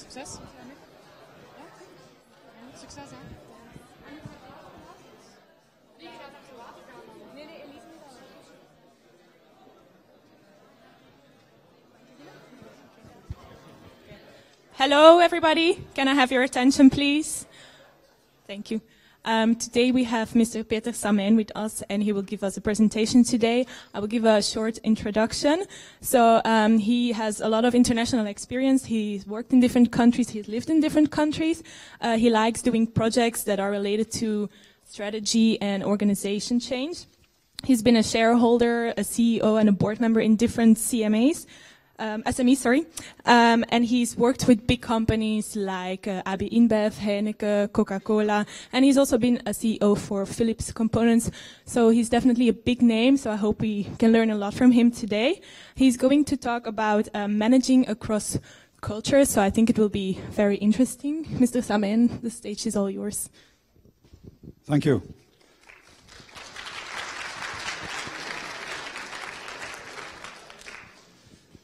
Succes. Ja? Succes, hè? Nee, Elise niet al. Hello, everybody. Can I have your attention, please? Thank you. Today we have Mr. Peter Samen with us, and he will give us a presentation today. I will give a short introduction. So he has a lot of international experience. He's worked in different countries. He's lived in different countries. He likes doing projects that are related to strategy and organization change. He's been a shareholder, a CEO, and a board member in different SMEs, and he's worked with big companies like AB InBev, Heineken, Coca-Cola, and he's also been a CEO for Philips Components. So he's definitely a big name, so I hope we can learn a lot from him today. He's going to talk about managing across cultures, so I think it will be very interesting. Mr. Samen, the stage is all yours. Thank you.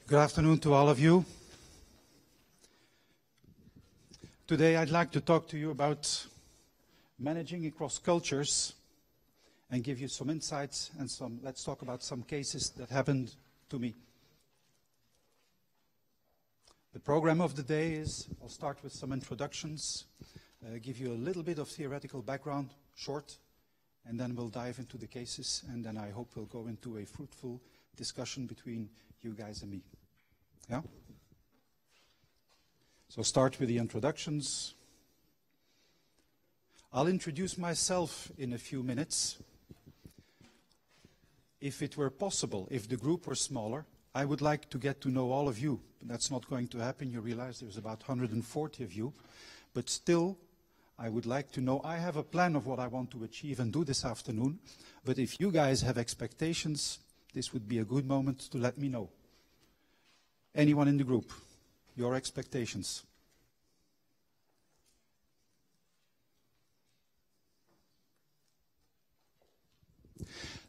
Good afternoon to all of you. Today I'd like to talk to you about managing across cultures and give you some insights and let's talk about some cases that happened to me. The program of the day is, I'll start with some introductions, give you a little bit of theoretical background, short, and then we'll dive into the cases, and then I hope we'll go into a fruitful discussion between you guys and me. Yeah? So start with the introductions. I'll introduce myself in a few minutes. If it were possible, if the group were smaller, I would like to get to know all of you. That's not going to happen. You realize there's about 140 of you. But still, I would like to know, I have a plan of what I want to achieve and do this afternoon. But if you guys have expectations, this would be a good moment to let me know. Anyone in the group, your expectations?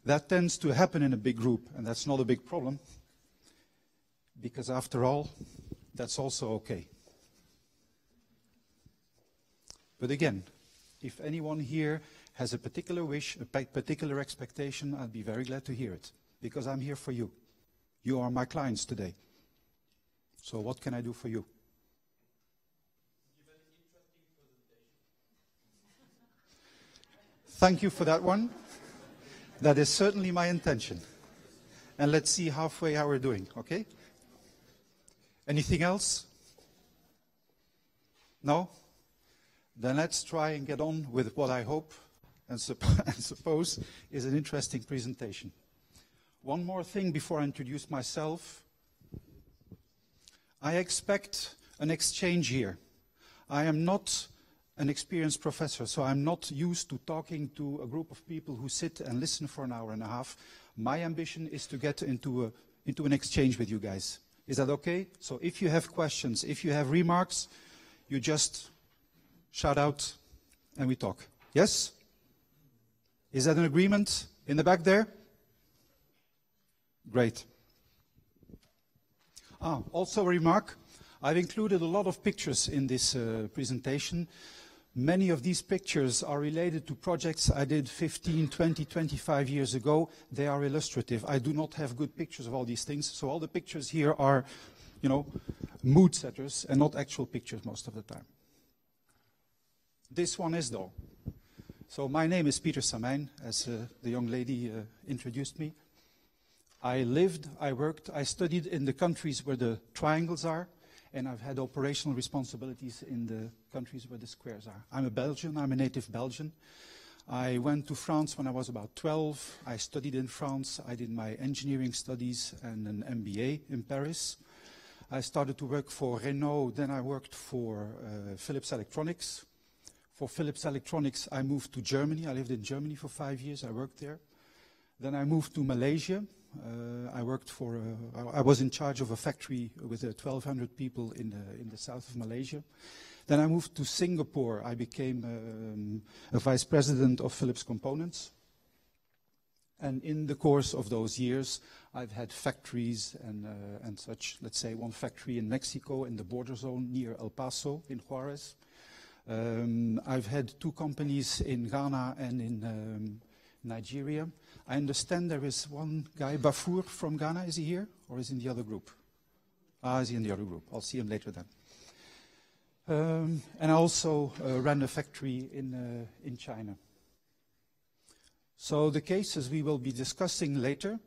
That tends to happen in a big group, and that's not a big problem, because after all, that's also okay. But again, if anyone here has a particular wish, a particular expectation, I'd be very glad to hear it, because I'm here for you. You are my clients today. So what can I do for you? Thank you for that one. That is certainly my intention. And let's see halfway how we're doing, okay? Anything else? No? Then let's try and get on with what I hope and suppose is an interesting presentation. One more thing before I introduce myself. I expect an exchange here. I am not an experienced professor, so I'm not used to talking to a group of people who sit and listen for an hour and a half. My ambition is to get into an exchange with you guys. Is that okay? So if you have questions, if you have remarks, you just shout out and we talk. Yes? Is that an agreement in the back there? Great. Also a remark, I've included a lot of pictures in this presentation. Many of these pictures are related to projects I did 15, 20, 25 years ago. They are illustrative. I do not have good pictures of all these things, so all the pictures here are, mood setters and not actual pictures most of the time. This one is though. So my name is Peter Samen, as the young lady introduced me. I lived, I worked, I studied in the countries where the triangles are, and I've had operational responsibilities in the countries where the squares are. I'm a Belgian, I'm a native Belgian. I went to France when I was about 12. I studied in France. I did my engineering studies and an MBA in Paris. I started to work for Renault, then I worked for Philips Electronics. For Philips Electronics, I moved to Germany. I lived in Germany for 5 years. I worked there. Then I moved to Malaysia. I was in charge of a factory with 1,200 people in the south of Malaysia. Then I moved to Singapore. I became a vice president of Philips Components. And in the course of those years, I've had factories and such. Let's say one factory in Mexico in the border zone near El Paso in Juarez. I've had 2 companies in Ghana and in Nigeria. I understand there is one guy, Bafour from Ghana. Is he here or is he in the other group? Is he in the other group? I'll see him later then. And I also ran a factory in China. So the cases we will be discussing later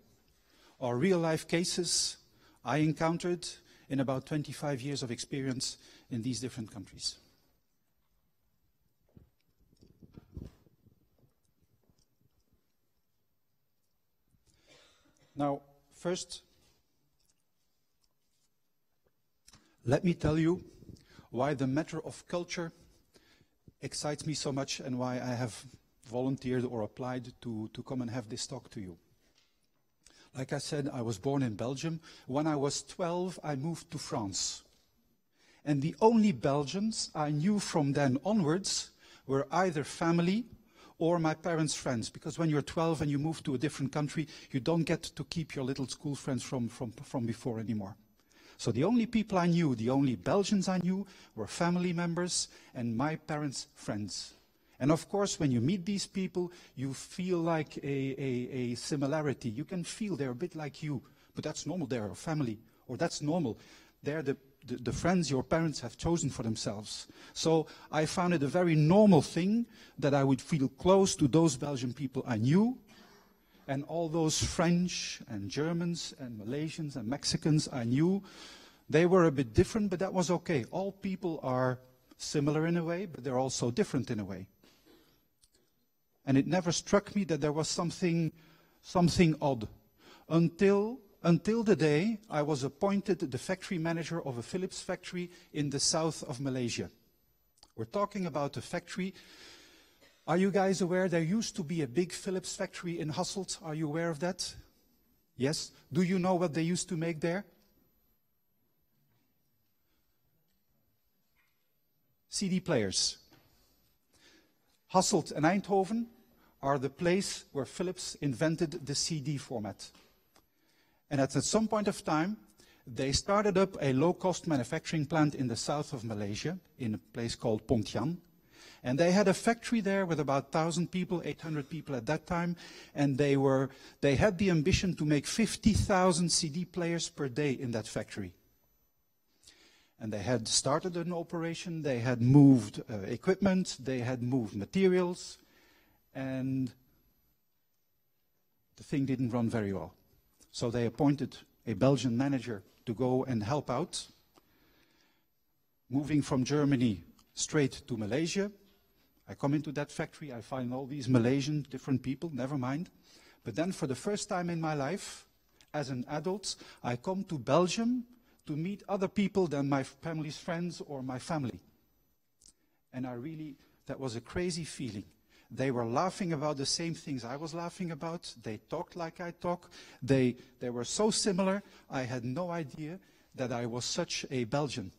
are real-life cases I encountered in about 25 years of experience in these different countries. Now, first, let me tell you why the matter of culture excites me so much and why I have volunteered or applied to come and have this talk to you. Like I said, I was born in Belgium. When I was 12, I moved to France. And the only Belgians I knew from then onwards were either family or my parents' friends, because when you're 12 and you move to a different country, you don't get to keep your little school friends from before anymore. So the only people I knew, the only Belgians I knew, were family members and my parents' friends. And of course, when you meet these people, you feel like a similarity. You can feel they're a bit like you, but that's normal. They're a family, or that's normal. They're the friends your parents have chosen for themselves. So I found it a very normal thing that I would feel close to those Belgian people I knew, and all those French and Germans and Malaysians and Mexicans I knew. They were a bit different, but that was okay. All people are similar in a way, but they're also different in a way. And it never struck me that there was something odd until the day I was appointed the factory manager of a Philips factory in the south of Malaysia. We're talking about a factory. Are you guys aware there used to be a big Philips factory in Hasselt? Are you aware of that? Yes? Do you know what they used to make there? CD players. Hasselt and Eindhoven are the place where Philips invented the CD format. And at some point of time, they started up a low-cost manufacturing plant in the south of Malaysia, in a place called Pontian. And they had a factory there with about 1,000 people, 800 people at that time. And they had the ambition to make 50,000 CD players per day in that factory. And they had started an operation, they had moved equipment, they had moved materials, and the thing didn't run very well. So they appointed a Belgian manager to go and help out. Moving from Germany straight to Malaysia, I come into that factory, I find all these Malaysian different people, never mind. But then for the first time in my life, as an adult, I come to Belgium to meet other people than my family's friends or my family. And that was a crazy feeling. They were laughing about the same things I was laughing about. They talked like I talk. They were so similar, I had no idea that I was such a Belgian.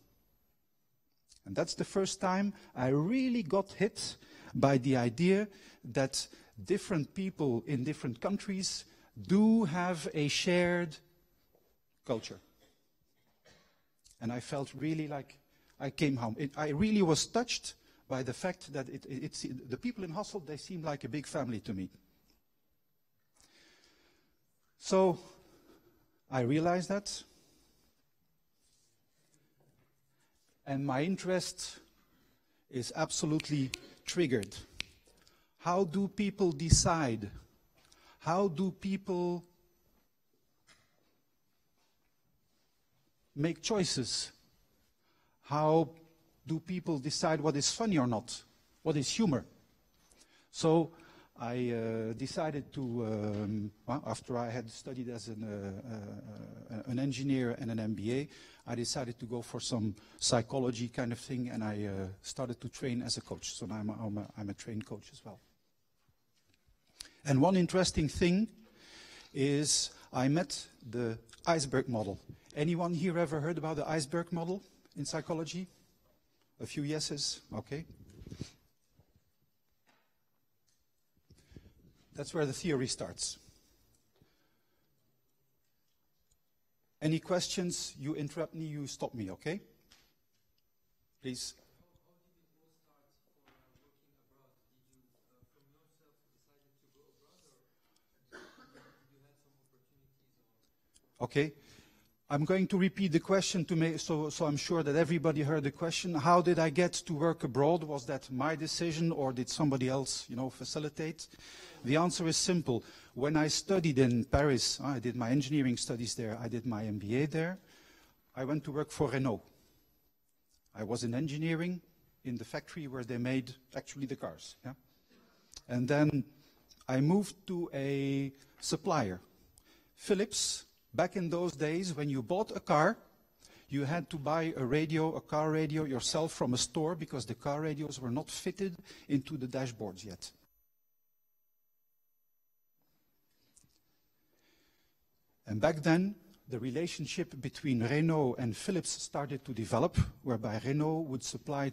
And that's the first time I really got hit by the idea that different people in different countries do have a shared culture. And I felt really like I came home. I really was touched by the fact that the people in Hasselt, they seem like a big family to me. So I realized that. And my interest is absolutely triggered. How do people decide? How do people make choices? How do people decide what is funny or not? What is humor? So I decided to, after I had studied as an engineer and an MBA, I decided to go for some psychology kind of thing, and I started to train as a coach. So now I'm a trained coach as well. And one interesting thing is I met the iceberg model. Anyone here ever heard about the iceberg model in psychology? A few yeses, okay. That's where the theory starts. Any questions? You interrupt me, you stop me, okay? Please. Okay. I'm going to repeat the question to make, so I'm sure that everybody heard the question. How did I get to work abroad? Was that my decision or did somebody else, facilitate? The answer is simple. When I studied in Paris, I did my engineering studies there, I did my MBA there, I went to work for Renault. I was in engineering in the factory where they made actually the cars. Yeah? And then I moved to a supplier, Philips. Back in those days, when you bought a car, you had to buy a car radio yourself from a store because the car radios were not fitted into the dashboards yet. And back then, the relationship between Renault and Philips started to develop, whereby Renault would supply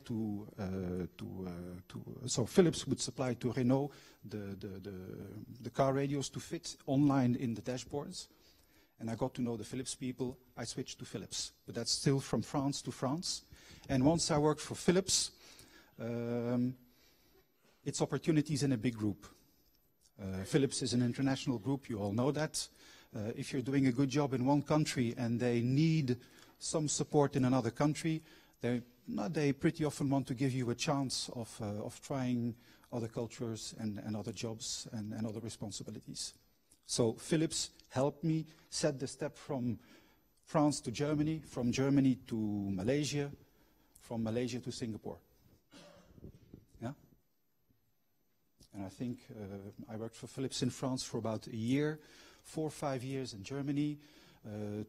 so Philips would supply to Renault the car radios to fit online in the dashboards. And I got to know the Philips people. I switched to Philips, but that's still from France to France. And once I worked for Philips, it's opportunities in a big group. Philips is an international group, you all know that. If you're doing a good job in one country and they need some support in another country, they pretty often want to give you a chance of trying other cultures and other jobs and other responsibilities. So Philips helped me set the step from France to Germany, from Germany to Malaysia, from Malaysia to Singapore. Yeah? And I think I worked for Philips in France for about a year, 4 or 5 years in Germany,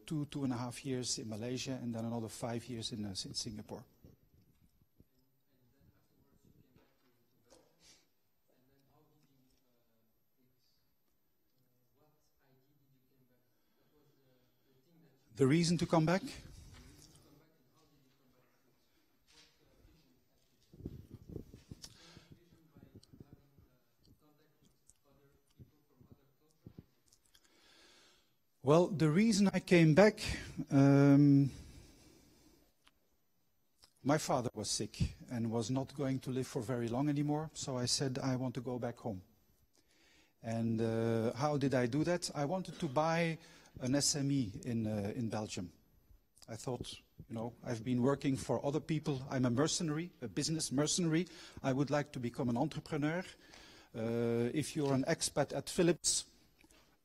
2.5 years in Malaysia, and then another 5 years in Singapore. The reason to come back? Well, the reason I came back, my father was sick and was not going to live for very long anymore, so I said I want to go back home. And how did I do that? I wanted to buy an SME in Belgium. I thought, I've been working for other people. I'm a mercenary, a business mercenary. I would like to become an entrepreneur. If you're an expat at Philips,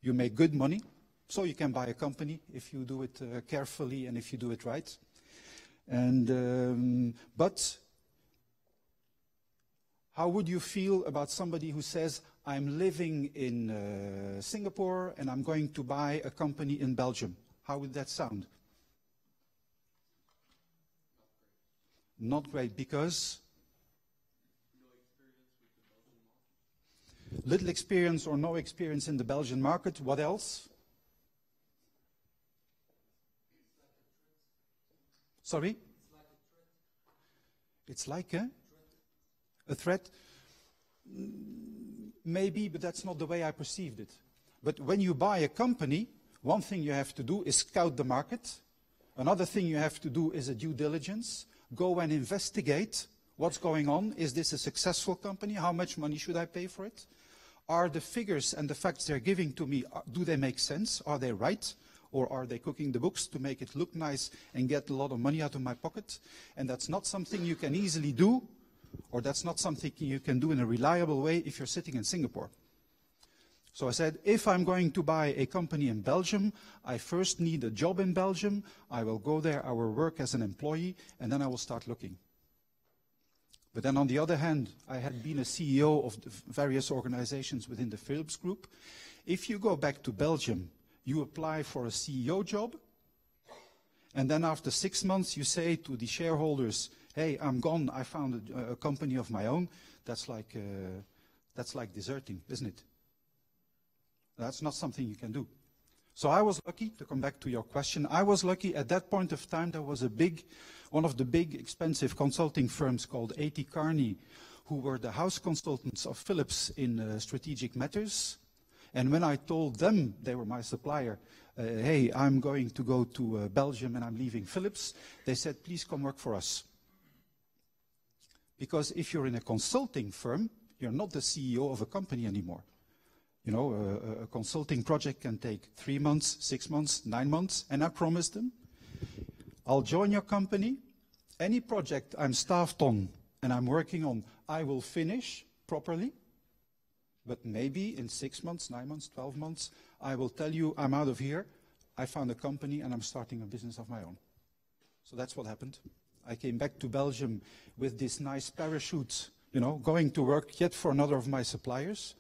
you make good money. So you can buy a company if you do it carefully and if you do it right. And but how would you feel about somebody who says, I'm living in Singapore and I'm going to buy a company in Belgium? How would that sound? Not great, because little experience or no experience in the Belgian market. What else? Sorry? It's like a threat? Maybe, but that's not the way I perceived it. But when you buy a company, one thing you have to do is scout the market. Another thing you have to do is a due diligence. Go and investigate what's going on. Is this a successful company? How much money should I pay for it? Are the figures and the facts they're giving to me, do they make sense? Are they right? Or are they cooking the books to make it look nice and get a lot of money out of my pocket? And that's not something you can easily do, or that's not something you can do in a reliable way if you're sitting in Singapore. So I said, if I'm going to buy a company in Belgium, I first need a job in Belgium. I will go there, I will work as an employee, and then I will start looking. But then on the other hand, I had been a CEO of the various organizations within the Philips Group. If you go back to Belgium, you apply for a CEO job, and then after 6 months you say to the shareholders, hey, I'm gone, I found a company of my own. That's like deserting, isn't it? That's not something you can do. So I was lucky, to come back to your question, I was lucky at that point of time. There was one of the big expensive consulting firms called A.T. Kearney, who were the house consultants of Philips in strategic matters. And when I told them, they were my supplier, hey, I'm going to go to Belgium and I'm leaving Philips, they said, please come work for us. Because if you're in a consulting firm, you're not the CEO of a company anymore. You know, a consulting project can take 3 months, 6 months, 9 months, and I promised them, I'll join your company. Any project I'm staffed on and I'm working on, I will finish properly. But maybe in 6 months, 9 months, 12 months, I will tell you I'm out of here. I found a company and I'm starting a business of my own. So that's what happened. I came back to Belgium with this nice parachute, you know, going to work yet for another of my suppliers.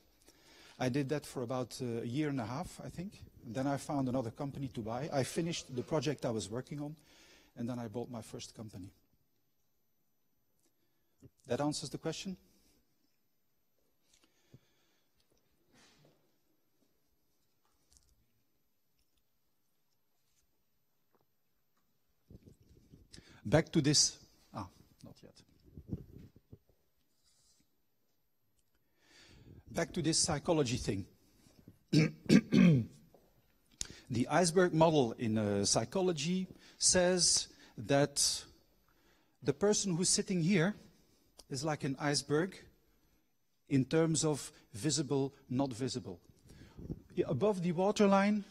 I did that for about a year and a half, I think. And then I found another company to buy. I finished the project I was working on, and then I bought my first company. That answers the question? Back to this. Not yet. Back to this psychology thing. The iceberg model in psychology says that the person who's sitting here is like an iceberg in terms of visible, not visible. Above the waterline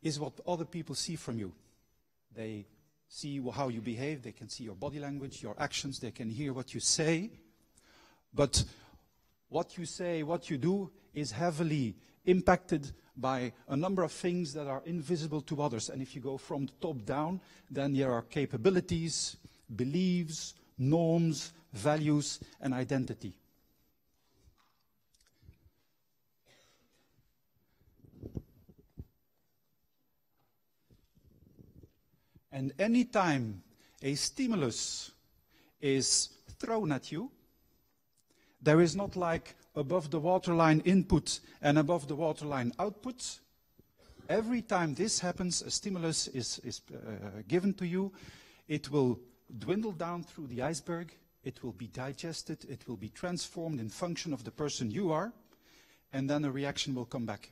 is what other people see from you. They see how you behave, they can see your body language, your actions, they can hear what you say. But what you say, what you do is heavily impacted by a number of things that are invisible to others. And if you go from the top down, then there are capabilities, beliefs, norms, values, and identity. And any time a stimulus is thrown at you, there is not like above the waterline input and above the waterline output. Every time this happens, a stimulus is given to you, it will dwindle down through the iceberg, it will be digested, it will be transformed in function of the person you are, and then a reaction will come back.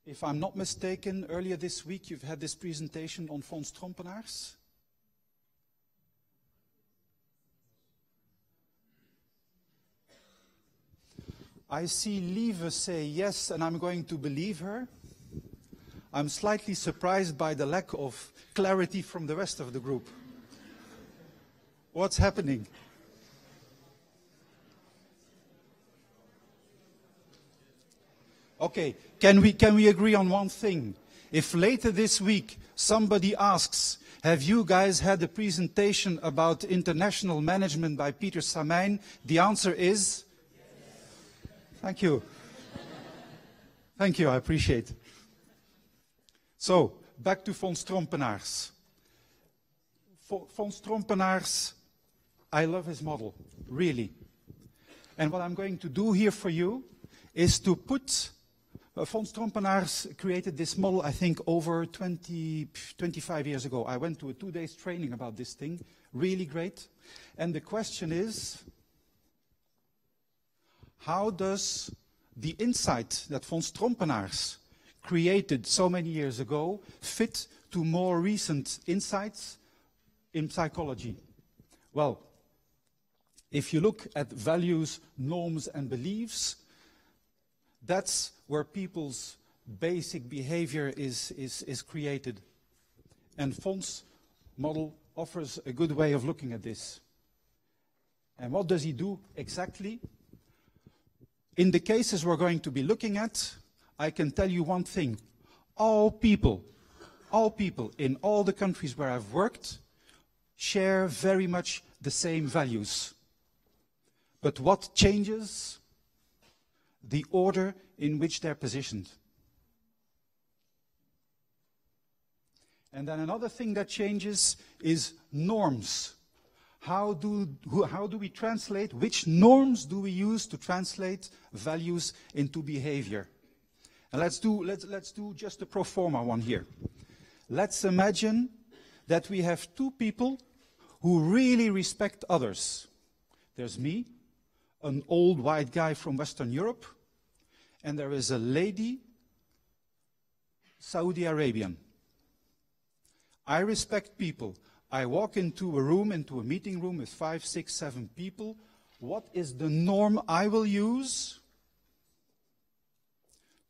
If I'm not mistaken, earlier this week you've had this presentation on Von Strompenaars. I see Lieve say yes, and I'm going to believe her. I'm slightly surprised by the lack of clarity from the rest of the group. What's happening? Okay, can we agree on one thing? If later this week somebody asks, have you guys had a presentation about international management by Peter Samijn? The answer is? Thank you. Thank you, I appreciate it. So, back to Von Strompenaars. Von Strompenaars, I love his model, really. And what I'm going to do here for you is to put... Von Strompenaars created this model, I think, over 25 years ago. I went to a 2 days training about this thing, really great. And the question is, how does the insight that Von Strompenaars created so many years ago fit to more recent insights in psychology? Well, if you look at values, norms, and beliefs, that's where people's basic behavior is created. And Von's model offers a good way of looking at this. And what does he do exactly? In the cases we're going to be looking at, I can tell you one thing. All people in all the countries where I've worked share very much the same values. But what changes? The order in which they're positioned. And then another thing that changes is norms. How do we translate, which norms do we use to translate values into behavior? And let's do just a pro forma one here. Let's imagine that we have two people who really respect others. There's me, an old white guy from Western Europe, and there is a lady, Saudi Arabian. I respect people. I walk into a room, into a meeting room with 5, 6, 7 people. What is the norm I will use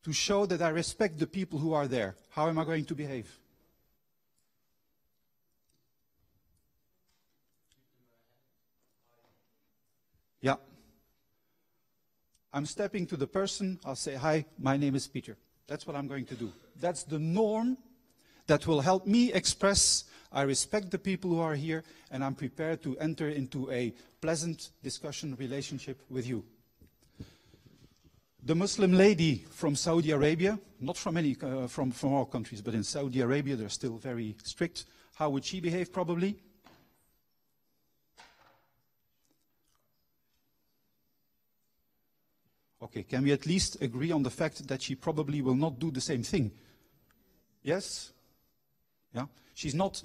to show that I respect the people who are there? How am I going to behave? Yeah. I'm stepping to the person, I'll say, hi, my name is Peter. That's what I'm going to do. That's the norm that will help me express I respect the people who are here and I'm prepared to enter into a pleasant discussion relationship with you. The Muslim lady from Saudi Arabia, not from any from all countries, but in Saudi Arabia they're still very strict. How would she behave probably? Okay, can we at least agree on the fact that she probably will not do the same thing? Yes? Yeah? She's not,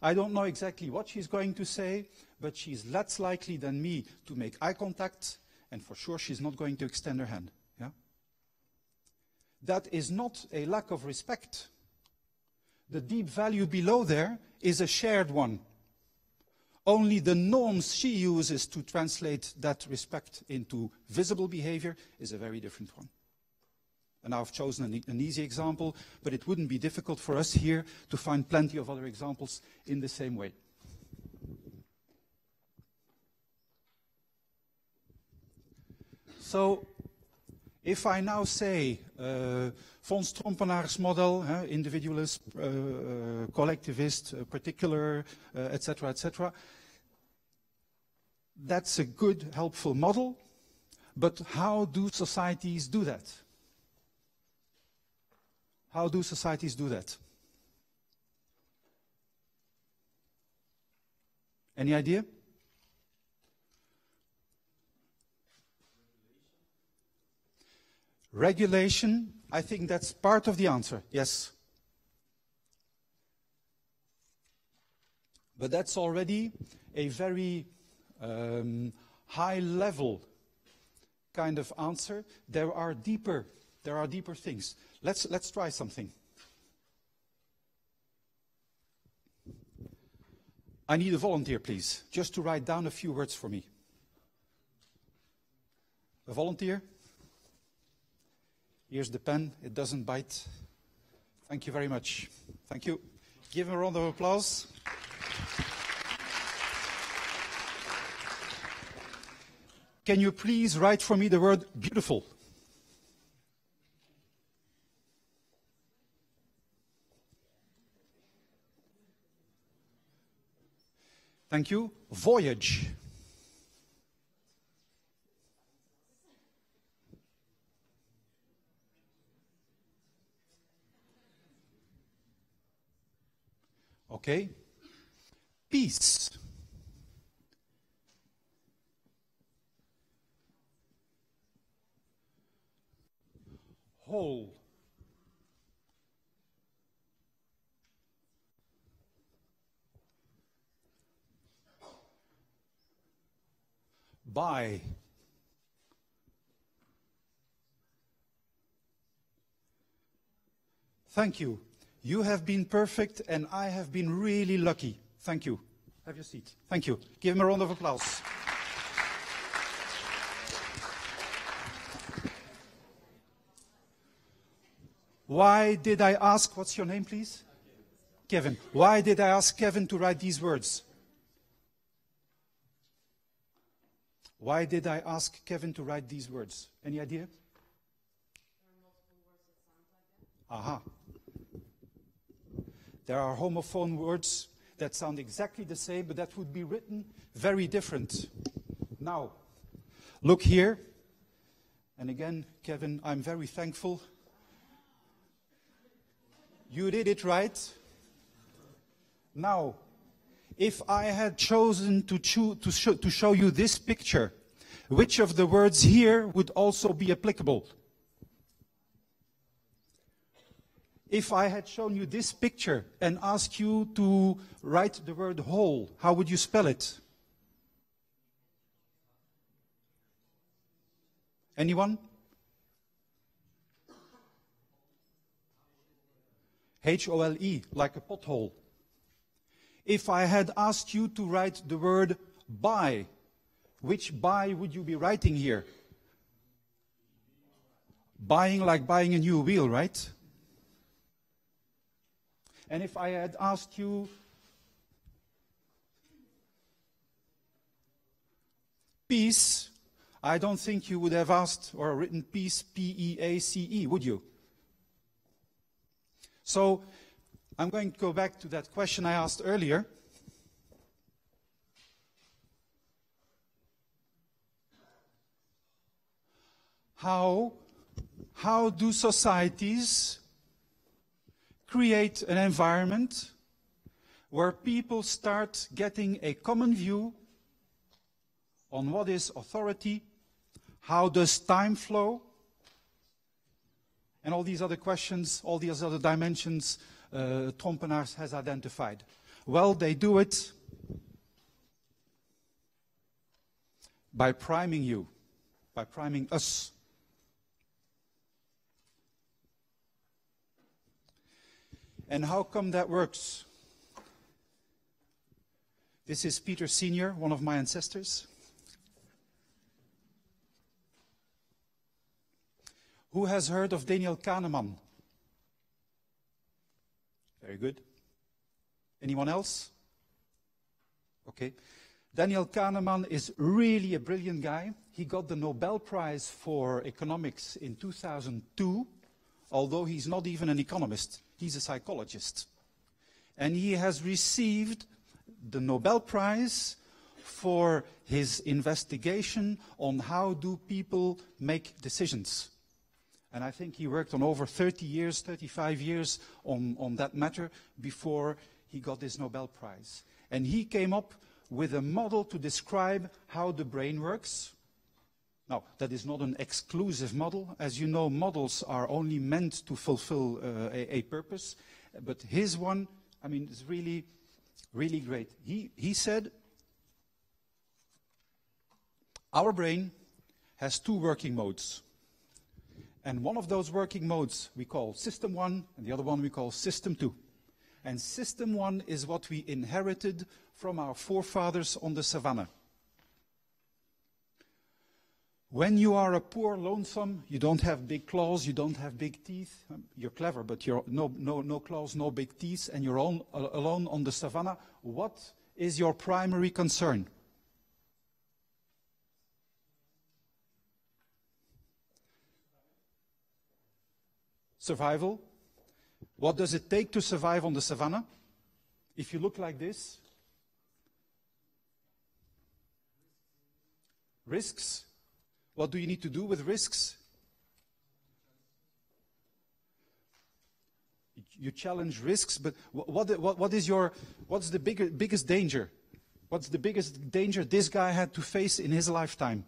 I don't know exactly what she's going to say, but she's less likely than me to make eye contact, and for sure she's not going to extend her hand. Yeah? That is not a lack of respect. The deep value below there is a shared one. Only the norms she uses to translate that respect into visible behavior is a very different one. And I've chosen an easy example, but it wouldn't be difficult for us here to find plenty of other examples in the same way. So, if I now say von Strompenaars model, individualist, collectivist, particular, etc., etc., that's a good, helpful model, but how do societies do that? How do societies do that? Any idea? Regulation, I think that's part of the answer, yes. But that's already a very high-level kind of answer. There are deeper things. Let's try something. I need a volunteer, please, just to write down a few words for me. A volunteer? Here's the pen. It doesn't bite. Thank you very much. Thank you. Give him a round of applause. Can you please write for me the word beautiful? Thank you. Voyage. Okay. Peace. Whole. By. Thank you. You have been perfect and I have been really lucky. Thank you. Have your seat. Thank you. Give him a round of applause. Why did I ask, what's your name please? Kevin. Why did I ask Kevin to write these words? Why did I ask Kevin to write these words? Any idea? Aha. There are homophone words that sound exactly the same, but that would be written very different. Now, look here. And again, Kevin, I'm very thankful. You did it right. Now, if I had chosen to show you this picture, which of the words here would also be applicable? If I had shown you this picture and asked you to write the word whole, how would you spell it? Anyone? H-O-L-E, like a pothole. If I had asked you to write the word buy, which buy would you be writing here? Buying, like buying a new wheel, right? And if I had asked you peace, I don't think you would have asked or written peace, P-E-A-C-E, would you? So I'm going to go back to that question I asked earlier. How do societies create an environment where people start getting a common view on what is authority, how does time flow, and all these other questions, all these other dimensions Trompenaars has identified? Well, they do it by priming you, by priming us. And how come that works? This is Peter Sr., one of my ancestors. Who has heard of Daniel Kahneman? Very good. Anyone else? Okay. Daniel Kahneman is really a brilliant guy. He got the Nobel Prize for Economics in 2002, although he's not even an economist. He's a psychologist. And he has received the Nobel Prize for his investigation on how do people make decisions. And I think he worked on over 30 years, 35 years on that matter before he got this Nobel Prize. And he came up with a model to describe how the brain works. Now, that is not an exclusive model. As you know, models are only meant to fulfill a purpose. But his one, I mean, is really, really great. He said, our brain has two working modes. And one of those working modes we call System 1, and the other one we call System 2. And System 1 is what we inherited from our forefathers on the savannah. When you are a poor lonesome, you don't have big claws, you don't have big teeth. You're clever, but you're no claws, no big teeth, and you're alone on the savannah. What is your primary concern? Survival. What does it take to survive on the savannah? If you look like this. Risks. What do you need to do with risks? You challenge risks, but what's the biggest danger? What's the biggest danger this guy had to face in his lifetime?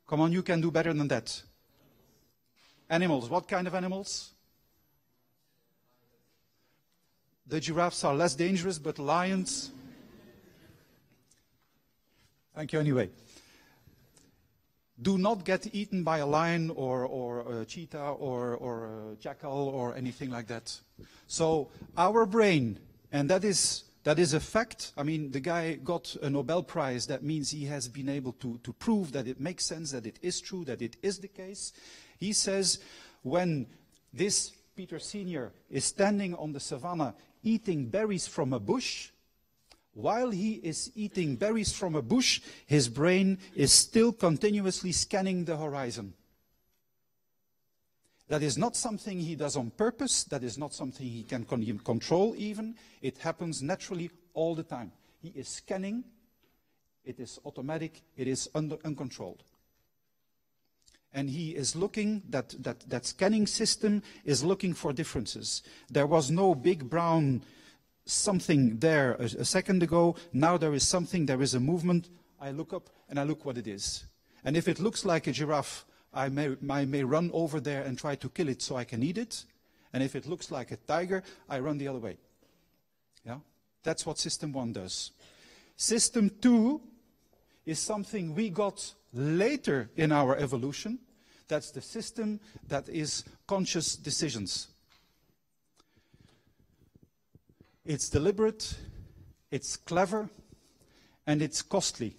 Come on, you can do better than that. Animals. What kind of animals? The giraffes are less dangerous, but lions... Thank you anyway. Do not get eaten by a lion or a cheetah or a jackal or anything like that. So our brain, and that is a fact. I mean, the guy got a Nobel Prize. That means he has been able to prove that it makes sense, that it is true, that it is the case. He says when this Peter Sr. is standing on the savannah eating berries from a bush, while he is eating berries from a bush, his brain is still continuously scanning the horizon. That is not something he does on purpose. That is not something he can control even. It happens naturally all the time. He is scanning. It is automatic. It is uncontrolled. And he is looking, that scanning system is looking for differences. There was no big brown something there a second ago. Now there is something, there is a movement. I look up and I look what it is. And if it looks like a giraffe, I may run over there and try to kill it so I can eat it. And if it looks like a tiger, I run the other way. Yeah? That's what System 1 does. System 2 is something we got later in our evolution. That's the system that is conscious decisions. It's deliberate, it's clever, and it's costly.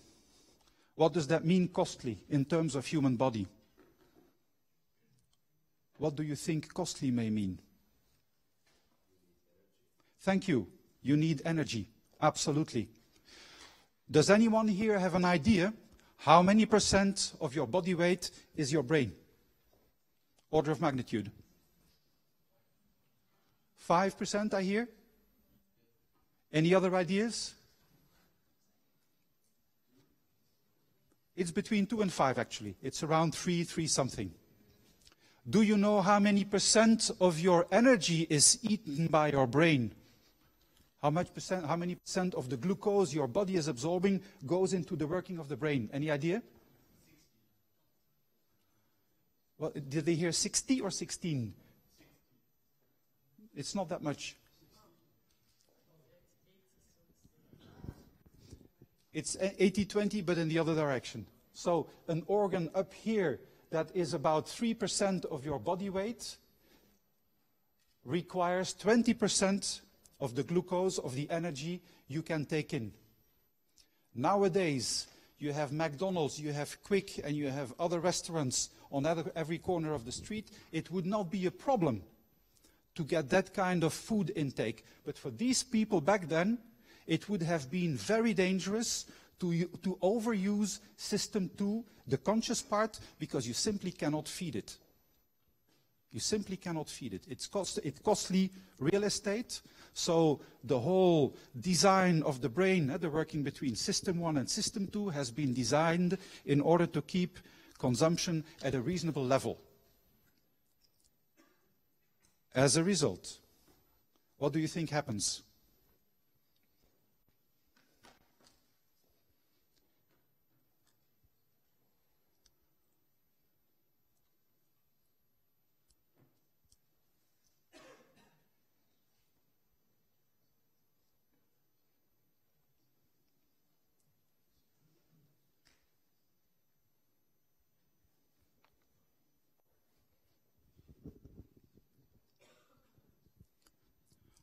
What does that mean, costly, in terms of human body? What do you think costly may mean? Thank you. You need energy. Absolutely. Does anyone here have an idea how many % of your body weight is your brain? Order of magnitude. 5%, I hear? Any other ideas? It's between 2 and 5, actually. It's around 3 something. Do you know how many % of your energy is eaten by your brain? How many % of the glucose your body is absorbing goes into the working of the brain? Any idea? Well, did they hear 60 or 16? It's not that much. It's 80-20, but in the other direction. So an organ up here that is about 3% of your body weight requires 20% of the glucose, of the energy you can take in. Nowadays, you have McDonald's, you have Quick, and you have other restaurants on every corner of the street. It would not be a problem to get that kind of food intake. But for these people back then, it would have been very dangerous to overuse System 2, the conscious part, because you simply cannot feed it. You simply cannot feed it. It's costly real estate. So the whole design of the brain, the working between System 1 and System 2, has been designed in order to keep consumption at a reasonable level. As a result, what do you think happens?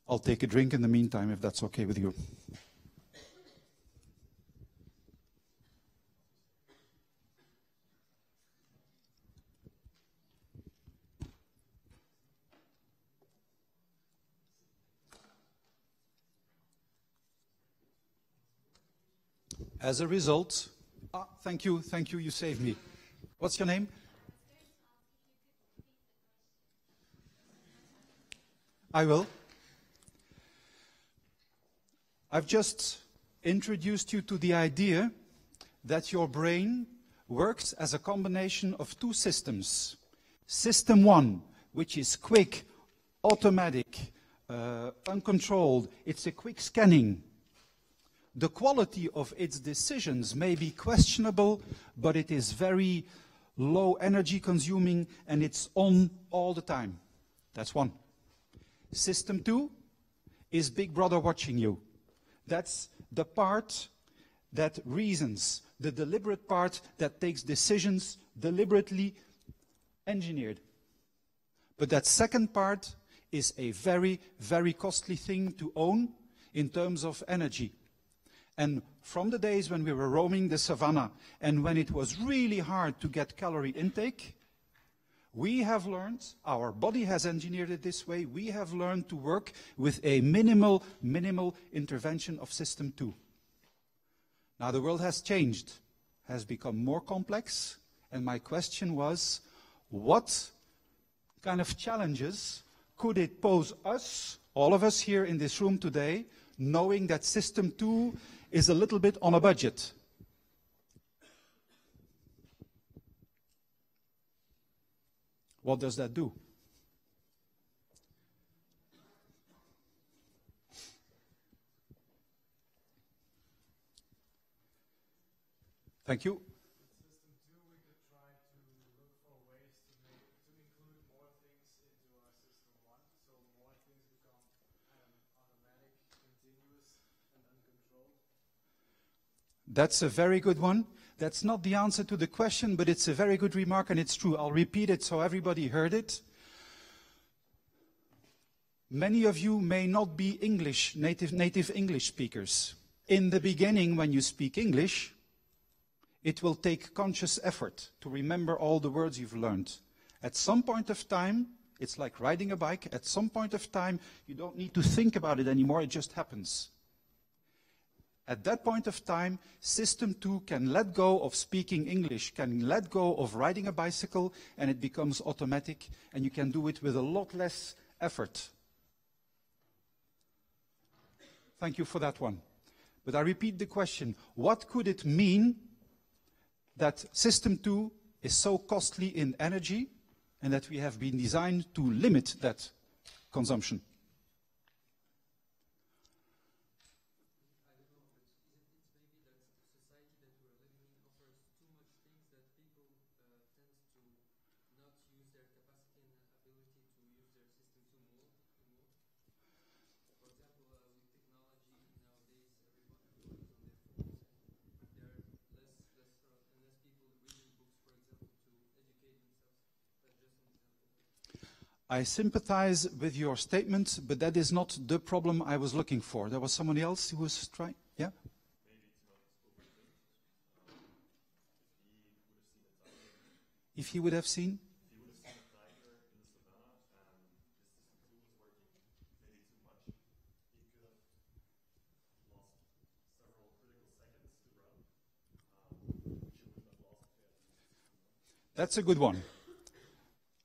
I'll take a drink in the meantime, if that's okay with you. As a result, thank you, you saved me. What's your name? I will. I've just introduced you to the idea that your brain works as a combination of two systems. System 1, which is quick, automatic, uncontrolled. It's a quick scanning. The quality of its decisions may be questionable, but it is very low energy consuming and it's on all the time. That's one. System 2 is Big Brother watching you. That's the part that reasons, the deliberate part that takes decisions deliberately engineered. But that second part is a very, very costly thing to own in terms of energy. And from the days when we were roaming the savannah and when it was really hard to get calorie intake, we have learned, our body has engineered it this way, we have learned to work with a minimal intervention of System 2. Now the world has changed, has become more complex, and my question was, what kind of challenges could it pose us, all of us here in this room today, knowing that System 2 is a little bit on a budget? What does that do? Thank you. System 2, we could try to look for ways to include more things into our System 1, so more things become automatic, continuous, and uncontrolled. That's a very good one. That's not the answer to the question, but it's a very good remark, and it's true. I'll repeat it so everybody heard it. Many of you may not be native English speakers. In the beginning, when you speak English, it will take conscious effort to remember all the words you've learned. At some point of time, it's like riding a bike. At some point of time, you don't need to think about it anymore. It just happens. At that point of time, System 2 can let go of speaking English, can let go of riding a bicycle, and it becomes automatic, and you can do it with a lot less effort. Thank you for that one. But I repeat the question, what could it mean that System 2 is so costly in energy and that we have been designed to limit that consumption? I sympathize with your statement, but that is not the problem I was looking for. There was somebody else who was trying, yeah? If he would have seen? That's a good one.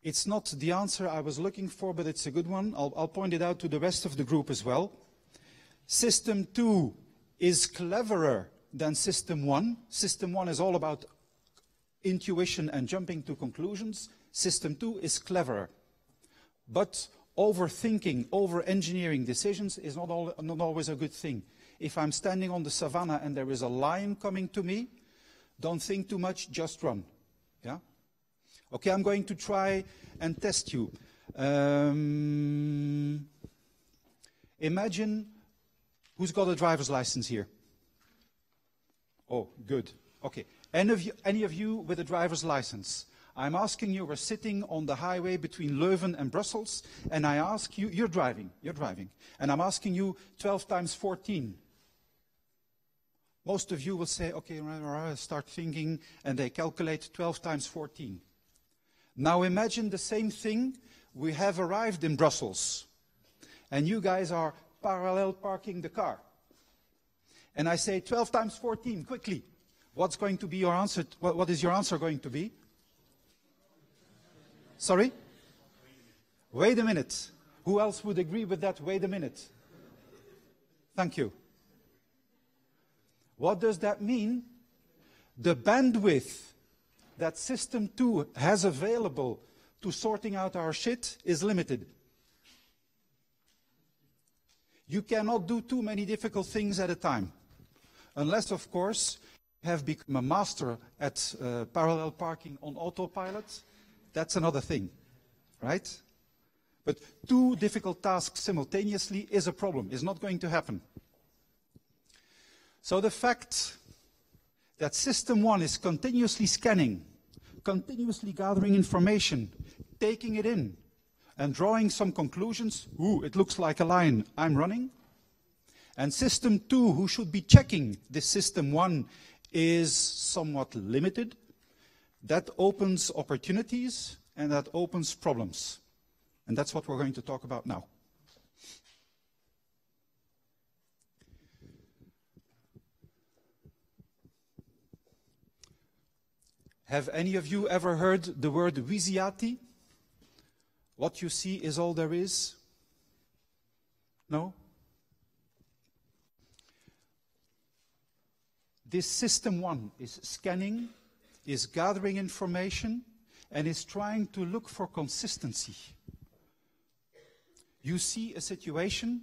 It's not the answer I was looking for, but it's a good one. I'll point it out to the rest of the group as well. System 2 is cleverer than System 1. System 1 is all about intuition and jumping to conclusions. System 2 is cleverer. But overthinking, over-engineering decisions is not always a good thing. If I'm standing on the savannah and there is a lion coming to me, don't think too much, just run. Yeah? Okay, I'm going to try and test you. Imagine who's got a driver's license here? Oh, good. Okay. Any of you with a driver's license? I'm asking you, we're sitting on the highway between Leuven and Brussels, and I ask you, you're driving, and I'm asking you 12 times 14. Most of you will say, okay, start thinking, and they calculate 12 times 14. Now imagine the same thing. We have arrived in Brussels, and you guys are parallel parking the car. And I say 12 times 14, quickly. What's going to be your answer? What is your answer going to be? Sorry? Wait a minute. Who else would agree with that? Wait a minute. Thank you. What does that mean? The bandwidth that System 2 has available to sorting out our shit is limited. You cannot do too many difficult things at a time. Unless, of course, you have become a master at parallel parking on autopilot. That's another thing, right? But 2 difficult tasks simultaneously is a problem. It's not going to happen. So the fact that System 1 is continuously scanning, continuously gathering information, taking it in, and drawing some conclusions. Ooh, it looks like a lion, I'm running. And System 2, who should be checking this System 1, is somewhat limited. That opens opportunities, and that opens problems. And that's what we're going to talk about now. Have any of you ever heard the word Wysiati? What you see is all there is? No? This System 1 is scanning, is gathering information, and is trying to look for consistency. You see a situation,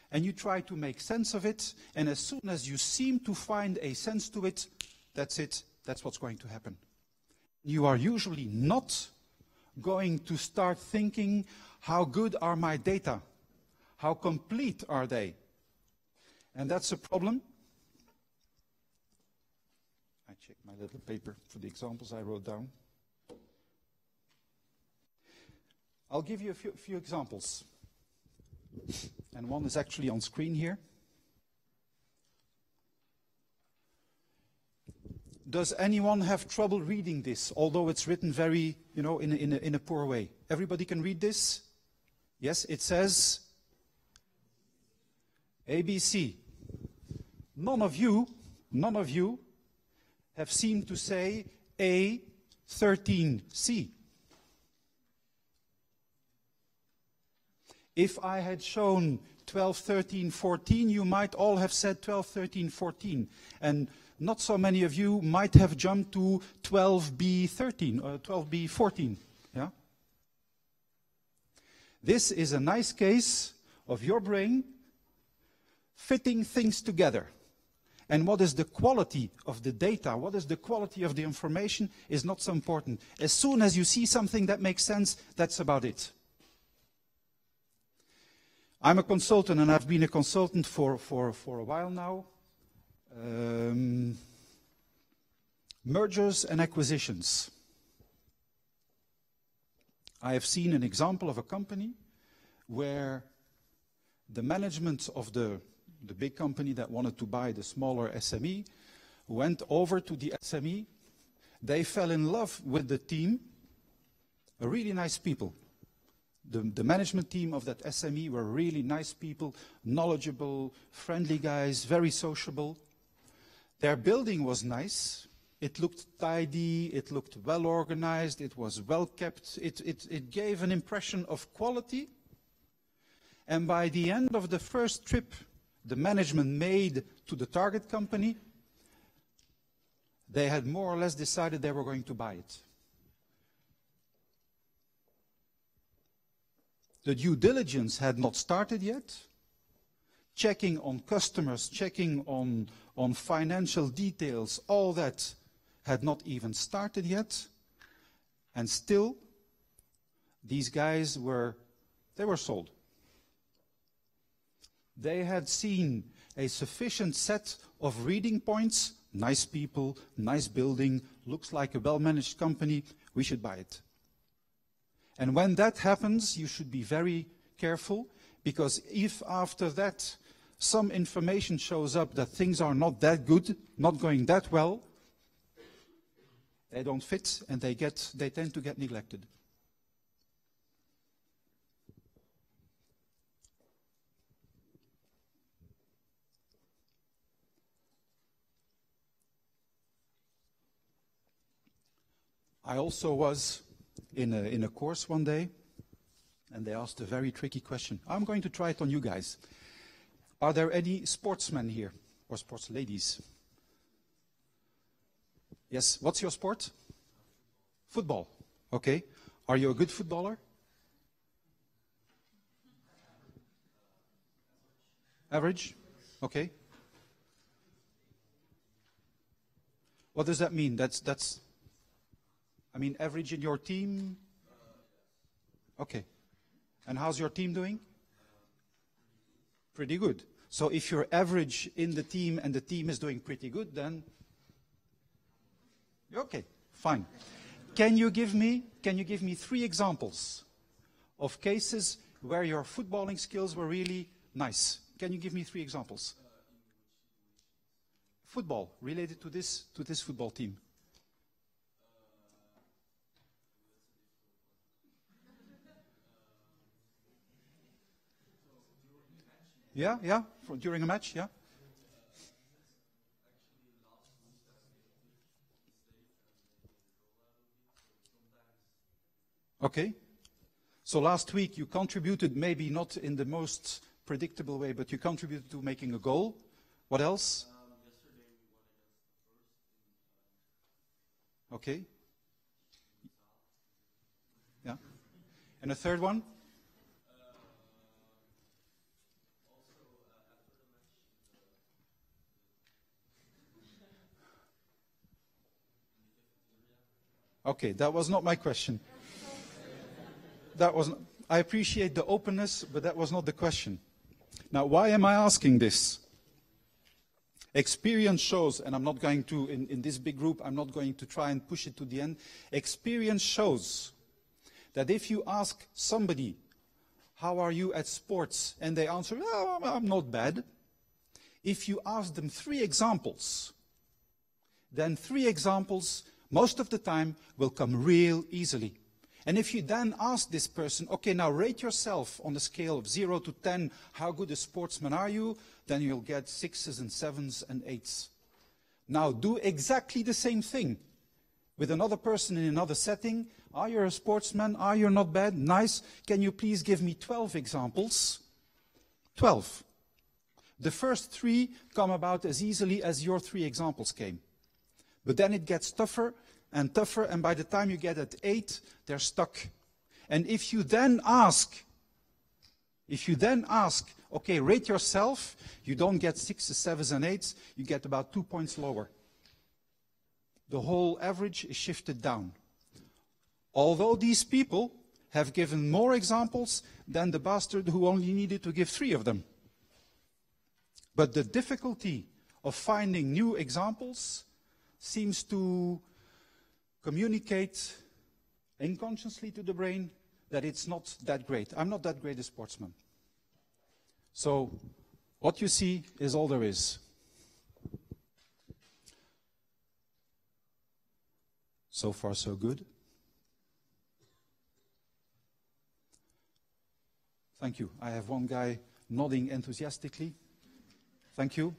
and you try to make sense of it, and as soon as you seem to find a sense to it, that's it. That's what's going to happen. You are usually not going to start thinking, how good are my data? How complete are they? And that's a problem. check my little paper for the examples I wrote down. I'll give you a few examples. And one is actually on screen here. Does anyone have trouble reading this, although it's written very, in a poor way? Everybody can read this? Yes, it says ABC. None of you have seemed to say A13C. If I had shown 12, 13, 14, you might all have said 12, 13, 14. And not so many of you might have jumped to 12B13 or 12B14. Yeah? This is a nice case of your brain fitting things together. And what is the quality of the data, what is the quality of the information is not so important. As soon as you see something that makes sense, that's about it. I'm a consultant, and I've been a consultant for a while now. Mergers and acquisitions. I have seen an example of a company where the management of the big company that wanted to buy the smaller SME went over to the SME. They fell in love with the team, really nice people. The management team of that SME were really nice people, knowledgeable, friendly guys, very sociable. Their building was nice. It looked tidy, it looked well organized, it was well kept. It gave an impression of quality. And by the end of the first trip the management made to the target company, they had more or less decided they were going to buy it. The due diligence had not started yet. Checking on customers, checking on financial details, all that had not even started yet. And still, these guys were sold. They had seen a sufficient set of reading points. Nice people, nice building, looks like a well-managed company, we should buy it. And when that happens, you should be very careful, because if after that some information shows up that things are not that good, not going that well, they don't fit and they tend to get neglected. I also was in a course one day, and they asked a very tricky question. I'm going to try it on you guys. Are there any sportsmen here, or sports ladies? Yes, what's your sport? Football. Okay. Are you a good footballer? Average? Okay. What does that mean? I mean, average in your team? Okay. And how's your team doing? Pretty good. So if you're average in the team and the team is doing pretty good, then okay, fine. Can you give me 3 examples of cases where your footballing skills were really nice? Can you give me 3 examples? Football related to this football team. Yeah, during a match, yeah. Okay. So last week you contributed, maybe not in the most predictable way, but you contributed to making a goal. What else? Okay. Yeah. And a third one? Okay, that was not my question. I appreciate the openness, but that was not the question. Now, why am I asking this? Experience shows, and I'm not going to, in this big group, I'm not going to try and push it to the end. Experience shows that if you ask somebody, how are you at sports? And they answer, oh, I'm not bad. If you ask them 3 examples, then 3 examples, most of the time, will come real easily. And if you then ask this person, okay, now rate yourself on a scale of 0 to 10, how good a sportsman are you? Then you'll get 6s and 7s and 8s. Now do exactly the same thing with another person in another setting. Are you a sportsman? Are you not bad? Nice. Can you please give me 12 examples? 12. The first 3 come about as easily as your 3 examples came. But then it gets tougher and tougher, and by the time you get at 8, they're stuck. And if you then ask, okay, rate yourself, you don't get 6s, 7s, and 8s, you get about 2 points lower. The whole average is shifted down. Although these people have given more examples than the bastard who only needed to give 3 of them. But the difficulty of finding new examples seems to communicate unconsciously to the brain that it's not that great. I'm not that great a sportsman. So what you see is all there is. So far, so good. Thank you. I have one guy nodding enthusiastically. Thank you.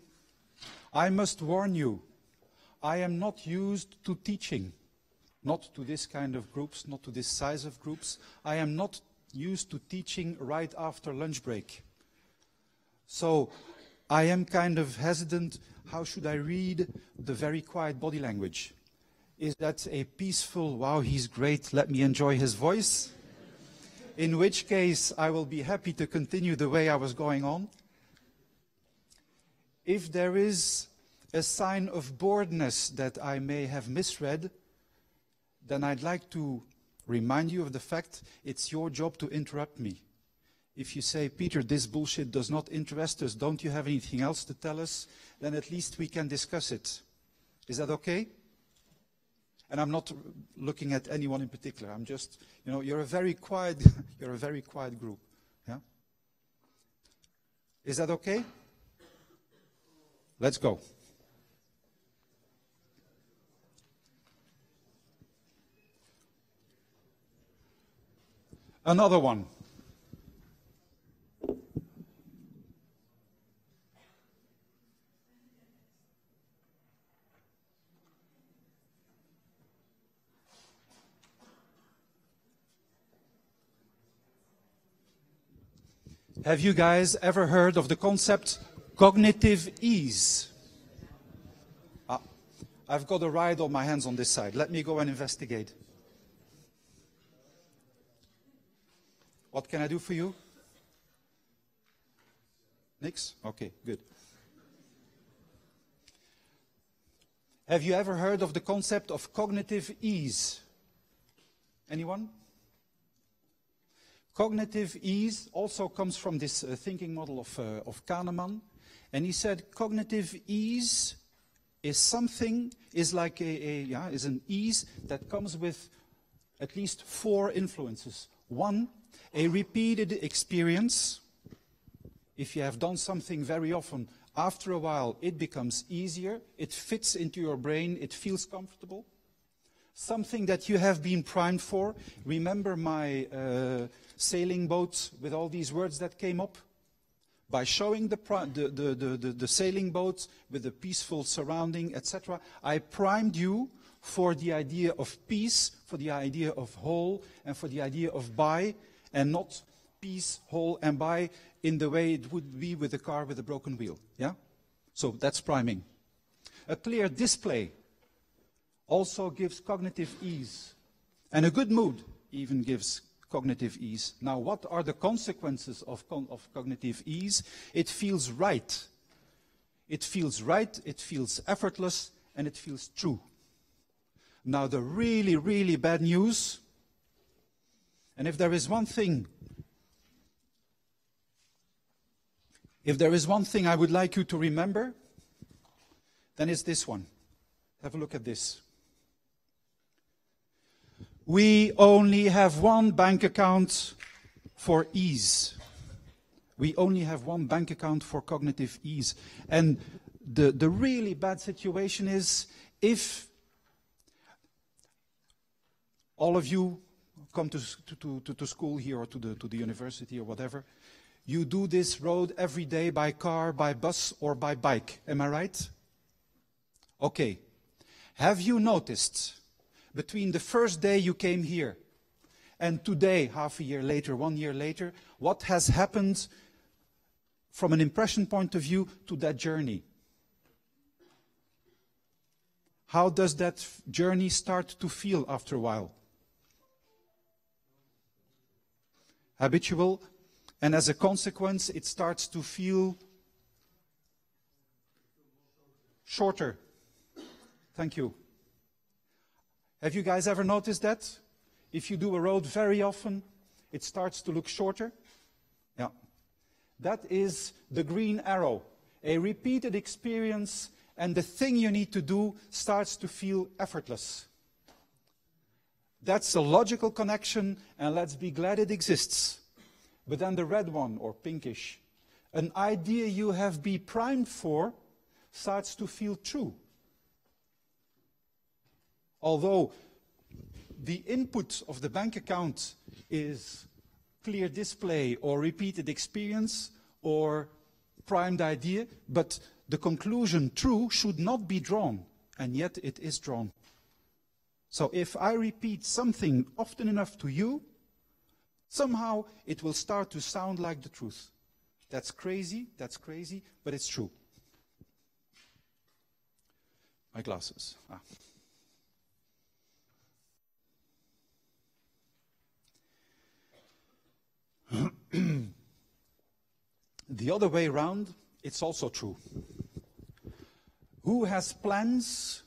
I must warn you, I am not used to teaching. Not to this kind of groups, not to this size of groups. I am not used to teaching right after lunch break. So I am kind of hesitant. How should I read the very quiet body language? Is that a peaceful, wow, he's great, let me enjoy his voice? In which case, I will be happy to continue the way I was going on. If there is a sign of boredness that I may have misread, then I'd like to remind you of the fact it's your job to interrupt me. If you say, Peter, this bullshit does not interest us, don't you have anything else to tell us? Then at least we can discuss it. Is that okay? And I'm not looking at anyone in particular. I'm just, you're a very quiet, group. Yeah? Is that okay? Let's go. Another one. Have you guys ever heard of the concept cognitive ease? I've got a ride on my hands on this side. Let me go and investigate. What can I do for you? Nix? Okay, good. Have you ever heard of the concept of cognitive ease? Anyone? Cognitive ease also comes from this thinking model of Kahneman. And he said cognitive ease is something, is like is an ease that comes with at least 4 influences. 1, a repeated experience. If you have done something very often, after a while it becomes easier, it fits into your brain, it feels comfortable. Something that you have been primed for. Remember my sailing boat with all these words that came up? By showing the sailing boat with the peaceful surrounding, etc., I primed you for the idea of peace, for the idea of whole, and for the idea of by, and not peace, whole, and by in the way it would be with a car with a broken wheel. Yeah? So that's priming. A clear display also gives cognitive ease. And a good mood even gives cognitive ease. Now, what are the consequences of cognitive ease? It feels right. It feels right, it feels effortless, and it feels true. Now, the really, really bad news, and if there is one thing I would like you to remember, then it's this one. Have a look at this. We only have one bank account for ease. We only have one bank account for cognitive ease. And the really bad situation is if all of you come to school here or to the university or whatever, you do this road every day by car, by bus, or by bike. Am I right? Okay. Have you noticed between the first day you came here and today, half a year later, 1 year later, what has happened from an impression point of view to that journey? How does that journey start to feel after a while? Habitual, and as a consequence, it starts to feel shorter. Thank you. Have you guys ever noticed that? If you do a road very often, it starts to look shorter. Yeah. That is the green arrow. A repeated experience, and the thing you need to do starts to feel effortless. That's a logical connection, and let's be glad it exists. But then the red one, or pinkish, an idea you have been primed for starts to feel true. Although the input of the bank account is clear display or repeated experience or primed idea, but the conclusion true should not be drawn, and yet it is drawn. So if I repeat something often enough to you, somehow it will start to sound like the truth. That's crazy, but it's true. My glasses. The other way around, it's also true. Who has plans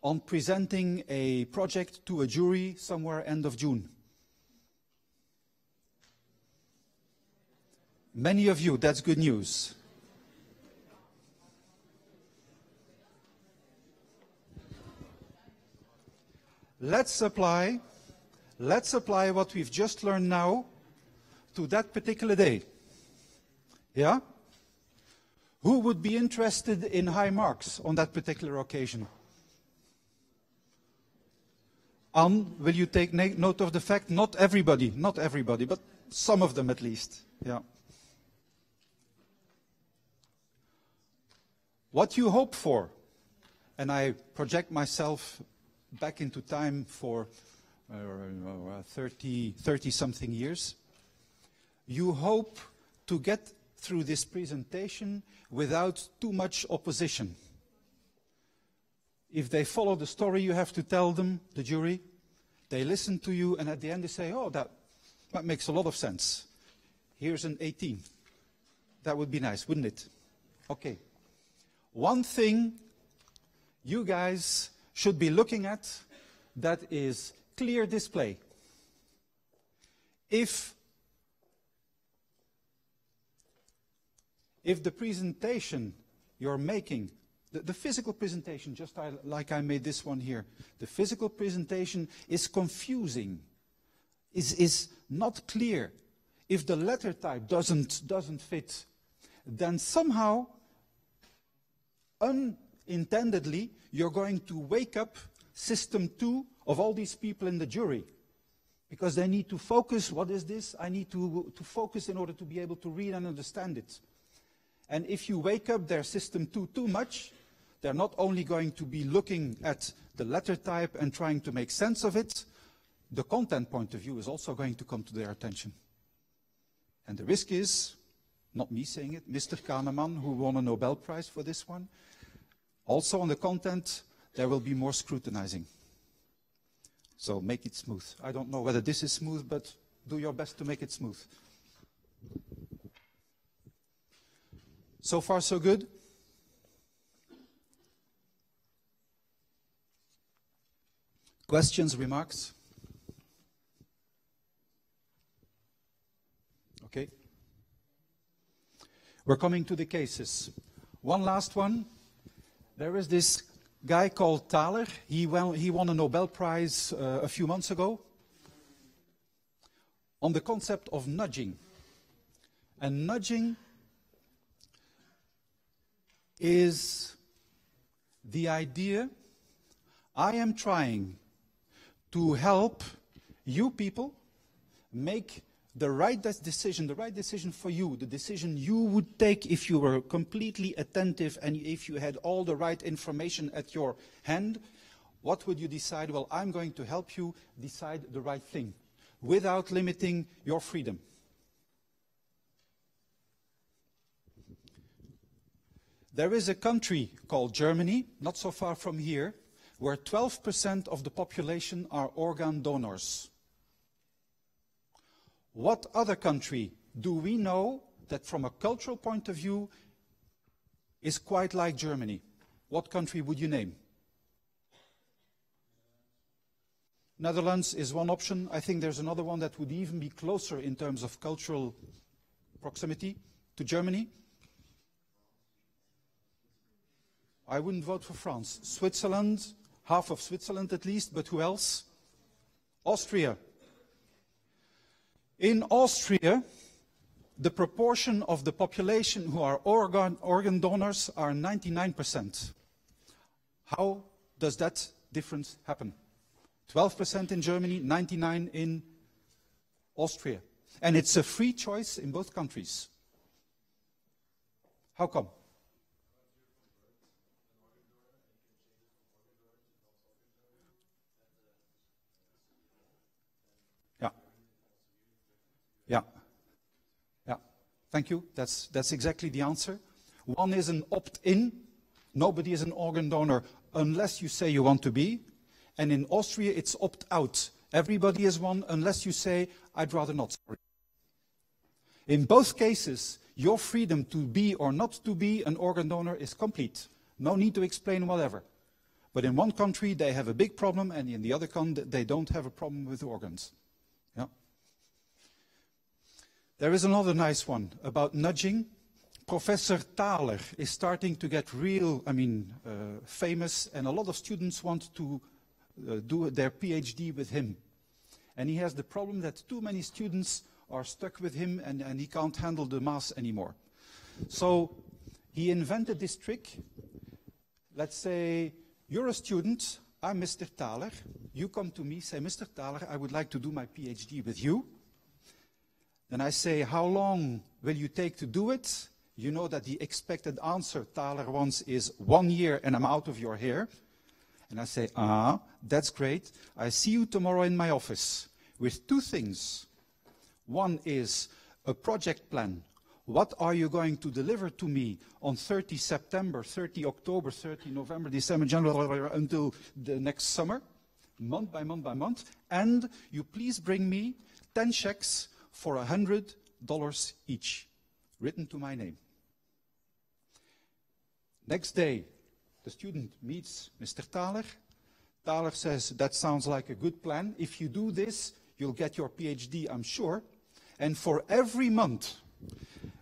on presenting a project to a jury somewhere end of June? Many of you, that's good news. Let's apply what we've just learned now to that particular day. Yeah? Who would be interested in high marks on that particular occasion? Anne, will you take note of the fact? Not everybody, but some of them at least. Yeah. What you hope for, and I project myself back into time for 30-something years, you hope to get through this presentation without too much opposition. If they follow the story you have to tell them, the jury, they listen to you, and at the end they say, oh, that makes a lot of sense. Here's an 18. That would be nice, wouldn't it? Okay. One thing you guys should be looking at, that is clear display. If the presentation you're making, the physical presentation, just like I made this one here, the physical presentation is confusing, is not clear, if the letter type doesn't fit, then somehow, unintendedly, you're going to wake up system 2 of all these people in the jury. Because they need to focus, what is this? I need to focus in order to be able to read and understand it. And if you wake up their system 2 too much, they're not only going to be looking at the letter type and trying to make sense of it, the content point of view is also going to come to their attention. And the risk is, not me saying it, Mr. Kahneman, who won a Nobel Prize for this one, also on the content, there will be more scrutinizing. So make it smooth. I don't know whether this is smooth, but do your best to make it smooth. So far, so good? Questions, remarks? Okay. We're coming to the cases. One last one. There is this guy called Thaler. He won a Nobel Prize a few months ago on the concept of nudging. And nudging is the idea, I am trying to help you people make the right decision for you, the decision you would take if you were completely attentive and if you had all the right information at your hand. What would you decide? Well, I'm going to help you decide the right thing without limiting your freedom. There is a country called Germany, not so far from here, where 12% of the population are organ donors. What other country do we know that from a cultural point of view is quite like Germany? What country would you name? Netherlands is one option. I think there's another one that would even be closer in terms of cultural proximity to Germany. I wouldn't vote for France. Switzerland, half of Switzerland at least, but who else? Austria. In Austria, the proportion of the population who are organ donors are 99%. How does that difference happen? 12% in Germany, 99% in Austria. And it's a free choice in both countries. How come? Yeah. Yeah. Thank you. That's exactly the answer. One is an opt-in. Nobody is an organ donor unless you say you want to be. And in Austria, it's opt-out. Everybody is one unless you say, I'd rather not. Sorry. In both cases, your freedom to be or not to be an organ donor is complete. No need to explain whatever. But in one country, they have a big problem, and in the other country, they don't have a problem with organs. Yeah. There is another nice one about nudging. Professor Thaler is starting to get real, famous, and a lot of students want to do their PhD with him. And he has the problem that too many students are stuck with him and he can't handle the mass anymore. So he invented this trick. Let's say you're a student, I'm Mr. Thaler. You come to me, say, Mr. Thaler, I would like to do my PhD with you. Then I say, how long will you take to do it? You know that the expected answer Thaler wants is 1 year and I'm out of your hair. And I say, that's great. I see you tomorrow in my office with two things. One is a project plan. What are you going to deliver to me on 30 September, 30 October, 30 November, December, January, until the next summer, month by month by month. And you please bring me 10 checks for $100 each, written to my name. Next day, the student meets Mr. Thaler. Thaler says, that sounds like a good plan. If you do this, you'll get your PhD, I'm sure. And for every month,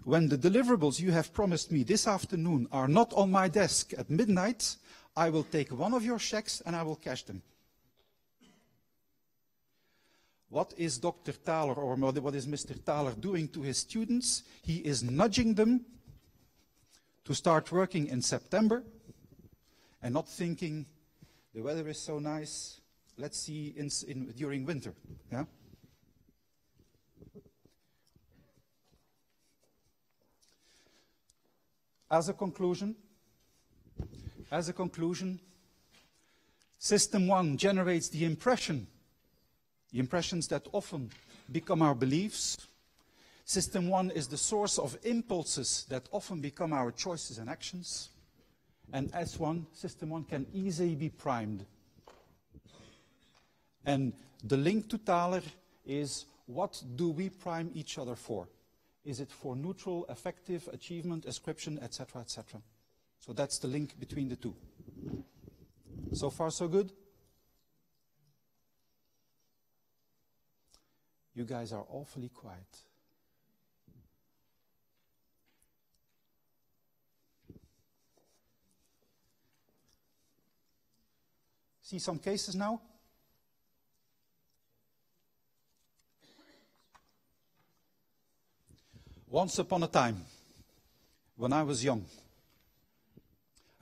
when the deliverables you have promised me this afternoon are not on my desk at midnight, I will take one of your checks and I will cash them. What is Dr. Thaler, or what is Mr. Thaler doing to his students? He is nudging them to start working in September and not thinking, the weather is so nice, let's see during winter. Yeah? As a conclusion, System 1 generates the impressions that often become our beliefs. System 1 is the source of impulses that often become our choices and actions. And S1, System 1 can easily be primed. And the link to Thaler is, what do we prime each other for? Is it for neutral, effective, achievement, ascription, etc., etc.? So that's the link between the two. So far, so good? You guys are awfully quiet. See some cases now? Once upon a time, when I was young,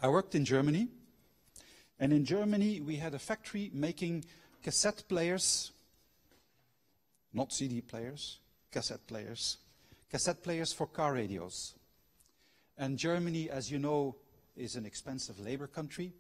I worked in Germany. And in Germany, we had a factory making cassette players, not CD players, cassette players for car radios. And Germany, as you know, is an expensive labor country.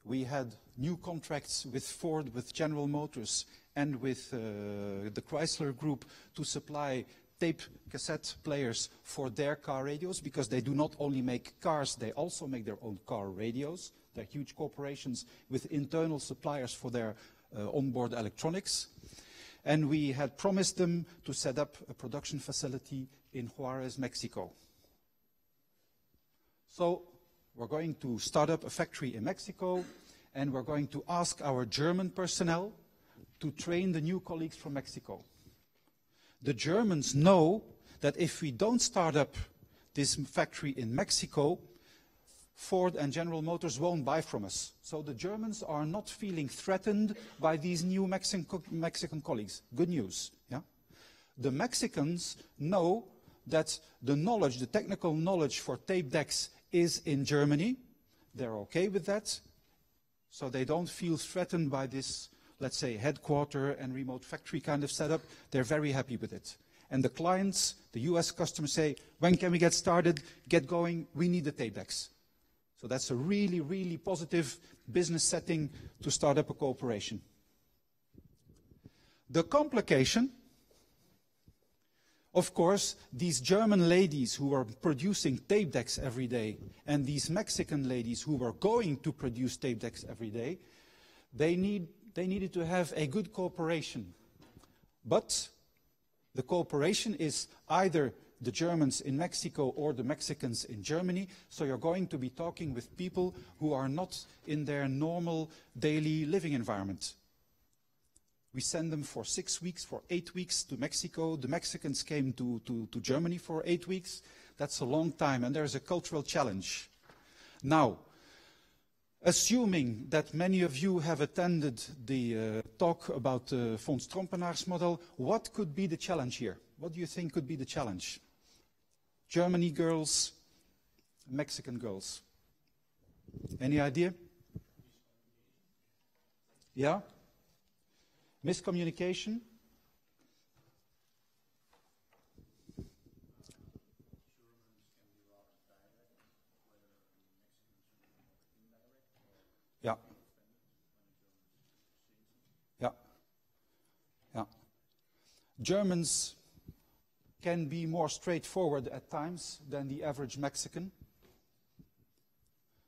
We had new contracts with Ford, with General Motors, and with the Chrysler Group to supply tape cassette players for their car radios, because they do not only make cars, they also make their own car radios. They're huge corporations with internal suppliers for their onboard electronics. And we had promised them to set up a production facility in Juarez, Mexico. So we're going to start up a factory in Mexico, and we're going to ask our German personnel to train the new colleagues from Mexico. The Germans know that if we don't start up this factory in Mexico, Ford and General Motors won't buy from us. So the Germans are not feeling threatened by these new Mexican colleagues. Good news. Yeah? The Mexicans know that the knowledge, the technical knowledge for tape decks is in Germany. They're okay with that. So they don't feel threatened by this, let's say, headquarter and remote factory kind of setup. They're very happy with it. And the clients, the US customers say, when can we get started, get going, we need the tape decks. So that's a really, really positive business setting to start up a cooperation. The complication, of course, these German ladies who are producing tape decks every day, and these Mexican ladies who were going to produce tape decks every day, they needed to have a good cooperation. But the cooperation is either the Germans in Mexico or the Mexicans in Germany. So you're going to be talking with people who are not in their normal daily living environment. We send them for 6 weeks, for 8 weeks to Mexico. The Mexicans came to Germany for 8 weeks. That's a long time, and there's a cultural challenge. Now, assuming that many of you have attended the talk about the von Strompenaars model, what could be the challenge here? What do you think could be the challenge? Germany girls, Mexican girls. Any idea? Yeah? Miscommunication? Yeah. Yeah. Yeah. Germans can be more straightforward at times than the average Mexican.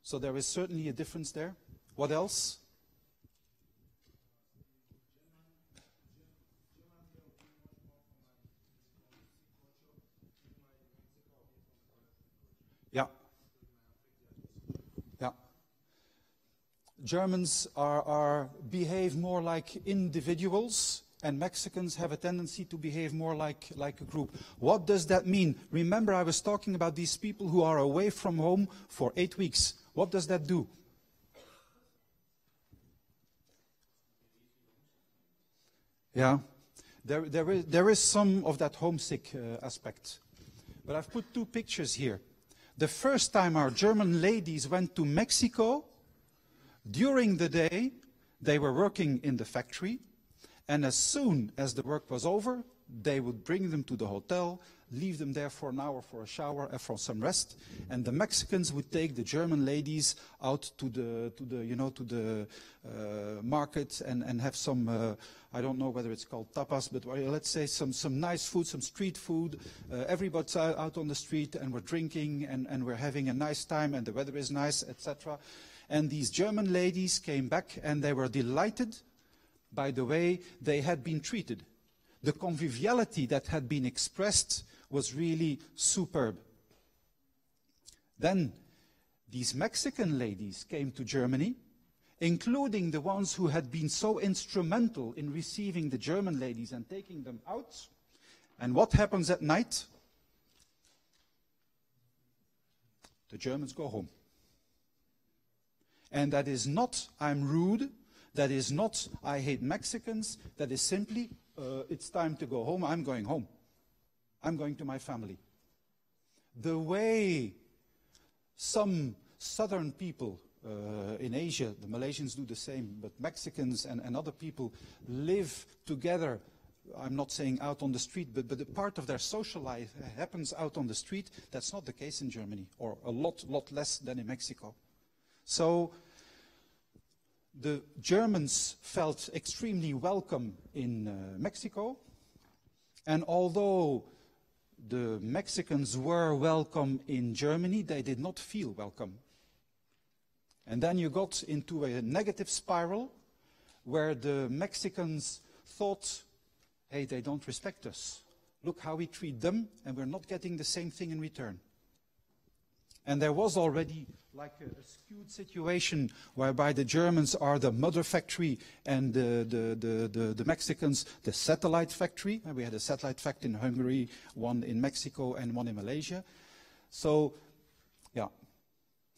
So there is certainly a difference there. What else? Yeah. Yeah. Germans behave more like individuals, and Mexicans have a tendency to behave more like a group. What does that mean? Remember, I was talking about these people who are away from home for 8 weeks. What does that do? Yeah, there is some of that homesick aspect. But I've put 2 pictures here. The first time our German ladies went to Mexico, during the day, they were working in the factory. And as soon as the work was over, they would bring them to the hotel, leave them there for an hour for a shower and for some rest. And the Mexicans would take the German ladies out to the market and have some, I don't know whether it's called tapas, but let's say some nice food, some street food. Everybody's out on the street, and we're drinking, and we're having a nice time, and the weather is nice, etc. And these German ladies came back, and they were delighted by the way they had been treated. The conviviality that had been expressed was really superb. Then these Mexican ladies came to Germany, including the ones who had been so instrumental in receiving the German ladies and taking them out. And what happens at night? The Germans go home. And that is not, I'm rude, That is not, I hate Mexicans. That is simply, it's time to go home. I'm going home. I'm going to my family. The way some southern people in Asia, the Malaysians do the same, but Mexicans and other people live together. I'm not saying out on the street, but a part of their social life happens out on the street. That's not the case in Germany, or a lot less than in Mexico. So the Germans felt extremely welcome in Mexico, and although the Mexicans were welcome in Germany, they did not feel welcome. And then you got into a negative spiral where the Mexicans thought, hey, they don't respect us. Look how we treat them, and we're not getting the same thing in return. And there was already like a skewed situation whereby the Germans are the mother factory and the Mexicans the satellite factory. And we had a satellite factory in Hungary, one in Mexico, and one in Malaysia. So, yeah.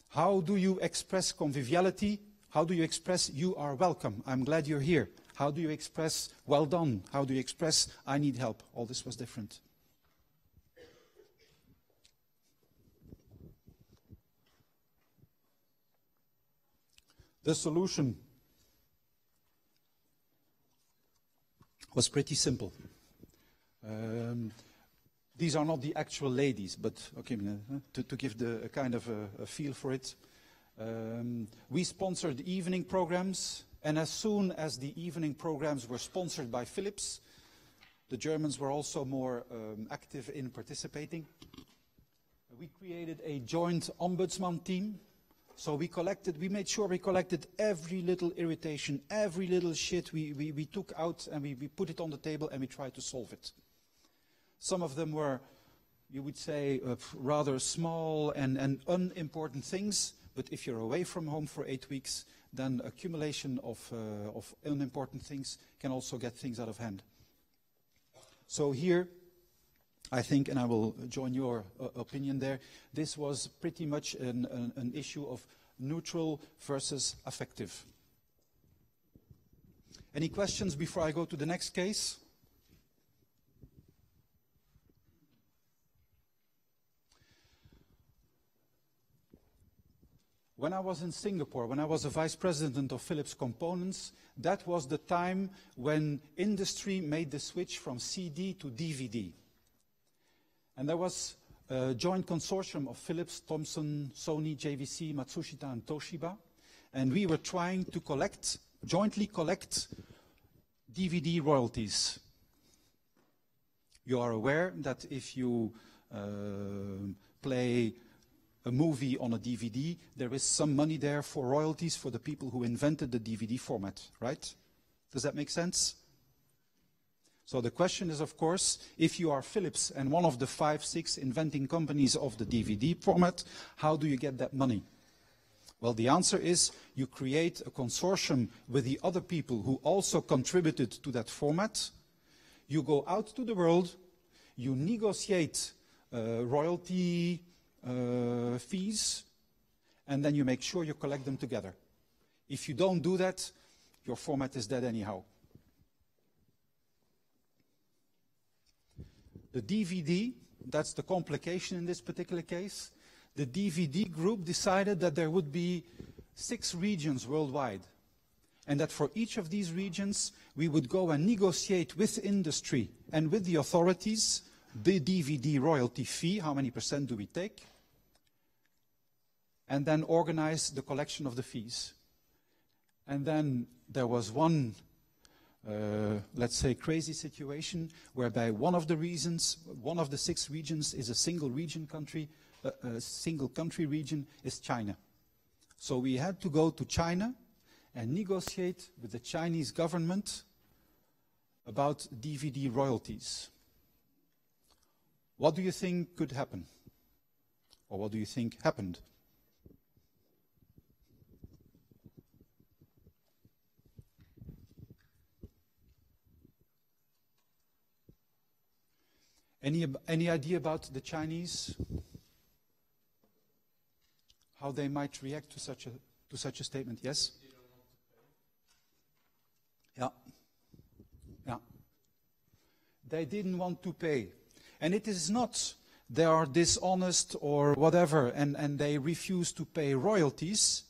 How do you express conviviality? How do you express you are welcome? I'm glad you're here. How do you express well done? How do you express I need help? All this was different. The solution was pretty simple. These are not the actual ladies, but okay, to give a kind of a feel for it. We sponsored evening programs, and as soon as the evening programs were sponsored by Philips, the Germans were also more active in participating. We created a joint ombudsman team. So we made sure we collected every little irritation, every little shit we took out, and we put it on the table and we tried to solve it. Some of them were, you would say, rather small and unimportant things, but if you're away from home for 8 weeks, then accumulation of unimportant things can also get things out of hand. So here, I think, and I will join your opinion there, this was pretty much an issue of neutral versus affective. Any questions before I go to the next case? When I was in Singapore, when I was a vice president of Philips Components, that was the time when industry made the switch from CD to DVD. And there was a joint consortium of Philips, Thomson, Sony, JVC, Matsushita, and Toshiba. And we were trying to jointly collect DVD royalties. You are aware that if you play a movie on a DVD, there is some money there for royalties for the people who invented the DVD format, right? Does that make sense? So the question is, of course, if you are Philips and one of the 5, 6 inventing companies of the DVD format, how do you get that money? Well, the answer is you create a consortium with the other people who also contributed to that format. You go out to the world, you negotiate royalty fees, and then you make sure you collect them together. If you don't do that, your format is dead anyhow. The DVD, that's the complication in this particular case. The DVD group decided that there would be 6 regions worldwide, and that for each of these regions we would go and negotiate with industry and with the authorities the DVD royalty fee, how many % do we take, and then organize the collection of the fees. And then there was one let's say, crazy situation whereby one of the 6 regions is a single region country, a single country region is China. So we had to go to China and negotiate with the Chinese government about DVD royalties. What do you think could happen? Or what do you think happened? Any idea about the Chinese? How they might react to such a statement? Yes? Yeah. Yeah. They didn't want to pay. And it is not they are dishonest or whatever, and they refuse to pay royalties.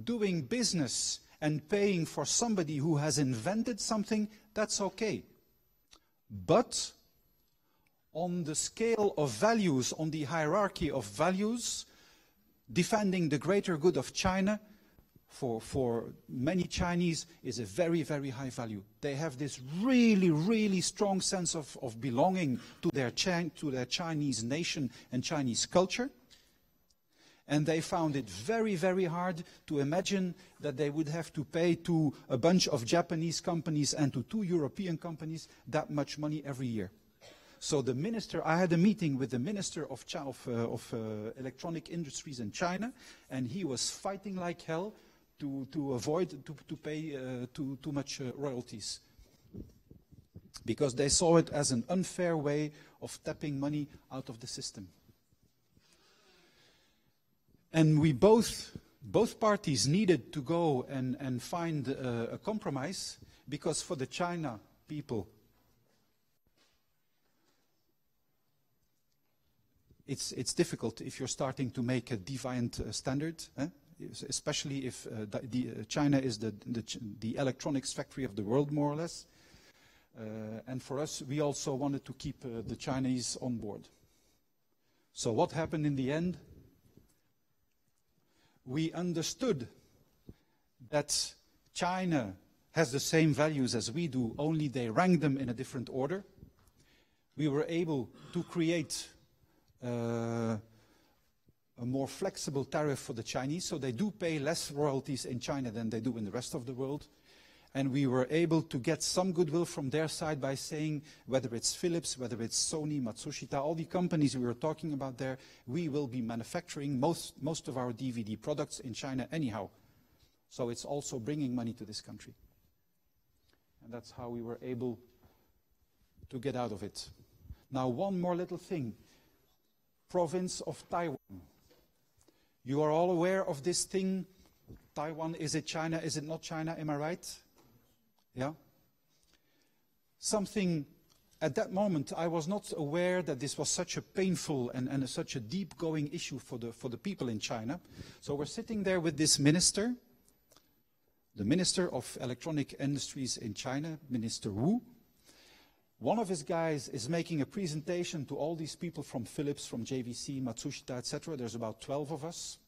Doing business and paying for somebody who has invented something, that's okay. But on the scale of values, on the hierarchy of values, defending the greater good of China, for many Chinese, is a very, very high value. They have this really, really strong sense of belonging to their Chinese nation and Chinese culture. And they found it very, very hard to imagine that they would have to pay to a bunch of Japanese companies and to 2 European companies that much money every year. So the minister, I had a meeting with the minister of electronic industries in China, and he was fighting like hell to avoid to pay too much royalties, because they saw it as an unfair way of tapping money out of the system. And we both parties needed to go and find a compromise, because for the China people, it's difficult if you're starting to make a deviant standard, especially if China is the electronics factory of the world, more or less. And for us, we also wanted to keep the Chinese on board. So what happened in the end? We understood that China has the same values as we do, only they rank them in a different order. We were able to create a more flexible tariff for the Chinese, so they do pay less royalties in China than they do in the rest of the world. And we were able to get some goodwill from their side by saying, whether it's Philips, whether it's Sony, Matsushita, all the companies we were talking about there, we will be manufacturing most of our DVD products in China anyhow. So it's also bringing money to this country. And that's how we were able to get out of it. Now, one more little thing. Province of Taiwan. You are all aware of this thing. Taiwan, is it China, is it not China, am I right? Yeah? Something, at that moment, I was not aware that this was such a painful and such a deep-going issue for the people in China. So we're sitting there with this minister, the Minister of Electronic Industries in China, Minister Wu. One of his guys is making a presentation to all these people from Philips, from JVC, Matsushita, etc. There's about 12 of us.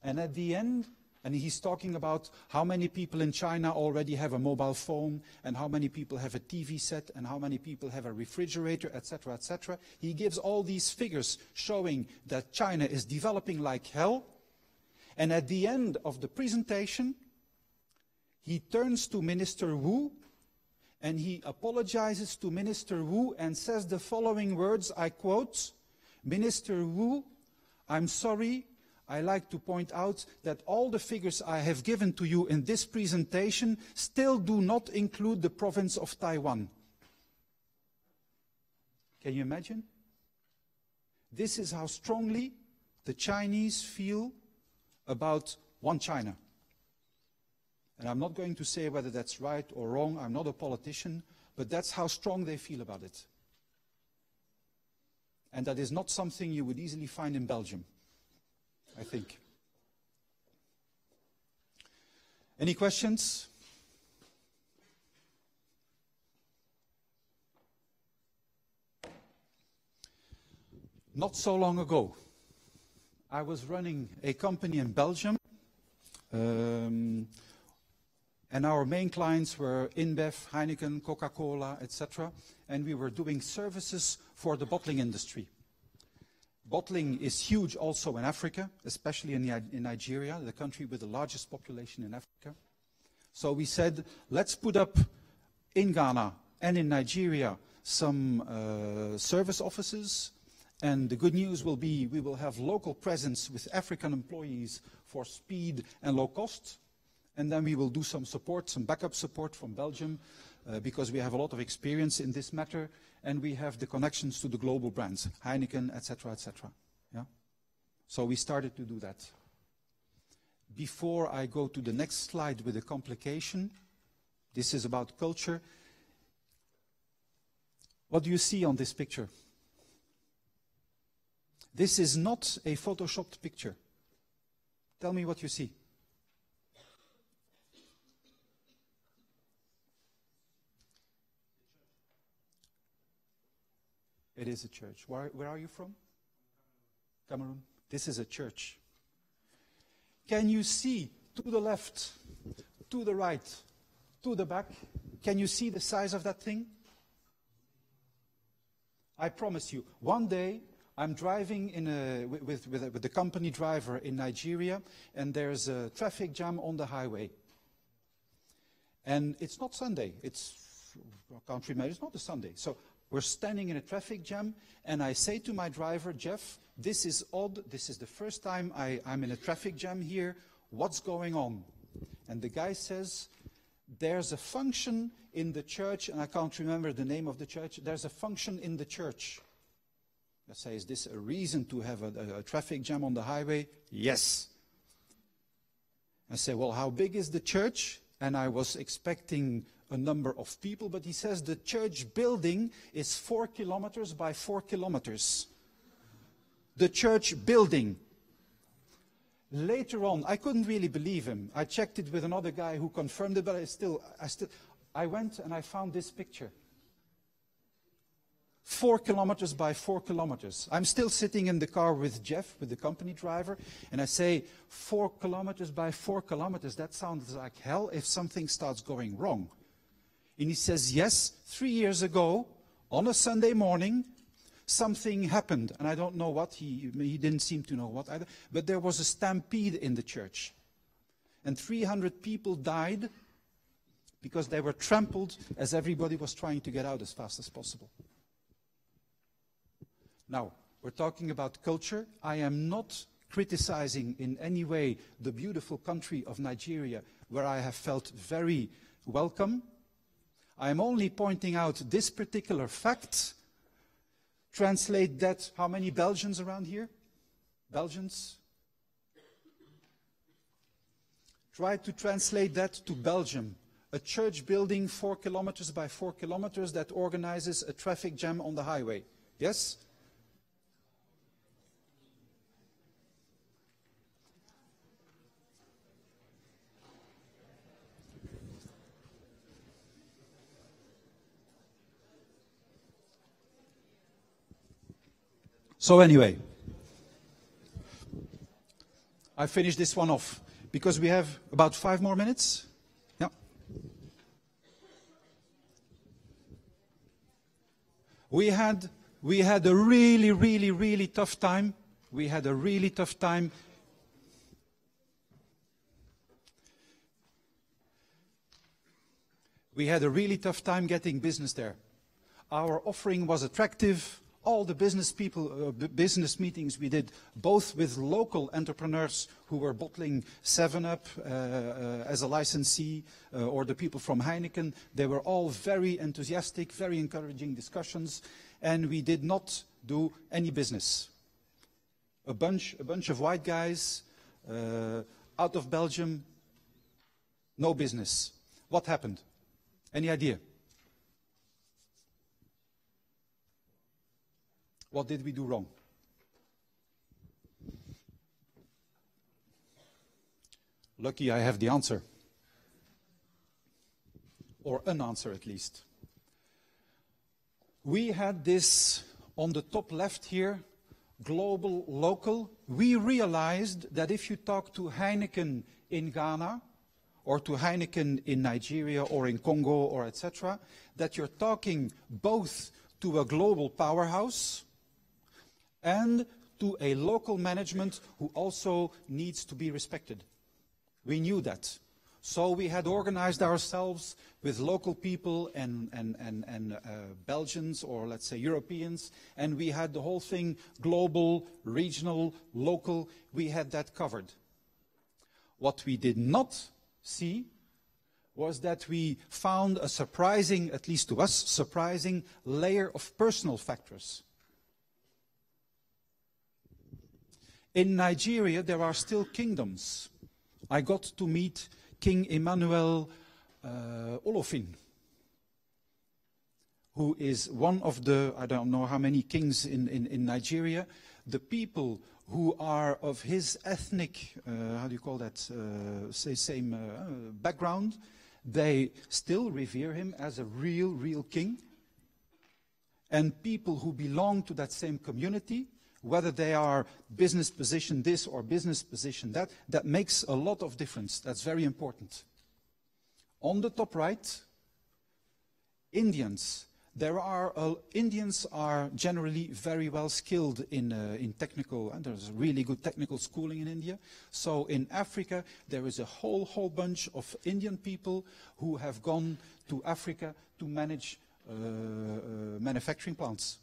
And at the end, and he's talking about how many people in China already have a mobile phone, and how many people have a TV set, and how many people have a refrigerator, etc., etc. He gives all these figures showing that China is developing like hell. And at the end of the presentation, he turns to Minister Wu, and he apologizes to Minister Wu and says the following words, I quote, "Minister Wu, I'm sorry. I like to point out that all the figures I have given to you in this presentation still do not include the province of Taiwan." Can you imagine? This is how strongly the Chinese feel about one China. And I'm not going to say whether that's right or wrong. I'm not a politician, but that's how strong they feel about it. And that is not something you would easily find in Belgium, I think. Any questions? Not so long ago, I was running a company in Belgium, and our main clients were InBev, Heineken, Coca-Cola, etc. And we were doing services for the bottling industry. Bottling is huge also in Africa, especially in Nigeria, the country with the largest population in Africa. So we said, let's put up in Ghana and in Nigeria some service offices. And the good news will be we will have local presence with African employees for speed and low cost. And then we will do some support, some backup support from Belgium, because we have a lot of experience in this matter, and we have the connections to the global brands, Heineken, etc., etc. Yeah? So we started to do that. Before I go to the next slide with the complication, This is about culture. What do you see on this picture? This is not a photoshopped picture. Tell me what you see. It is a church. Where are you from? Cameroon. This is a church. Can you see to the left, to the right, to the back? Can you see the size of that thing? I promise you, one day I'm driving with the company driver in Nigeria, and there's a traffic jam on the highway. And it's not Sunday. It's, I can't remember, it's not a Sunday. So we're standing in a traffic jam, and I say to my driver, Jeff, this is odd. This is the first time I'm in a traffic jam here. What's going on? And the guy says, there's a function in the church, and I can't remember the name of the church. There's a function in the church. I say, is this a reason to have a traffic jam on the highway? Yes. I say, well, how big is the church? And I was expecting a number of people, but he says the church building is 4 kilometers by 4 kilometers. The church building. Later on, I couldn't really believe him. I checked it with another guy who confirmed it, but I went and I found this picture. 4 kilometers by 4 kilometers. I'm still sitting in the car with Jeff, with the company driver, and I say, 4 kilometers by 4 kilometers, that sounds like hell if something starts going wrong. And he says, yes, 3 years ago, on a Sunday morning, something happened, and I don't know what, he didn't seem to know what either, but there was a stampede in the church. And 300 people died because they were trampled as everybody was trying to get out as fast as possible. Now, we're talking about culture. I am not criticizing in any way the beautiful country of Nigeria, where I have felt very welcome. I am only pointing out this particular fact. Translate that, how many Belgians around here? Belgians? Try to translate that to Belgium. A church building 4 kilometers by 4 kilometers that organizes a traffic jam on the highway. Yes? So anyway, I finished this one off because we have about 5 more minutes. Yeah. We had a really tough time. We had a really tough time. We had a really tough time getting business there. Our offering was attractive. All the business people, business meetings we did, both with local entrepreneurs who were bottling 7-Up as a licensee, or the people from Heineken, they were all very enthusiastic, very encouraging discussions, and we did not do any business. A bunch of white guys out of Belgium, no business. What happened? Any idea? What did we do wrong? Lucky I have the answer. Or an answer at least. We had this on the top left here, global, local. We realized that if you talk to Heineken in Ghana, or to Heineken in Nigeria or in Congo or etc., that you're talking both to a global powerhouse and to a local management who also needs to be respected. We knew that. So we had organized ourselves with local people and Belgians, or let's say Europeans, and we had the whole thing global, regional, local. We had that covered. What we did not see was that we found a surprising, at least to us, surprising layer of personal factors. In Nigeria, there are still kingdoms. I got to meet King Emmanuel Olofin, who is one of the, I don't know how many kings in Nigeria. The people who are of his ethnic, how do you call that, same background, they still revere him as a real king. And people who belong to that same community, whether they are business position this or business position that, that makes a lot of difference. That's very important. On the top right, Indians. Indians are generally very well skilled in technical, and there's really good technical schooling in India. So in Africa, there is a whole bunch of Indian people who have gone to Africa to manage manufacturing plants.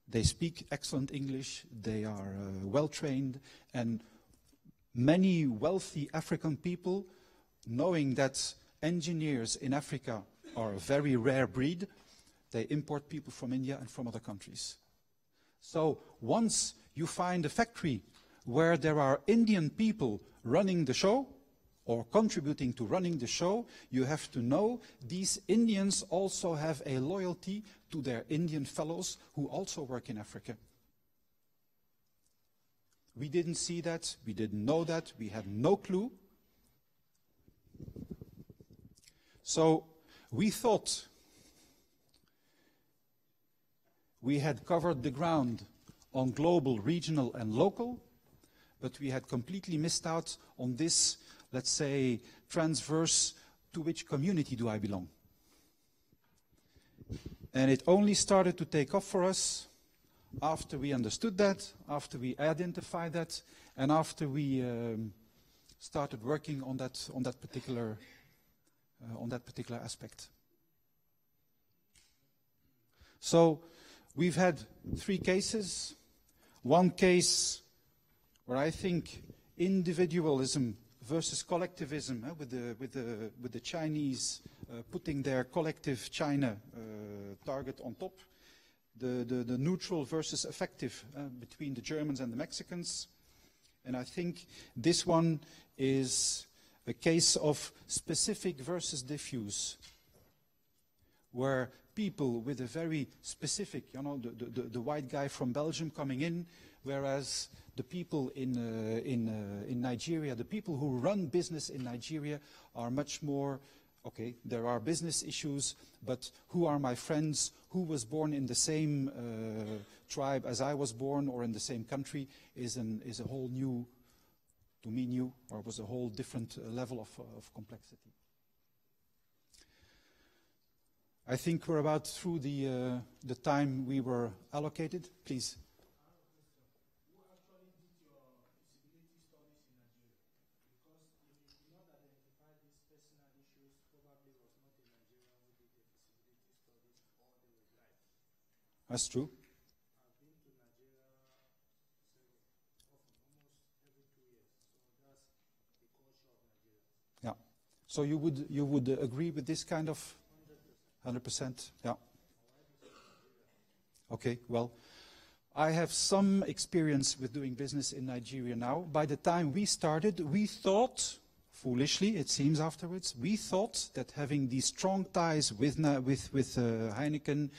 They speak excellent English, they are well trained, and many wealthy African people, knowing that engineers in Africa are a very rare breed, they import people from India and from other countries. So once you find a factory where there are Indian people running the show or contributing to running the show, you have to know these Indians also have a loyalty to their Indian fellows who also work in Africa. We didn't see that, we didn't know that, we had no clue. So we thought we had covered the ground on global, regional, and local, but we had completely missed out on this, let's say, transverse, to which community do I belong? And it only started to take off for us after we understood that, after we identified that, and after we started working on that particular aspect. So we've had 3 cases. One case where I think individualism versus collectivism, with the Chinese putting their collective China target on top, the neutral versus effective between the Germans and the Mexicans. And I think this one is a case of specific versus diffuse, where people with a very specific, the white guy from Belgium coming in, whereas the people in Nigeria, the people who run business in Nigeria are much more, okay, there are business issues, but who are my friends, who was born in the same tribe as I was born or in the same country is a whole new, to me new, or was a whole different level of complexity. I think we're about through the time we were allocated. Please. Who actually did your feasibility studies in Nigeria? Because if you did not identify these personal issues, probably was not a Nigerian who did the feasibility studies, or they were right. That's true. I've been to Nigeria almost every 2 years, so that's the culture of Nigeria. Yeah. So you would agree with this kind of 100%? Yeah. Okay, well, I have some experience with doing business in Nigeria now. By the time we started, we thought, foolishly it seems afterwards, we thought that having these strong ties with Heineken,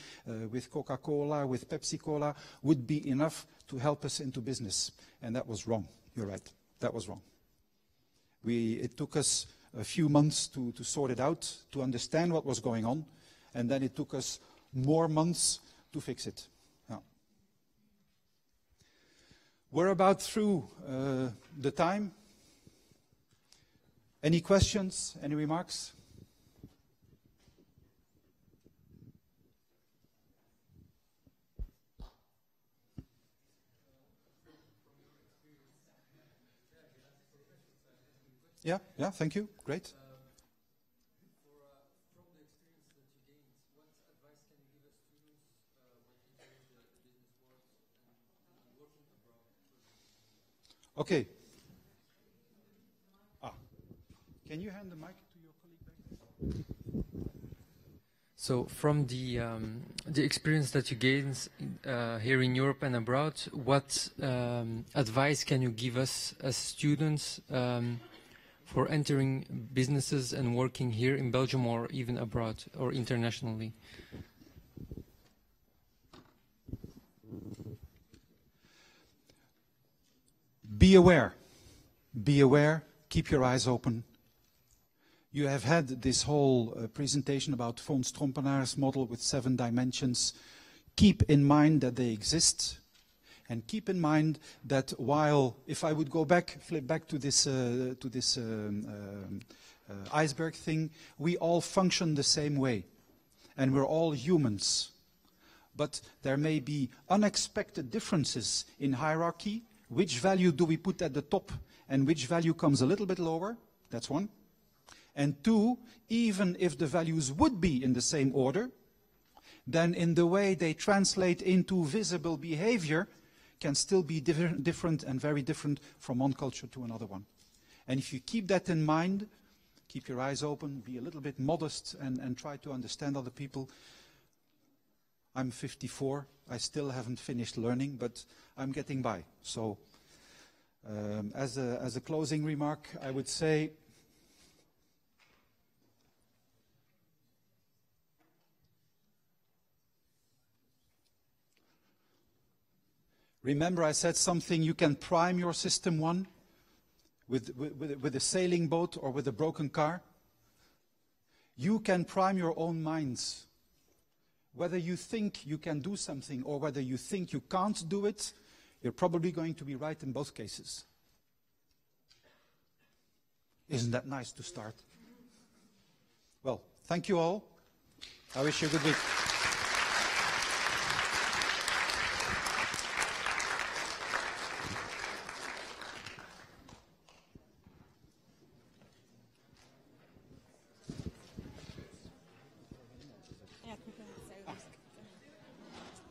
with Coca-Cola, with Pepsi-Cola would be enough to help us into business. And that was wrong. You're right. That was wrong. It took us a few months to sort it out, to understand what was going on. And then it took us more months to fix it. Yeah. We're about through the time. Any questions? Any remarks? Yeah, thank you. Great. Okay. Can you hand the mic to your colleague back there? So from the experience that you gained here in Europe and abroad, what advice can you give us as students for entering businesses and working here in Belgium or even abroad or internationally? Be aware. Be aware. Keep your eyes open. You have had this whole presentation about von Strompaner's model with 7 dimensions. Keep in mind that they exist. And keep in mind that while, if I would go back, flip back to this iceberg thing, we all function the same way. And we're all humans. But there may be unexpected differences in hierarchy. Which value do we put at the top and which value comes a little bit lower? That's one. And 2, even if the values would be in the same order, then in the way they translate into visible behavior can still be different and very different from one culture to another one. And if you keep that in mind, keep your eyes open, be a little bit modest and try to understand other people. I'm 54, I still haven't finished learning, but I'm getting by. So as a closing remark, I would say, remember I said something, you can prime your system 1 with a sailing boat or with a broken car. You can prime your own minds. Whether you think you can do something or whether you think you can't do it, you're probably going to be right in both cases. Isn't that nice to start? Well, thank you all. I wish you a good week.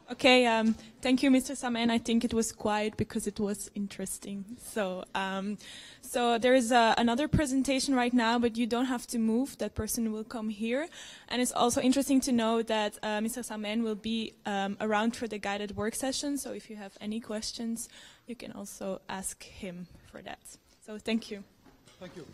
Okay, thank you, Mr. Samen. I think it was quiet because it was interesting. So there is another presentation right now, but you don't have to move. That person will come here. And it's also interesting to know that Mr. Samen will be around for the guided work session. So if you have any questions, you can also ask him for that. So thank you. Thank you.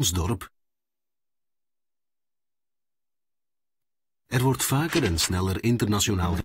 ons dorp. Er wordt vaker en sneller internationaal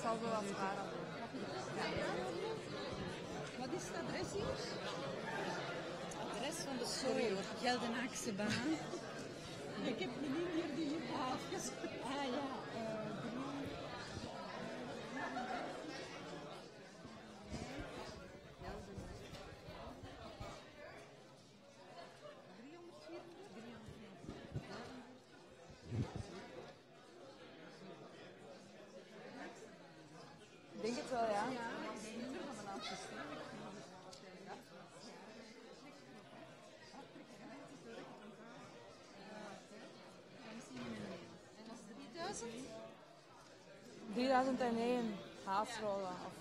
zal zo wat vragen. Wat is het adres hier? Adres van de Geldenaakse baan. Ik heb een hier die hier afgesproken. Ah ja, Ik denk het wel, ja. $3000? 3001 Haasrollen of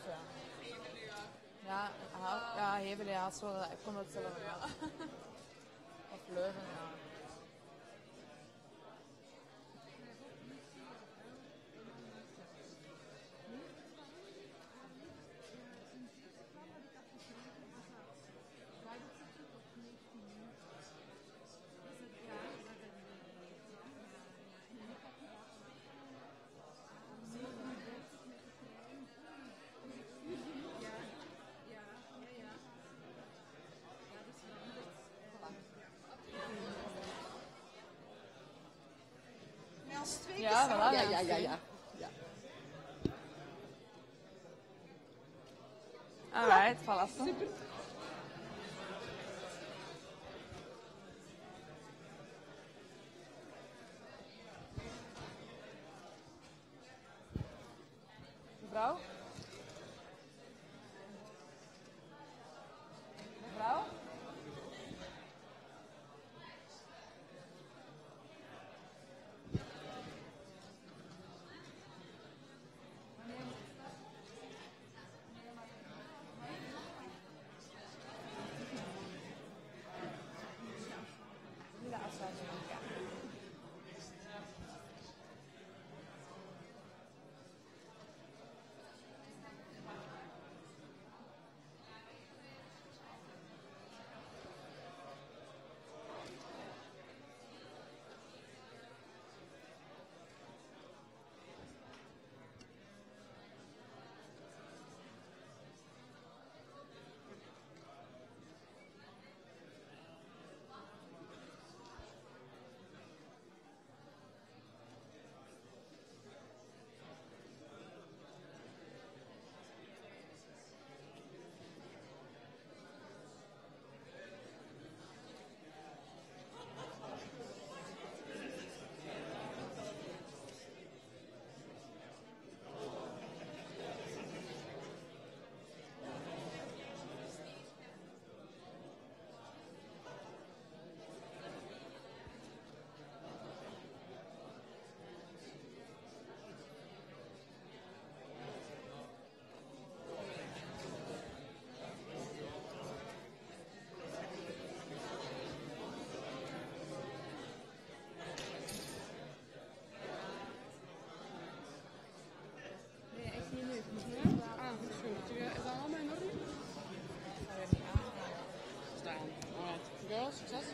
ja, Heverlee Haasrollen, ik kom het zelf wel. Of Leuven, ja. Ja, voilà, ja. Alright, voilà. Super. Mevrouw? Mevrouw? Succes.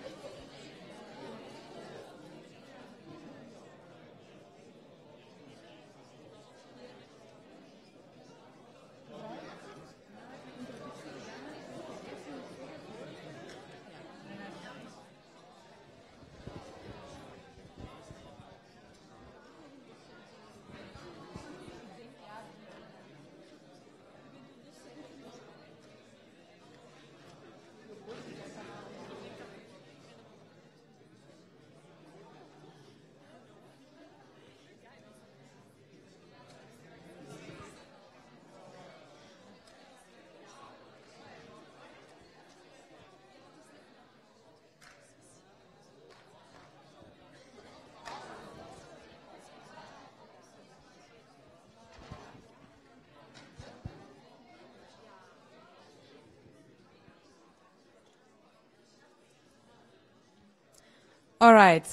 All right.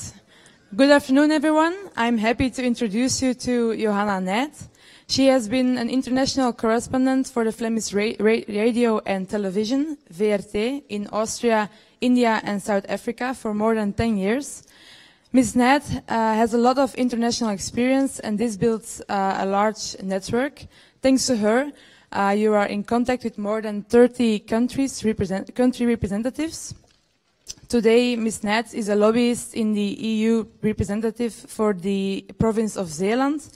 Good afternoon, everyone. I'm happy to introduce you to Johanna Nijt. She has been an international correspondent for the Flemish radio and television, VRT, in Austria, India and South Africa for more than 10 years. Ms. Nat has a lot of international experience, and this builds a large network. Thanks to her, you are in contact with more than 30 country representatives. Today, Ms. Nat is a lobbyist in the EU representative for the province of Zeeland,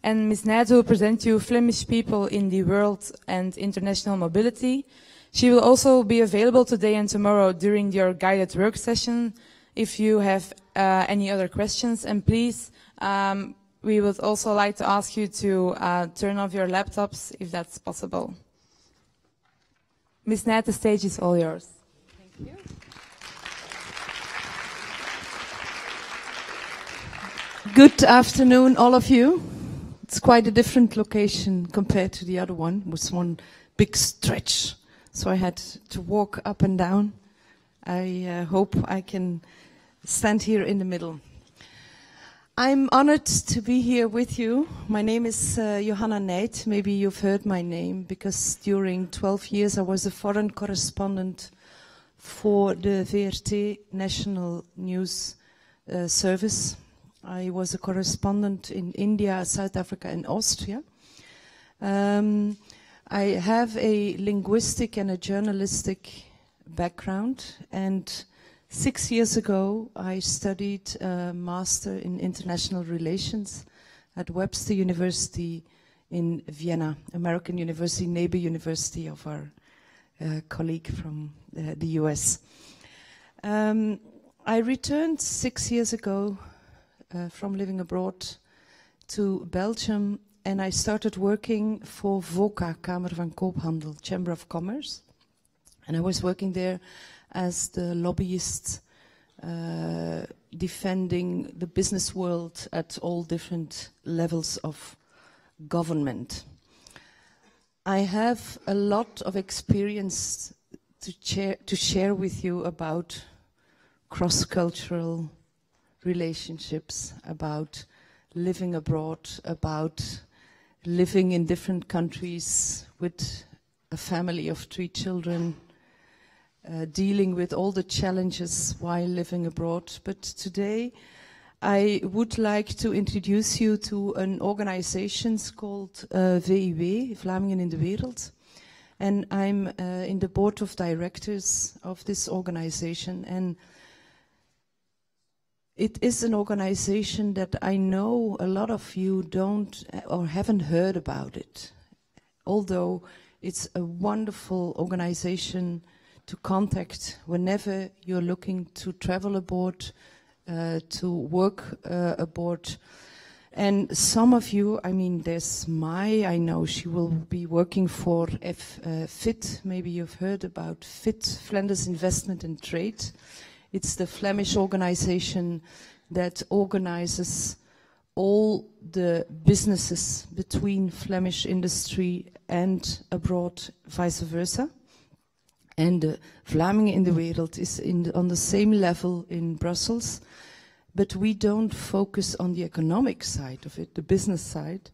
and Ms. Nat will present you Flemish people in the world and international mobility. She will also be available today and tomorrow during your guided work session if you have any other questions. And please, we would also like to ask you to turn off your laptops if that's possible. Ms. Nat, the stage is all yours. Thank you. Good afternoon, all of you. It's quite a different location compared to the other one. It was one big stretch, so I had to walk up and down. I hope I can stand here in the middle. I'm honored to be here with you. My name is Johanna Nijt. Maybe you've heard my name because during 12 years I was a foreign correspondent for the VRT National News Service. I was a correspondent in India, South Africa and Austria. I have a linguistic and a journalistic background, and 6 years ago I studied a master in international relations at Webster University in Vienna, American university, neighbor university of our colleague from the US. I returned 6 years ago from living abroad to Belgium, and I started working for VOCA, Kamer van Koophandel, Chamber of Commerce. And I was working there as the lobbyist defending the business world at all different levels of government. I have a lot of experience to share with you about cross-cultural relationships, about living abroad, about living in different countries with a family of 3 children, dealing with all the challenges while living abroad. But today I would like to introduce you to an organization called VIW, Vlamingen in de Wereld. And I'm in the board of directors of this organization. And it is an organization that I know a lot of you don't or haven't heard about it. Although it's a wonderful organization to contact whenever you're looking to travel abroad, to work abroad. And some of you, I mean, there's Mai, I know she will be working for FIT. Maybe you've heard about FIT, Flanders Investment and Trade. It's the Flemish organization that organizes all the businesses between Flemish industry and abroad, vice versa. And Vlamingen in de Wereld is on the same level in Brussels, but we don't focus on the economic side of it, the business side,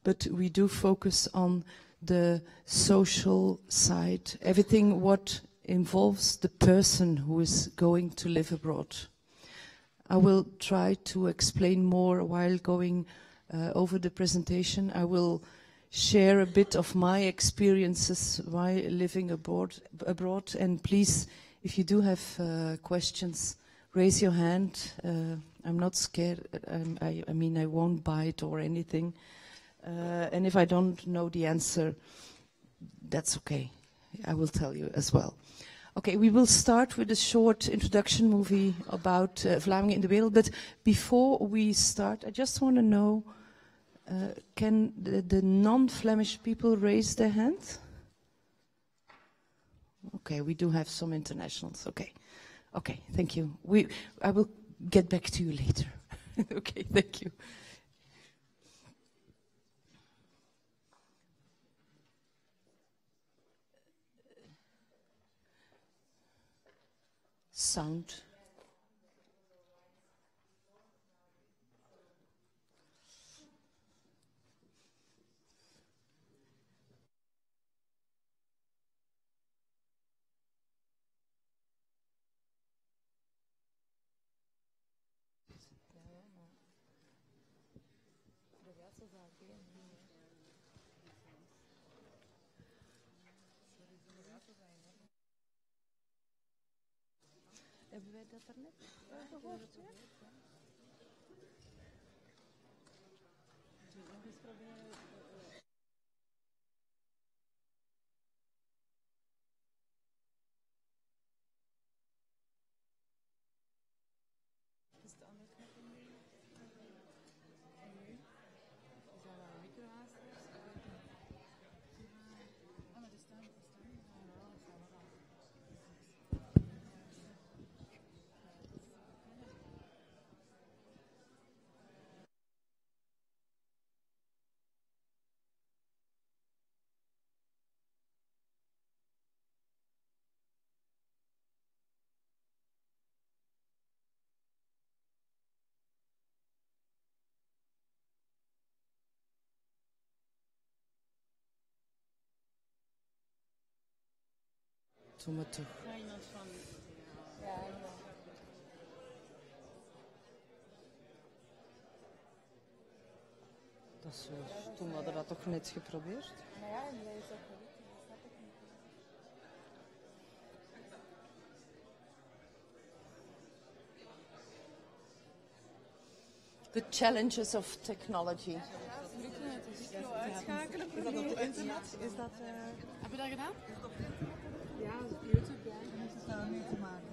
but we do focus on the social side, everything what involves the person who is going to live abroad. I will try to explain more while going over the presentation. I will share a bit of my experiences while living abroad. And please, if you do have questions, raise your hand. I'm not scared. I mean, I won't bite or anything. And if I don't know the answer, that's okay. I will tell you as well. Okay, we will start with a short introduction movie about Vlamingen in de Wereld. But before we start, I just want to know, can the non-Flemish people raise their hands? Okay, we do have some internationals. Okay, okay, thank you. I will get back to you later. Okay, thank you. Sound. Hebben wij dat daarnet gehoord? Ja? Is de andere knop in nu? En nu? Is dat wel een micro aansluit? Ah, maar die staan. Ja, dat staat wel aan. Doe maar toch. Dat is zo. Toen hadden we dat toch net geprobeerd? Nou ja, en dat is ook gelukt. Dat snap ik niet. The challenges of technology. Uitschakelen. Is dat op het internet? Is dat... Heb je dat gedaan? Ja, YouTube, ja. is dat mee te maken?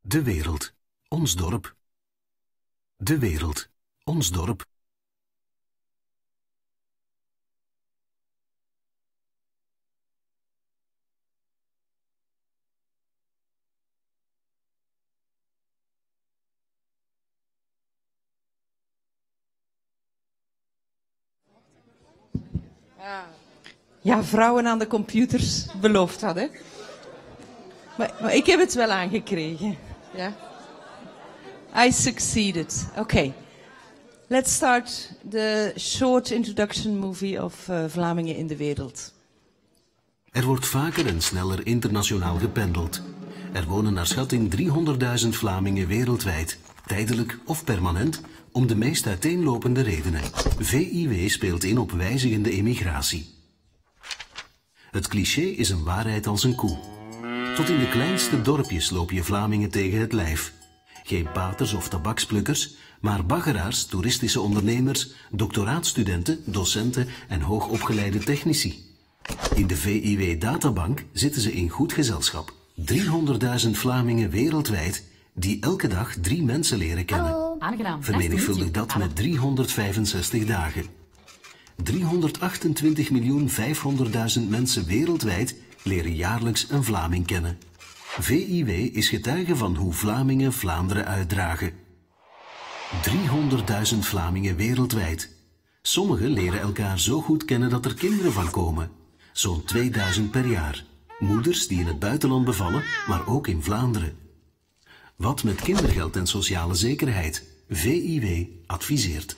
De wereld, ons dorp. De wereld, ons dorp. Ja, vrouwen aan de computers beloofd hadden. Maar ik heb het wel aangekregen. Ja. I succeeded. Okay. Let's start the short introduction movie of Vlamingen in de wereld. Er wordt vaker en sneller internationaal gependeld. Er wonen naar schatting 300.000 Vlamingen wereldwijd, tijdelijk of permanent, om de meest uiteenlopende redenen. VIW speelt in op wijzigende emigratie. Het cliché is een waarheid als een koe. Tot in de kleinste dorpjes loop je Vlamingen tegen het lijf. Geen paters of tabaksplukkers, maar baggeraars, toeristische ondernemers, doctoraatstudenten, docenten en hoogopgeleide technici. In de VIW-databank zitten ze in goed gezelschap. 300.000 Vlamingen wereldwijd die elke dag 3 mensen leren kennen. Hallo, aangenaam. Vermenigvuldig dat met 365 dagen. 328.500.000 mensen wereldwijd leren jaarlijks een Vlaming kennen. VIW is getuige van hoe Vlamingen Vlaanderen uitdragen. 300.000 Vlamingen wereldwijd. Sommigen leren elkaar zo goed kennen dat er kinderen van komen. Zo'n 2000 per jaar. Moeders die in het buitenland bevallen, maar ook in Vlaanderen. Wat met kindergeld en sociale zekerheid? VIW adviseert.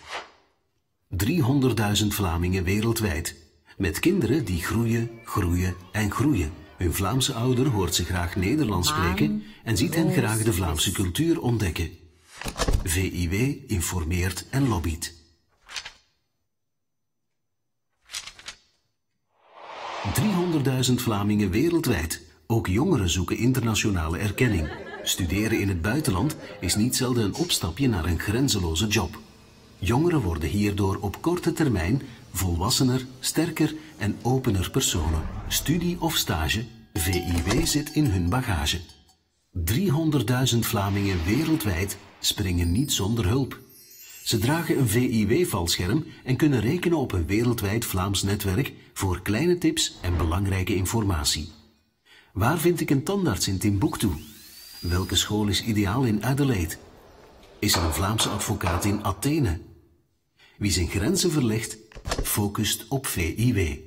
300.000 Vlamingen wereldwijd. Met kinderen die groeien, groeien en groeien. Hun Vlaamse ouder hoort ze graag Nederlands spreken en ziet hen graag de Vlaamse cultuur ontdekken. VIW informeert en lobbyt. 300.000 Vlamingen wereldwijd. Ook jongeren zoeken internationale erkenning. Studeren in het buitenland is niet zelden een opstapje naar een grenzeloze job. Jongeren worden hierdoor op korte termijn volwassener, sterker en opener personen. Studie of stage, VIW zit in hun bagage. 300.000 Vlamingen wereldwijd springen niet zonder hulp. Ze dragen een VIW-valscherm en kunnen rekenen op een wereldwijd Vlaams netwerk voor kleine tips en belangrijke informatie. Waar vind ik een tandarts in Timbuktu? Welke school is ideaal in Adelaide? Is er een Vlaamse advocaat in Athene? Wie zijn grenzen verlegt, focust op VIW.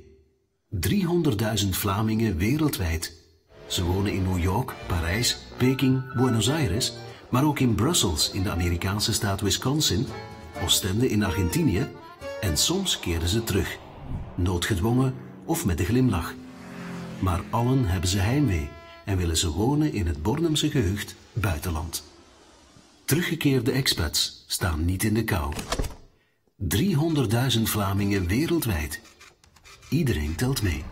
300.000 Vlamingen wereldwijd. Ze wonen in New York, Parijs, Peking, Buenos Aires, maar ook in Brussels in de Amerikaanse staat Wisconsin, Oostende in Argentinië en soms keren ze terug, noodgedwongen of met een glimlach. Maar allen hebben ze heimwee en willen ze wonen in het Bornemse gehucht buitenland. Teruggekeerde expats staan niet in de kou. 300.000 Vlamingen wereldwijd. Iedereen telt mee.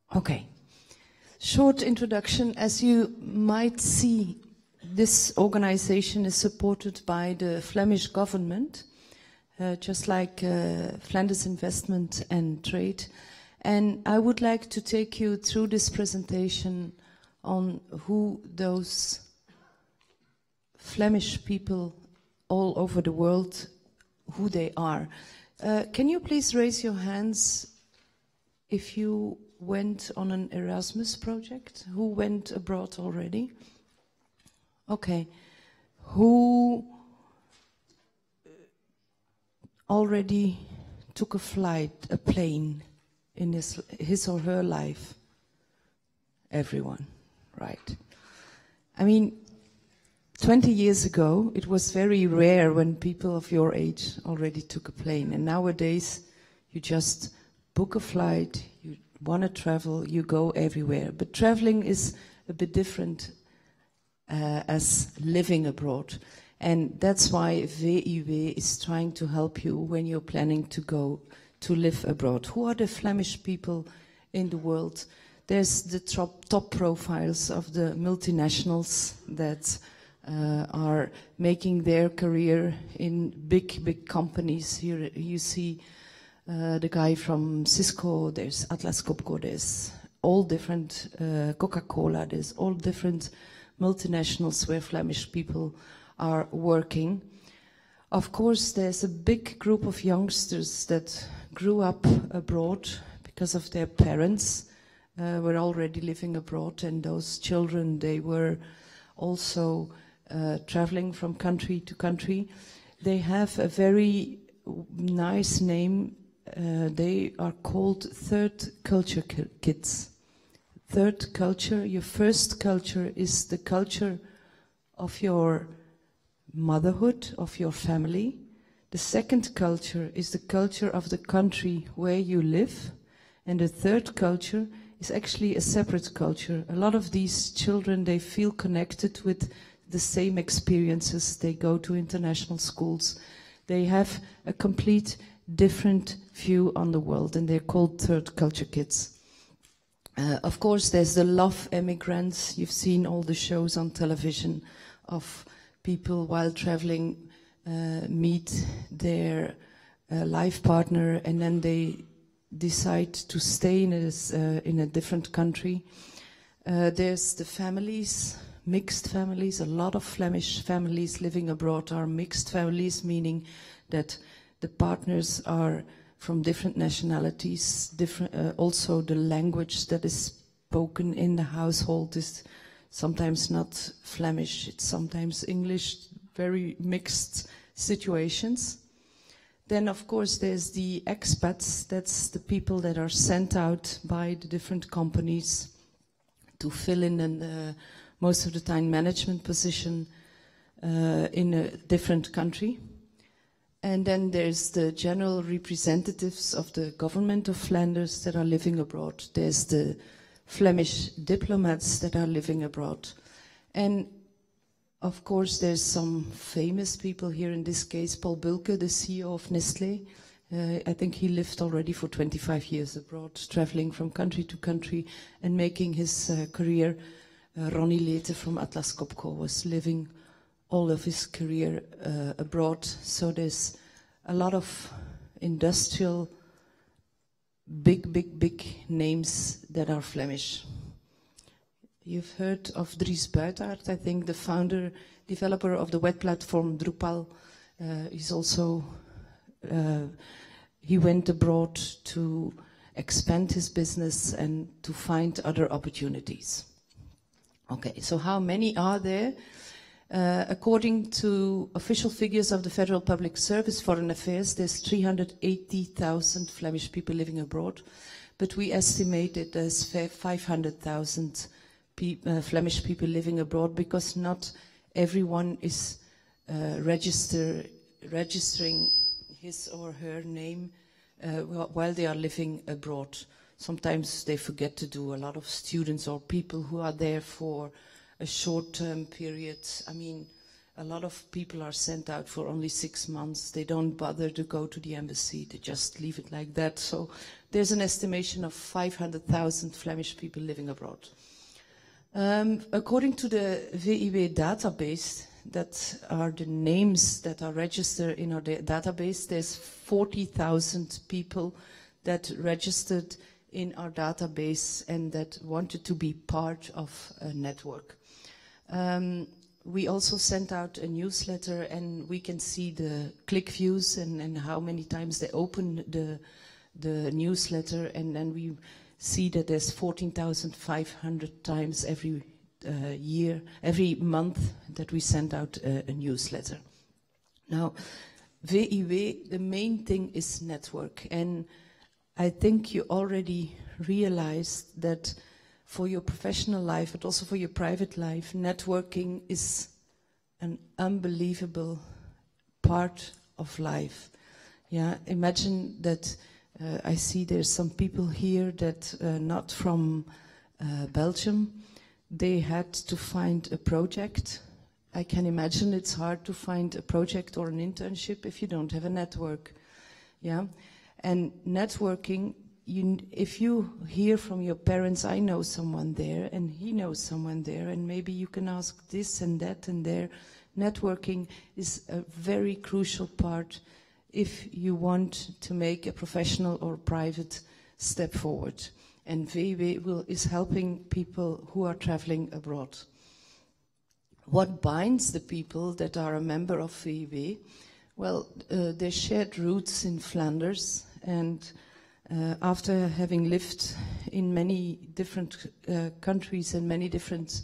Okay. Short introduction. As you might see, this organization is supported by the Flemish government, just like Flanders Investment and Trade. And I would like to take you through this presentation on who those Flemish people all over the world, who they are. Can you please raise your hands if you went on an Erasmus project? Who went abroad already? Okay. Who already took a flight, a plane in his or her life? Everyone, right. I mean, 20 years ago, it was very rare when people of your age already took a plane. And nowadays, you just book a flight, you want to travel, you go everywhere. But traveling is a bit different as living abroad. And that's why VIW is trying to help you when you're planning to go to live abroad. Who are the Flemish people in the world? There's the top profiles of the multinationals that are making their career in big companies. Here you see the guy from Cisco, there's Atlas Copco, there's all different, Coca-Cola, there's all different multinationals where Flemish people are working. Of course, there's a big group of youngsters that grew up abroad because of their parents were already living abroad, and those children, they were also traveling from country to country. They have a very nice name. They are called third culture kids. Third culture, your first culture is the culture of your motherhood, of your family. The second culture is the culture of the country where you live. And the third culture is actually a separate culture. A lot of these children, they feel connected with the same experiences. They go to international schools. They have a complete different view on the world, and they're called third culture kids. Of course, there's the love emigrants. You've seen all the shows on television of people while traveling meet their life partner, and then they decide to stay in a different country. There's the families, mixed families. A lot of Flemish families living abroad are mixed families, meaning that the partners are from different nationalities. Also, the language that is spoken in the household is sometimes not Flemish, it's sometimes English, very mixed situations. Then, of course, there's the expats. That's the people that are sent out by the different companies to fill in most of the time management position in a different country. And then there's the general representatives of the government of Flanders that are living abroad. There's the Flemish diplomats that are living abroad. And of course, there's some famous people here, in this case, Paul Bulke, the CEO of Nestlé. I think he lived already for 25 years abroad, traveling from country to country and making his career. Ronnie Lete from Atlas Copco was living all of his career abroad. So there's a lot of industrial, big names that are Flemish. You've heard of Dries Buitaert, I think the founder, developer of the web platform Drupal. He's also, he went abroad to expand his business and to find other opportunities. Okay, so how many are there? According to official figures of the Federal Public Service Foreign Affairs, there's 380,000 Flemish people living abroad, but we estimate that there's 500,000 Flemish people living abroad, because not everyone is registering his or her name while they are living abroad. Sometimes they forget to do. A lot of students or people who are there for a short-term period. I mean, a lot of people are sent out for only 6 months. They don't bother to go to the embassy. They just leave it like that. So there's an estimation of 500,000 Flemish people living abroad. According to the VIW database, that are the names that are registered in our database, there's 40,000 people that registered in our database and that wanted to be part of a network. We also sent out a newsletter, and we can see the click views and how many times they open the newsletter, and then we see that there's 14,500 times every month that we send out a newsletter. Now, VIW, the main thing is network, and I think you already realized that for your professional life, but also for your private life, networking is an unbelievable part of life. Yeah, imagine that I see there's some people here that not from Belgium. They had to find a project. I can imagine it's hard to find a project or an internship if you don't have a network. Yeah, and networking, if you hear from your parents, I know someone there, and he knows someone there, and maybe you can ask this and that and there. Networking is a very crucial part if you want to make a professional or private step forward. And VIW is helping people who are traveling abroad. What binds the people that are a member of VIW? Well, they shared roots in Flanders, and after having lived in many different countries and many different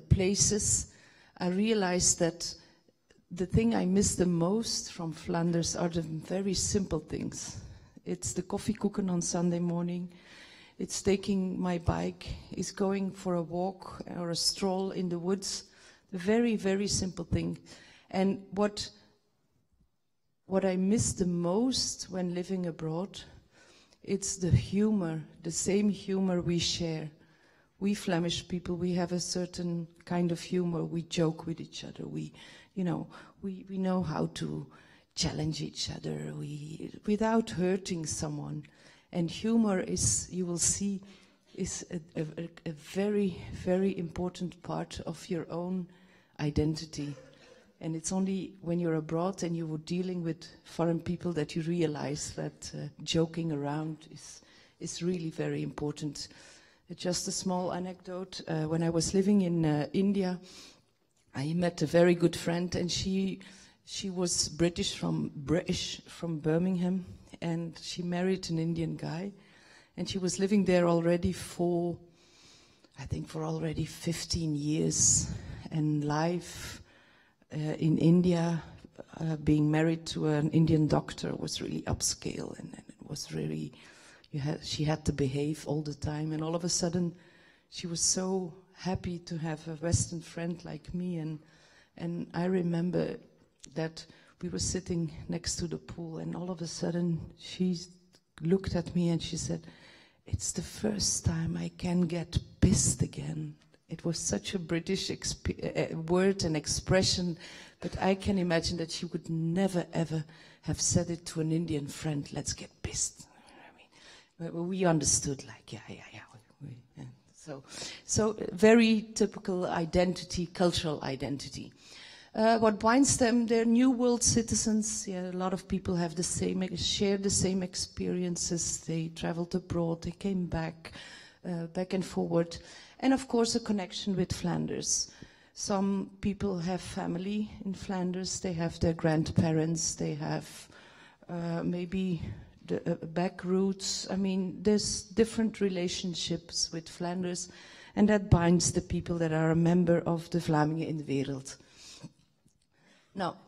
places, I realized that the thing I miss the most from Flanders are the very simple things. It's the koffiekoeken on Sunday morning. It's taking my bike. It's going for a walk or a stroll in the woods. The very, very simple thing. And what I miss the most when living abroad, it's the humor, the same humor we share. We Flemish people, we have a certain kind of humor. We joke with each other. We know how to challenge each other without hurting someone. And humor is, you will see, is a very, very important part of your own identity. And it's only when you're abroad and you're dealing with foreign people that you realize that joking around is really very important. Just a small anecdote. When I was living in India, I met a very good friend, and she was British from Birmingham, and she married an Indian guy, and she was living there already for already 15 years, and life in India, being married to an Indian doctor was really upscale, and it was really, she had to behave all the time, and all of a sudden she was so happy to have a Western friend like me, and I remember that we were sitting next to the pool, and all of a sudden she looked at me and she said, "It's the first time I can get pissed again." It was such a British word and expression, but I can imagine that she would never ever have said it to an Indian friend, "Let's get pissed." I mean, we understood, like, yeah. So very typical identity, cultural identity. What binds them, they're New World citizens. Yeah, a lot of people have share the same experiences. They traveled abroad, they came back and forward. And of course, a connection with Flanders. Some people have family in Flanders. They have their grandparents. They have maybe the back roots. I mean, there's different relationships with Flanders, and that binds the people that are a member of the Vlamingen in de Wereld. Now,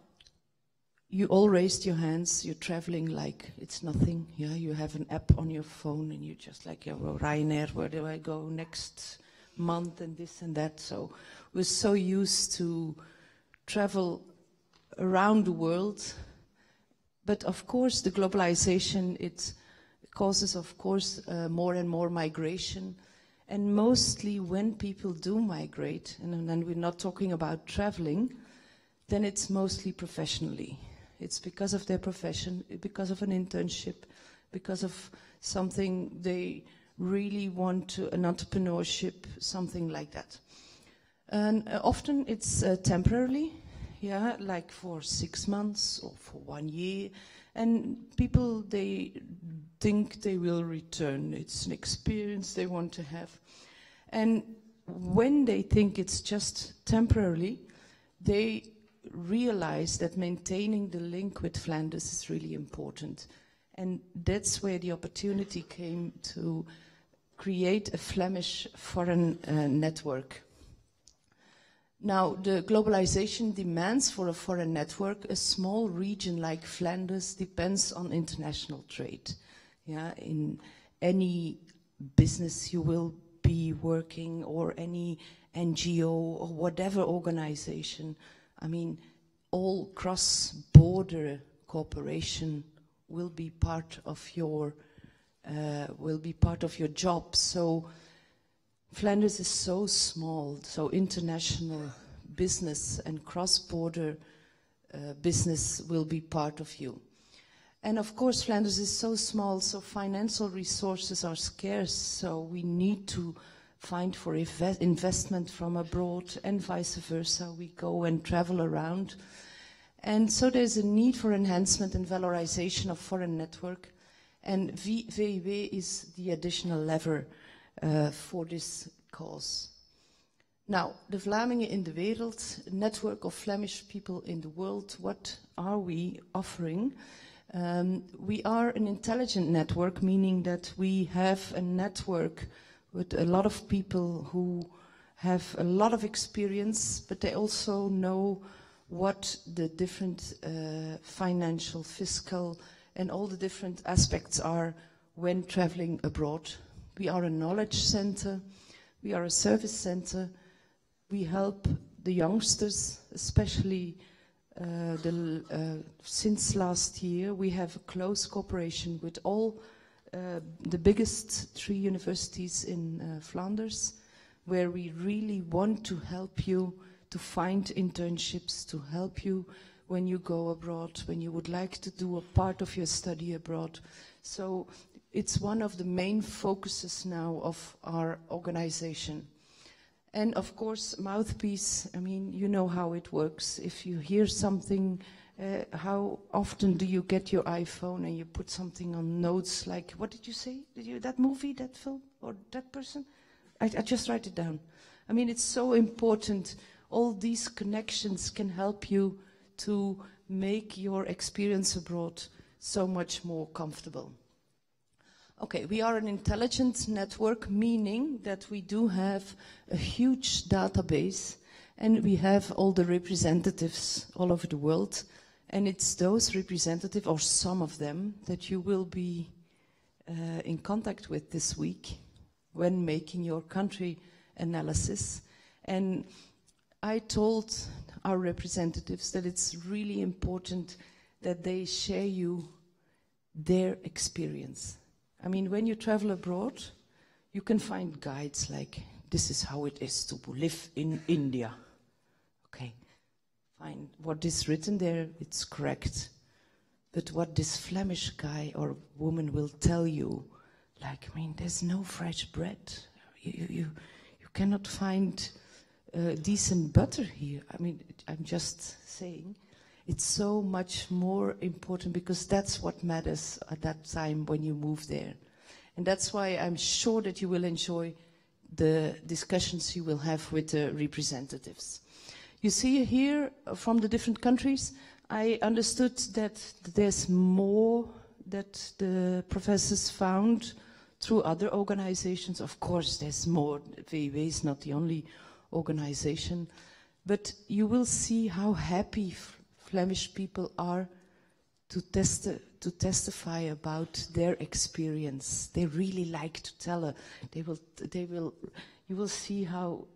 you all raised your hands. You're traveling like it's nothing. Yeah, you have an app on your phone, and you're just like, yeah, well, Ryanair, where do I go next month, and this and that. So we're so used to travel around the world. But of course, the globalization, it causes, of course, more and more migration. And mostly when people do migrate, and then we're not talking about traveling, then it's mostly professionally. It's because of their profession, because of an internship, because of something they really want to, an entrepreneurship, something like that. And often it's temporarily, yeah, like for 6 months or for 1 year. And people, they think they will return. It's an experience they want to have. And when they think it's just temporarily, they realize that maintaining the link with Flanders is really important. And that's where the opportunity came to create a Flemish foreign network. Now, the globalization demands for a foreign network. A small region like Flanders depends on international trade. Yeah, in any business you will be working, or any NGO or whatever organization, I mean, all cross-border cooperation will be part of your job. So Flanders is so small, so international business and cross-border business will be part of you. And of course, Flanders is so small, so financial resources are scarce, so we need to find for investment from abroad, and vice versa. We go and travel around. And so there's a need for enhancement and valorization of foreign network, and VEW is the additional lever for this cause. Now, the Vlamingen in de Wereld, network of Flemish people in the world, what are we offering? We are an intelligent network, meaning that we have a network with a lot of people who have a lot of experience, but they also know what the different financial, fiscal, and all the different aspects are when traveling abroad. We are a knowledge center, we are a service center, we help the youngsters, especially since last year. We have a close cooperation with all the biggest 3 universities in Flanders, where we really want to help you to find internships, to help you when you go abroad, when you would like to do a part of your study abroad. So it's one of the main focuses now of our organization. And of course, Mouthpiece, I mean, you know how it works. If you hear something, how often do you get your iPhone and you put something on notes like, what did you say? That movie, that film, or that person? I just write it down. I mean, it's so important. All these connections can help you to make your experience abroad so much more comfortable. Okay, we are an intelligent network, meaning that we do have a huge database and we have all the representatives all over the world. And it's those representatives, or some of them, that you will be in contact with this week when making your country analysis. And I told our representatives that it's really important that they share you their experience. I mean, when you travel abroad, you can find guides like, this is how it is to live in India. Okay, fine. What is written there, it's correct. But what this Flemish guy or woman will tell you, like, I mean, there's no fresh bread. You cannot find decent butter here. I mean, I'm just saying. It's so much more important because that's what matters at that time when you move there. And that's why I'm sure that you will enjoy the discussions you will have with the representatives. You see here from the different countries, I understood that there's more that the professors found through other organizations. Of course, there's more. VUE is not the only organization. But you will see how happy Flemish people are to testify about their experience. They really like to tell. You will see how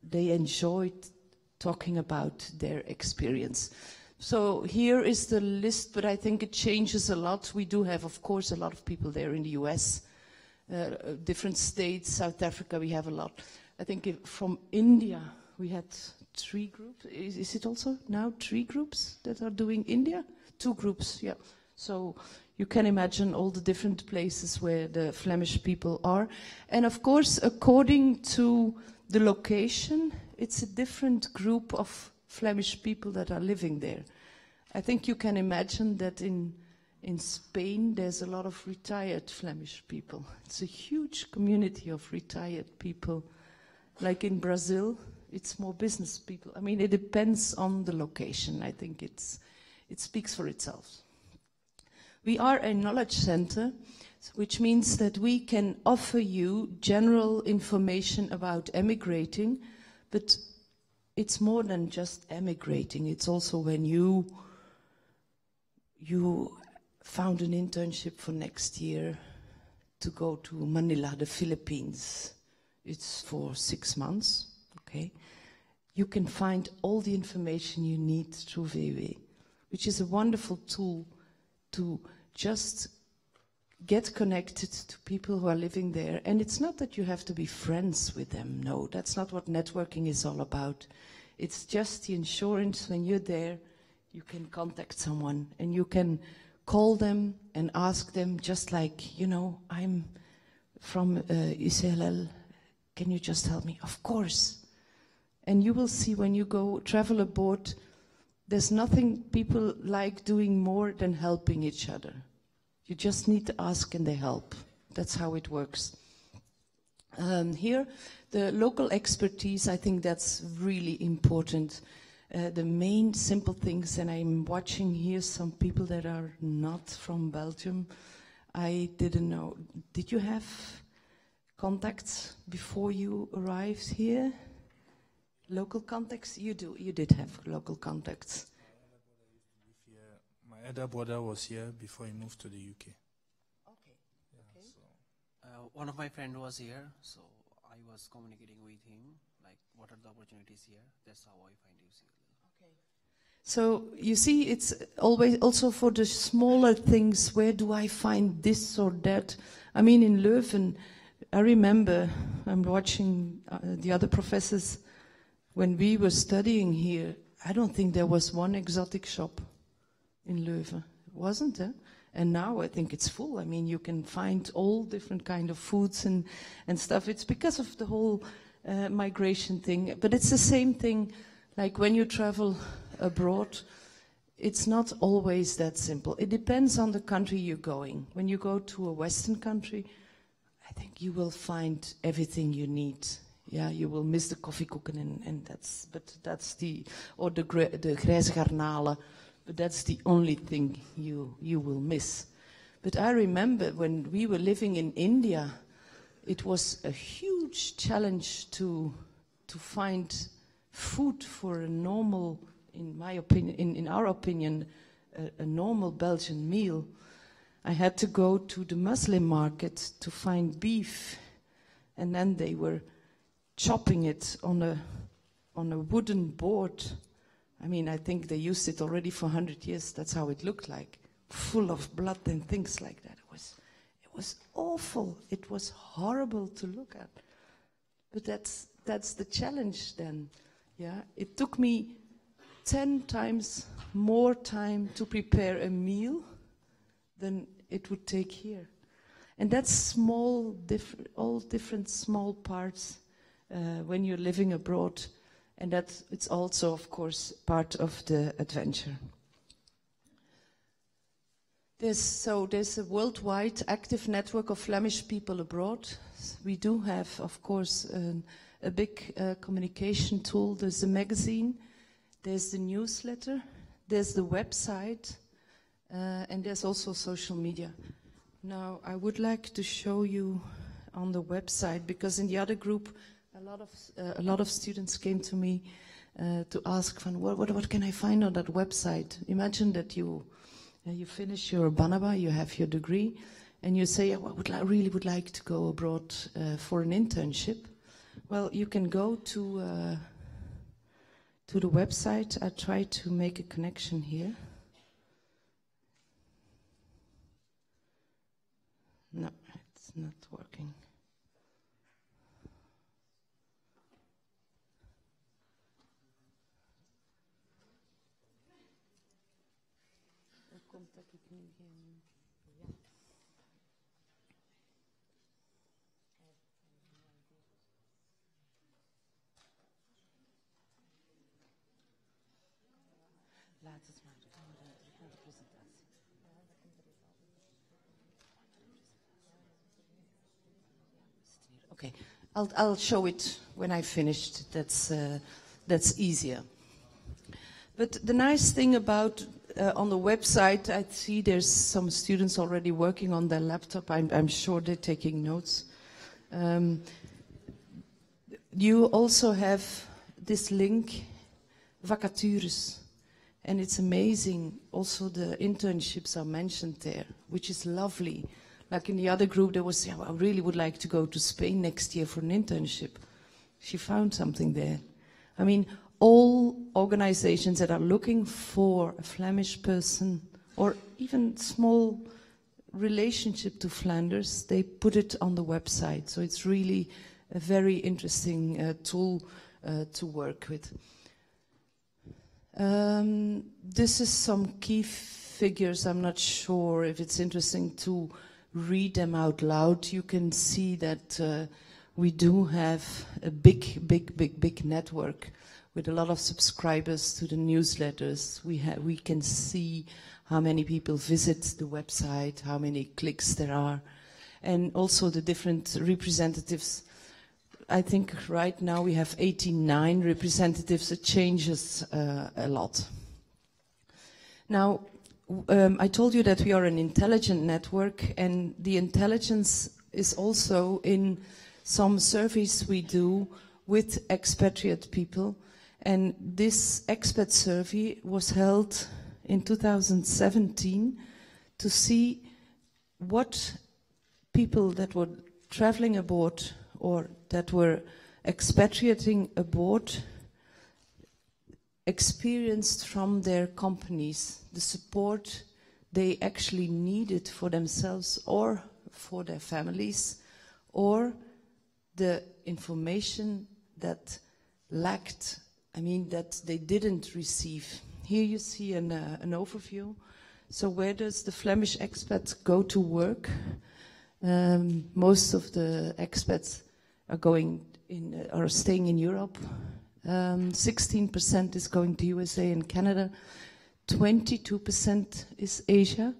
they enjoyed talking about their experience. So here is the list, but I think it changes a lot. We do have, of course, a lot of people there in the US, different states. South Africa, we have a lot. I think from India, we had 3 groups. Is it also now 3 groups that are doing India? 2 groups, yeah. So you can imagine all the different places where the Flemish people are. And of course, according to the location, it's a different group of Flemish people that are living there. I think you can imagine that in Spain, there's a lot of retired Flemish people. It's a huge community of retired people. Like in Brazil, it's more business people. I mean, it depends on the location. I think it speaks for itself. We are a knowledge center, which means that we can offer you general information about emigrating, but it's more than just emigrating. It's also when you found an internship for next year to go to Manila, the Philippines. It's for 6 months, okay? You can find all the information you need through VUE, which is a wonderful tool to just get connected to people who are living there. And it's not that you have to be friends with them. No, that's not what networking is all about. It's just the assurance when you're there, you can contact someone and you can call them and ask them, just like, you know, I'm from UCLL. Can you just help me? Of course. And you will see when you go travel abroad, there's nothing people like doing more than helping each other. You just need to ask and they help. That's how it works. Here, the local expertise, I think that's really important. The main simple things, and I'm watching here some people that are not from Belgium. I didn't know. Did you have contacts before you arrived here? Local contacts? You did have local contacts. My elder brother was here before he moved to the UK. Okay. Yeah, Okay. so. One of my friends was here, so I was communicating with him, like, what are the opportunities here? That's how I find UCLA. Okay. So you see, it's always also for the smaller things, where do I find this or that? I mean, in Leuven, I remember, I'm watching the other professors, when we were studying here, I don't think there was one exotic shop in Leuven. Wasn't there? And now I think it's full. I mean, you can find all different kind of foods and stuff. It's because of the whole migration thing. But it's the same thing, like when you travel abroad, it's not always that simple. It depends on the country you're going. When you go to a Western country, I think you will find everything you need. Yeah, you will miss the koffiekoeken and that's the grijze garnalen, but that's the only thing you will miss. But I remember when we were living in India, it was a huge challenge to find food for a normal, in my opinion, in our opinion, a normal Belgian meal. I had to go to the Muslim market to find beef, and then they were chopping it on a wooden board. I mean, I think they used it already for 100 years. That's how it looked like, full of blood and things like that. It was awful. It was horrible to look at. But that's the challenge then. Yeah, it took me 10 times more time to prepare a meal than it would take here. And that's small, all different small parts when you're living abroad. And it's also, of course, part of the adventure. There's a worldwide active network of Flemish people abroad. We do have, of course, a big communication tool. There's a magazine, there's the newsletter, there's the website, and there's also social media. Now, I would like to show you on the website, because in the other group, a lot of students came to me to ask, what can I find on that website? Imagine that you finish your BANABA, you have your degree, and you say, I really would like to go abroad for an internship. Well, you can go to the website. I try to make a connection here. No, it's not working. Okay, I'll show it when I finished. That's easier. But the nice thing about on the website, I see there's some students already working on their laptop. I'm sure they're taking notes. You also have this link, vacatures. And it's amazing. Also, the internships are mentioned there, which is lovely. Like in the other group, there was, I really would like to go to Spain next year for an internship. She found something there. I mean, all organizations that are looking for a Flemish person, or even small relationship to Flanders, they put it on the website. So it's really a very interesting tool to work with. This is some key figures. I'm not sure if it's interesting to read them out loud. You can see that we do have a big network with a lot of subscribers to the newsletters. We can see how many people visit the website, how many clicks there are, and also the different representatives. I think right now we have 89 representatives. It changes a lot. Now, I told you that we are an intelligent network, and the intelligence is also in some surveys we do with expatriate people. And this expat survey was held in 2017 to see what people that were traveling abroad or that were expatriating abroad experienced from their companies, the support they actually needed for themselves or for their families, or the information that lacked, that they didn't receive. Here you see an overview. So where does the Flemish expat go to work? Most of the expats are going are staying in Europe. 16% is going to USA and Canada. 22% is Asia.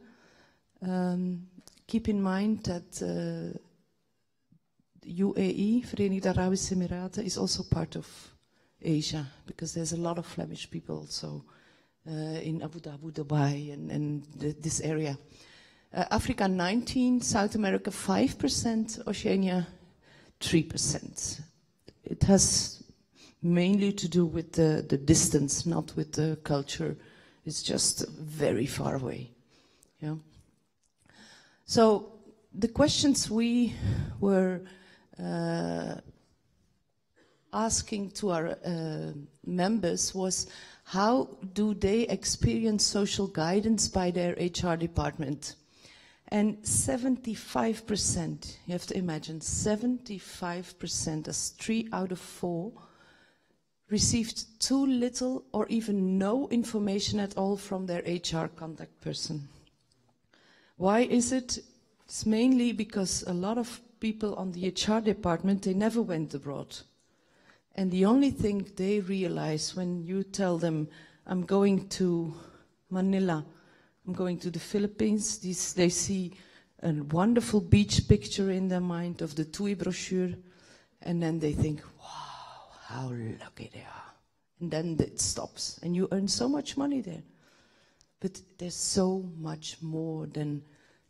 Keep in mind that UAE, Verenigde Arabische Emiraten, is also part of Asia, because there's a lot of Flemish people also in Abu Dhabi, Dubai, and this area. Africa 19%, South America 5%, Oceania 3%. It has mainly to do with the distance, not with the culture. It's just very far away. Yeah. So the questions we were asking to our members was, how do they experience social guidance by their HR department? And 75%, you have to imagine, 75%, that's 3 out of 4, received too little or even no information at all from their HR contact person. Why is it? It's mainly because a lot of people on the HR department, they never went abroad. And the only thing they realize when you tell them, I'm going to Manila, I'm going to the Philippines, they see a wonderful beach picture in their mind of the TUI brochure, and then they think, wow, how lucky they are. And then it stops, and you earn so much money there. But there's so much more than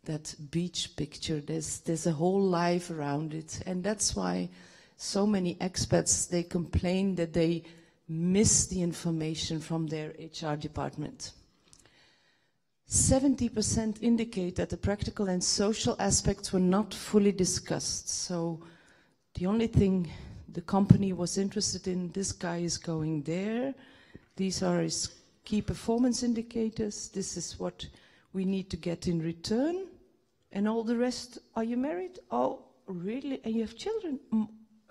that beach picture. There's a whole life around it, and that's why so many expats, they complain that they miss the information from their HR department. 70% indicate that the practical and social aspects were not fully discussed. So the only thing the company was interested in, this guy is going there, these are his key performance indicators, this is what we need to get in return, and all the rest, are you married? Oh, really? And you have children?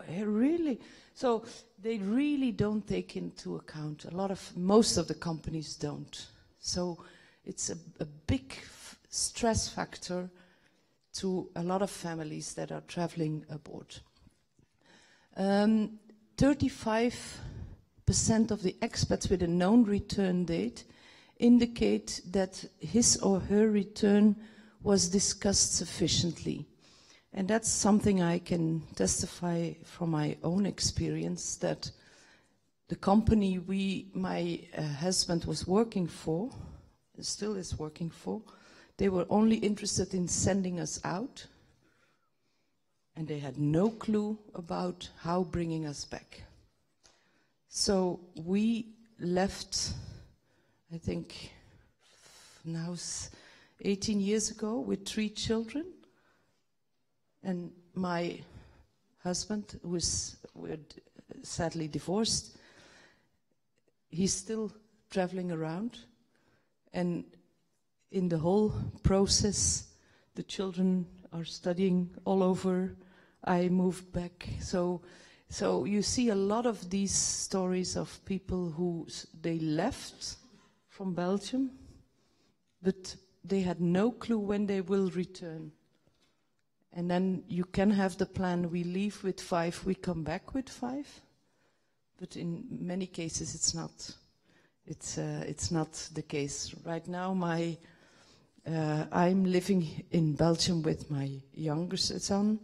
Really? So they really don't take into account. Most of the companies don't. So it's a big stress factor to a lot of families that are traveling abroad. 35% of the expats with a known return date indicate that his or her return was discussed sufficiently. And that's something I can testify from my own experience, that the company my husband was working for, still is working for, they were only interested in sending us out, and they had no clue about how bringing us back. So we left, I think now 18 years ago, with 3 children. And my husband, we're sadly divorced, he's still traveling around. And in the whole process, the children are studying all over. I moved back. So you see a lot of these stories of people who they left from Belgium, but they had no clue when they will return. And then you can have the plan, we leave with 5, we come back with 5. But in many cases it's not. It's not the case. Right now I'm living in Belgium with my younger son.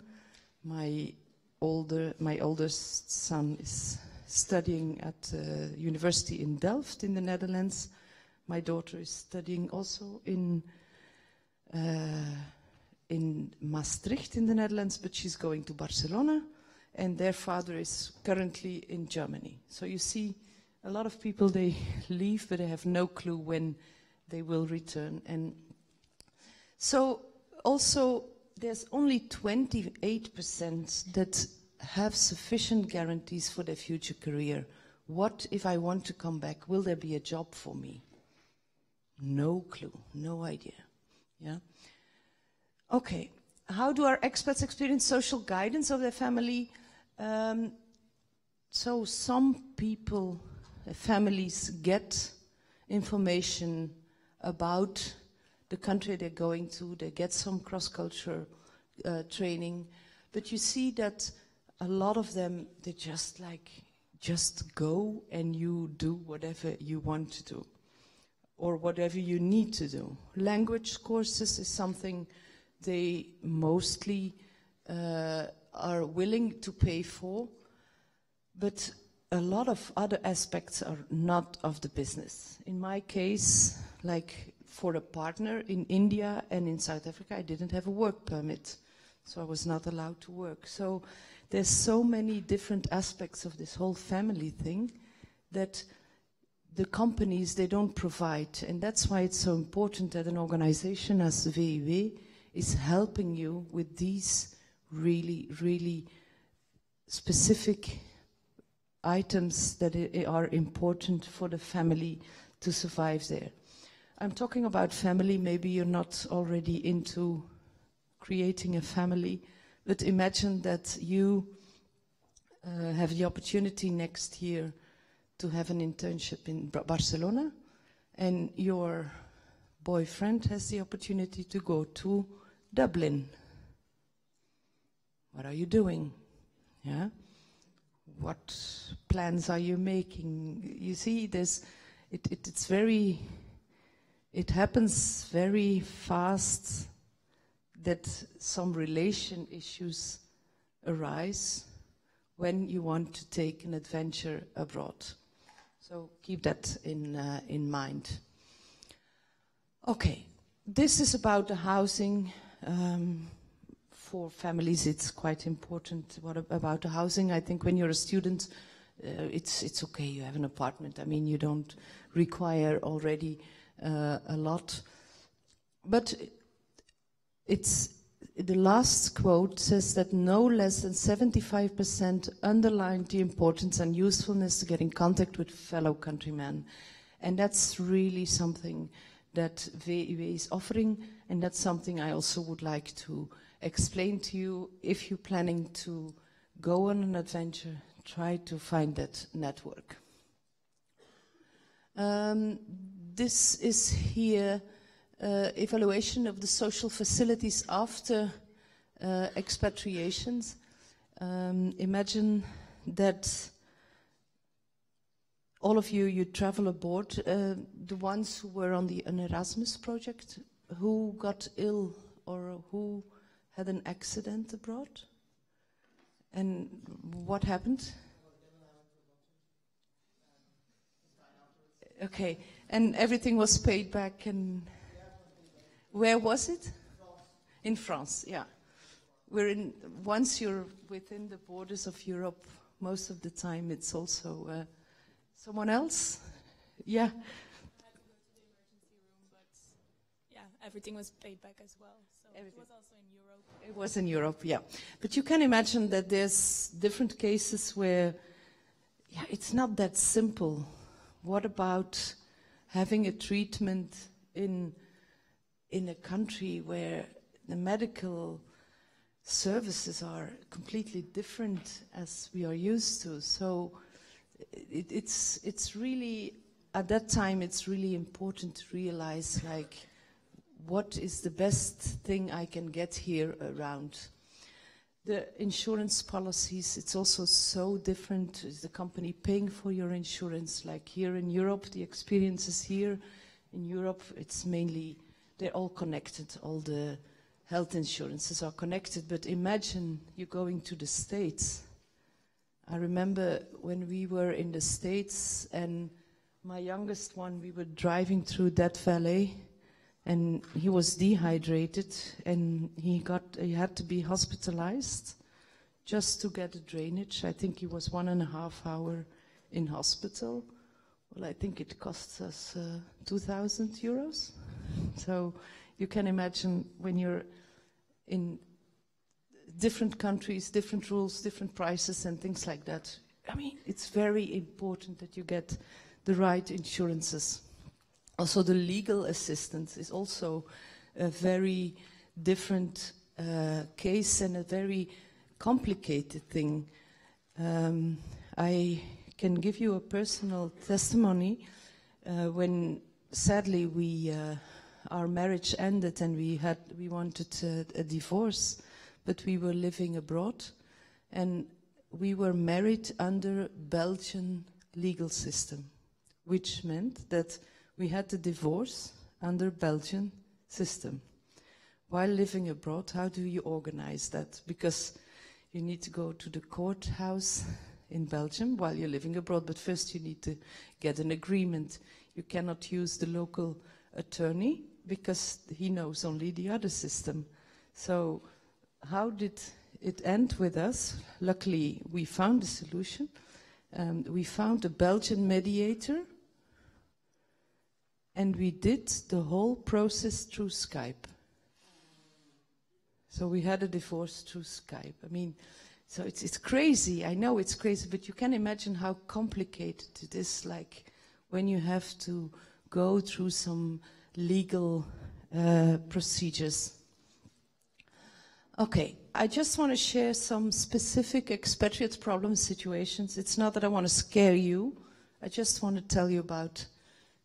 My oldest son is studying at university in Delft in the Netherlands. My daughter is studying also in Maastricht in the Netherlands, but she's going to Barcelona, and their father is currently in Germany. So you see a lot of people, they leave, but they have no clue when they will return. And so also there's only 28% that have sufficient guarantees for their future career. What if I want to come back? Will there be a job for me? No clue, no idea. Yeah. Okay, how do our expats experience social guidance of their family? So some people, families get information about the country they're going to, they get some cross-culture training, but you see that a lot of them, they just go and you do whatever you want to do or whatever you need to do. Language courses is something they mostly are willing to pay for, but a lot of other aspects are not of the business. In my case, like for a partner in India and in South Africa, I didn't have a work permit, so I was not allowed to work. So there's so many different aspects of this whole family thing that the companies, they don't provide. And that's why it's so important that an organization as the VUW is helping you with these really, really specific items that are important for the family to survive there. I'm talking about family, maybe you're not already into creating a family, but imagine that you have the opportunity next year to have an internship in Barcelona, and your boyfriend has the opportunity to go to Dublin. What are you doing? Yeah? What plans are you making? You see, it happens very fast that some relation issues arise when you want to take an adventure abroad. So keep that in mind. Okay, this is about the housing. For families, it's quite important. What about the housing? I think when you're a student, it's okay, you have an apartment. I mean, you don't require already a lot. But the last quote says that no less than 75% underlined the importance and usefulness to get in contact with fellow countrymen. And that's really something that VUW is offering, and that's something I also would like to explain to you. If you're planning to go on an adventure, try to find that network. This is here evaluation of the social facilities after expatriations. Imagine that all of you travel abroad. The ones who were on an Erasmus project, who got ill or who had an accident abroad? And what happened? Okay, and everything was paid back, and where was it? In France, yeah. Once you're within the borders of Europe, most of the time it's also someone else? Yeah. Everything was paid back as well. So everything. It was also in Europe. It was in Europe, yeah. But you can imagine that there's different cases where, it's not that simple. What about having a treatment in a country where the medical services are completely different as we are used to? So it's really, at that time, it's really important to realize, what is the best thing I can get here around? The insurance policies, it's also so different. Is the company paying for your insurance? Like here in Europe, the experiences here in Europe, it's mainly, they're all connected. All the health insurances are connected. But imagine you going to the States. I remember when we were in the States, and my youngest one, we were driving through Death Valley, and he was dehydrated, and he had to be hospitalized just to get a drainage. I think he was 1.5 hours in hospital. Well, I think it costs us 2,000 euros. So you can imagine when you're in different countries, different rules, different prices and things like that. I mean, it's very important that you get the right insurances. Also, the legal assistance is also a very different case and a very complicated thing. I can give you a personal testimony. When sadly our marriage ended and we wanted a divorce, but we were living abroad, and we were married under Belgian legal system, which meant that we had to divorce under Belgian system. While living abroad, how do you organize that? Because you need to go to the courthouse in Belgium while you're living abroad, but first you need to get an agreement. You cannot use the local attorney because he knows only the other system. So how did it end with us? Luckily, we found a solution. We found a Belgian mediator, and we did the whole process through Skype. So we had a divorce through Skype. I mean, so it's crazy. I know it's crazy, but you can imagine how complicated it is, like when you have to go through some legal procedures. Okay, I just want to share some specific expatriate problem situations. It's not that I want to scare you. I just want to tell you about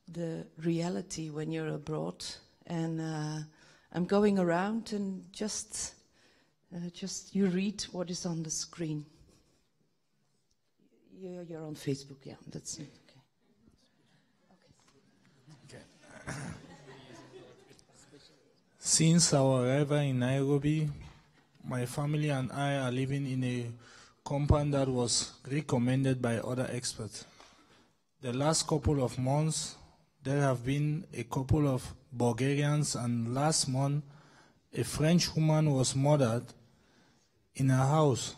the reality when you're abroad. And I'm going around and just you read what is on the screen. You're on Facebook, yeah, that's it. Okay. Since our arrival in Nairobi, my family and I are living in a compound that was recommended by other experts. The last couple of months, there have been a couple of Bulgarians, and last month, a French woman was murdered in her house.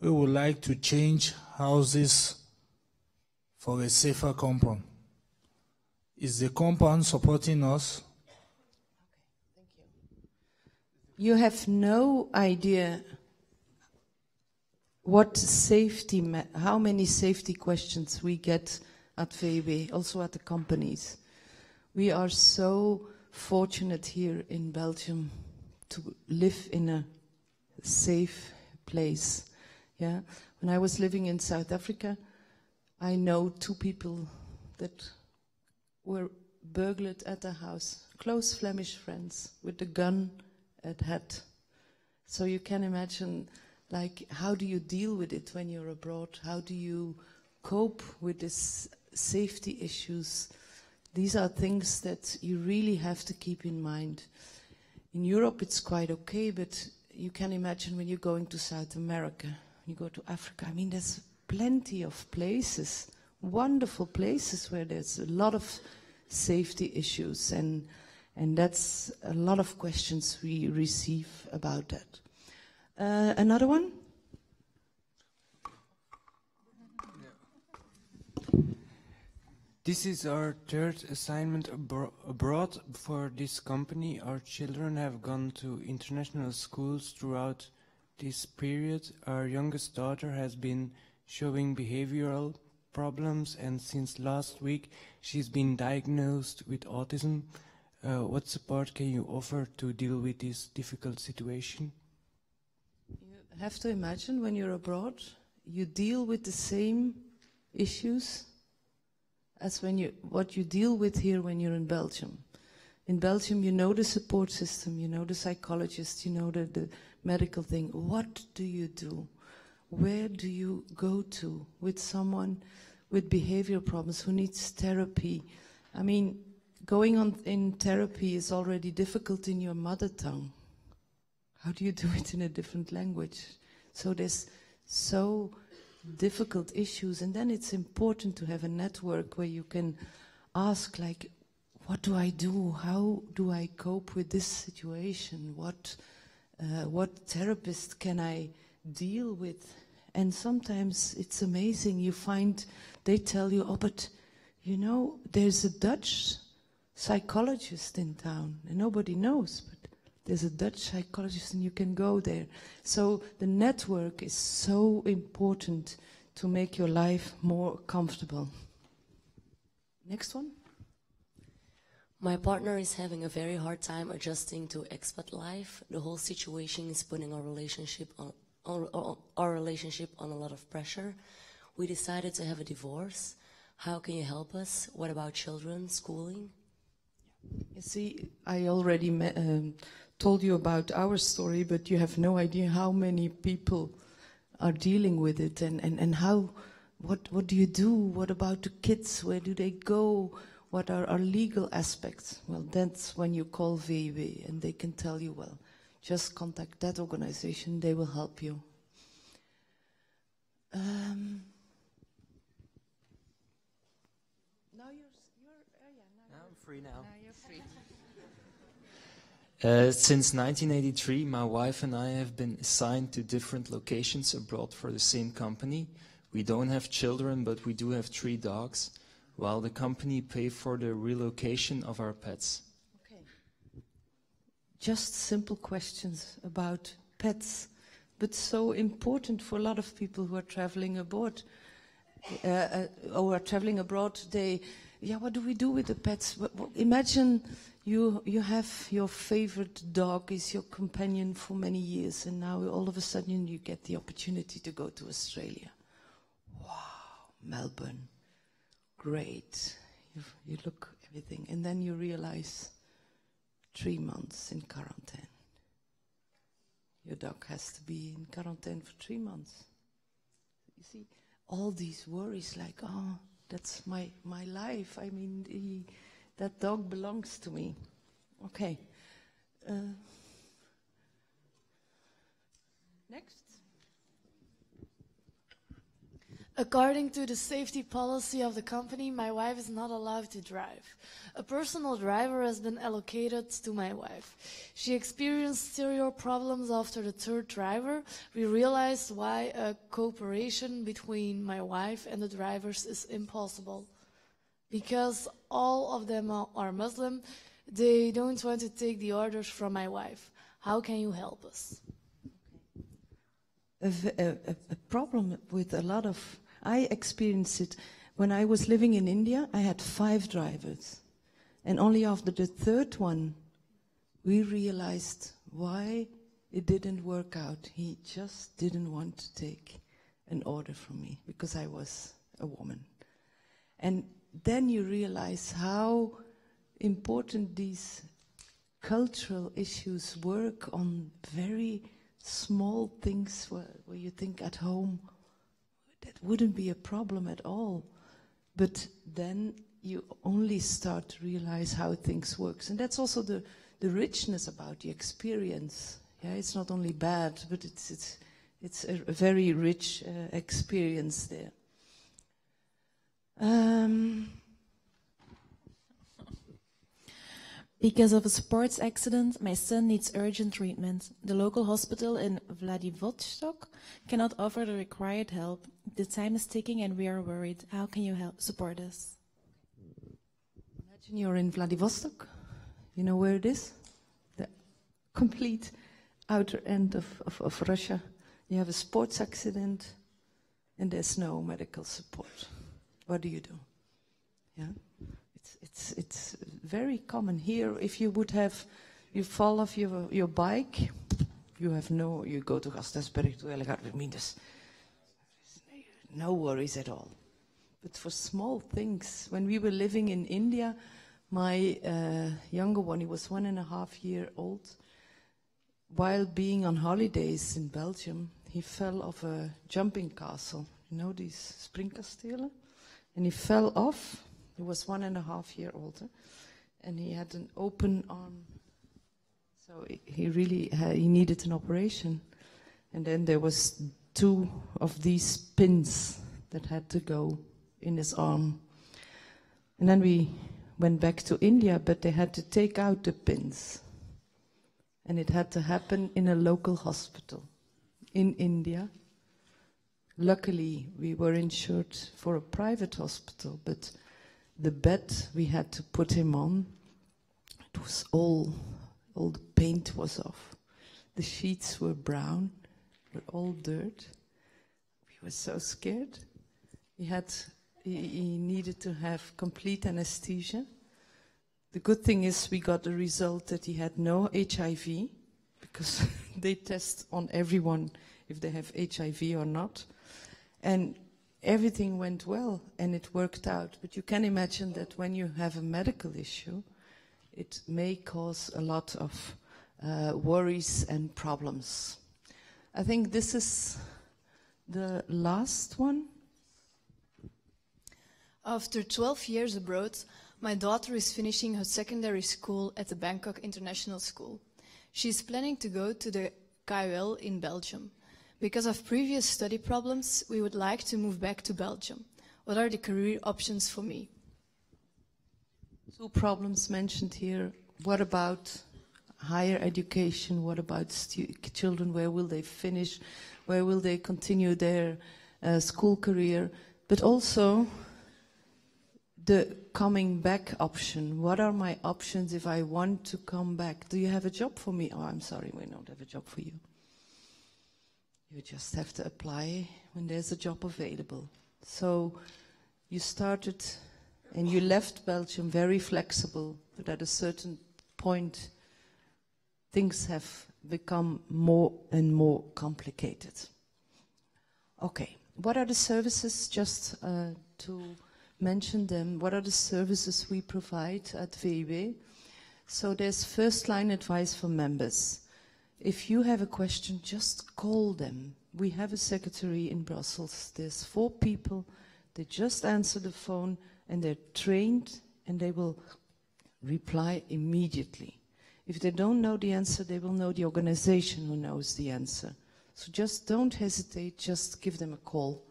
We would like to change houses for a safer compound. Is the compound supporting us? Okay, thank you. You have no idea what how many safety questions we get at VEB, also at the companies. We are so fortunate here in Belgium to live in a safe place. Yeah, when I was living in South Africa, I know 2 people that were burglared at a house, close Flemish friends, with a gun at head. So you can imagine, like, how do you deal with it when you're abroad? How do you cope with these safety issues? These are things that you really have to keep in mind. In Europe, it's quite okay, but you can imagine when you're going to South America, when you go to Africa. I mean, there's plenty of places, wonderful places where there's a lot of safety issues, and that's a lot of questions we receive about that. Another one? This is our 3rd assignment abroad for this company. Our children have gone to international schools throughout this period. Our youngest daughter has been showing behavioral problems, and since last week she's been diagnosed with autism. What support can you offer to deal with this difficult situation? You have to imagine when you're abroad, you deal with the same issues as what you deal with here when you're in Belgium. In Belgium, you know the support system, you know the psychologist, you know the medical thing. What do you do? Where do you go to with someone with behavior problems who needs therapy? I mean, going on in therapy is already difficult in your mother tongue. How do you do it in a different language? So there's so difficult issues, and then it's important to have a network where you can ask, like, what do I do? How do I cope with this situation? What therapist can I deal with? And sometimes it's amazing. You find they tell you, oh, but you know, there's a Dutch psychologist in town, and nobody knows, but there's a Dutch psychologist and you can go there. So the network is so important to make your life more comfortable. Next one. My partner is having a very hard time adjusting to expat life. The whole situation is putting our relationship on a lot of pressure. We decided to have a divorce. How can you help us? What about children, schooling? You see, I already told you about our story, but you have no idea how many people are dealing with it, and how, what do you do? What about the kids? Where do they go? What are our legal aspects? Well, that's when you call VW, and they can tell you, well, just contact that organization, they will help you. I'm free now. Since 1983, my wife and I have been assigned to different locations abroad for the same company. We don't have children, but we do have 3 dogs, while the company pays for the relocation of our pets. Okay. Just simple questions about pets, but so important for a lot of people who are traveling abroad. Or are traveling abroad, what do we do with the pets? Imagine you have your favorite dog is your companion for many years, and now all of a sudden you get the opportunity to go to Australia. Wow, Melbourne, great. You look everything, and then you realize 3 months in quarantine. Your dog has to be in quarantine for 3 months. You see, all these worries like, oh, that's my life. I mean, that dog belongs to me. Okay. Next. According to the safety policy of the company, my wife is not allowed to drive. A personal driver has been allocated to my wife. She experienced serious problems after the 3rd driver. We realized why a cooperation between my wife and the drivers is impossible. Because all of them are Muslim, they don't want to take the orders from my wife. How can you help us? A problem with a lot of... I experienced it when I was living in India. I had 5 drivers, and only after the 3rd one we realized why it didn't work out. He just didn't want to take an order from me because I was a woman. And then you realize how important these cultural issues work on very small things where you think at home that wouldn't be a problem at all. But then you only start to realize how things work. And that's also the richness about the experience. Yeah, it's not only bad, but it's a very rich experience there. Because of a sports accident, my son needs urgent treatment. The local hospital in Vladivostok cannot offer the required help. The time is ticking and we are worried. How can you help support us? Imagine you're in Vladivostok. You know where it is? The complete outer end of Russia. You have a sports accident and there's no medical support. What do you do? Yeah. It's very common here. If you you fall off your bike, you go to Gasteinsberg, to Ellegaardermindes. No worries at all. But for small things, when we were living in India, my younger one, he was 1.5 years old. While being on holidays in Belgium, he fell off a jumping castle. You know these springkastelen? And he fell off. He was 1.5 years old, and he had an open arm, so he needed an operation. And then there was 2 of these pins that had to go in his arm. And then we went back to India, but they had to take out the pins, and it had to happen in a local hospital in India. Luckily, we were insured for a private hospital, but the bed we had to put him on, it was all the paint was off. The sheets were brown, were all dirt. We were so scared. He needed to have complete anesthesia. The good thing is we got the result that he had no HIV, because they test on everyone if they have HIV or not. And everything went well and it worked out. But you can imagine that when you have a medical issue, it may cause a lot of worries and problems. I think this is the last one. After 12 years abroad, my daughter is finishing her secondary school at the Bangkok International School. She is planning to go to the KUL in Belgium. Because of previous study problems, we would like to move back to Belgium. What are the career options for me? 2 problems mentioned here. What about higher education? What about children? Where will they finish? Where will they continue their school career? But also the coming back option. What are my options if I want to come back? Do you have a job for me? Oh, I'm sorry, we don't have a job for you. You just have to apply when there's a job available. So you started and you left Belgium very flexible, but at a certain point things have become more and more complicated. Okay, what are the services, just to mention them, what are the services we provide at VUB? So there's first line advice for members. If you have a question, just call them. We have a secretary in Brussels. There's 4 people. They just answer the phone and they're trained and they will reply immediately. If they don't know the answer, they will know the organization who knows the answer. So just don't hesitate, just give them a call.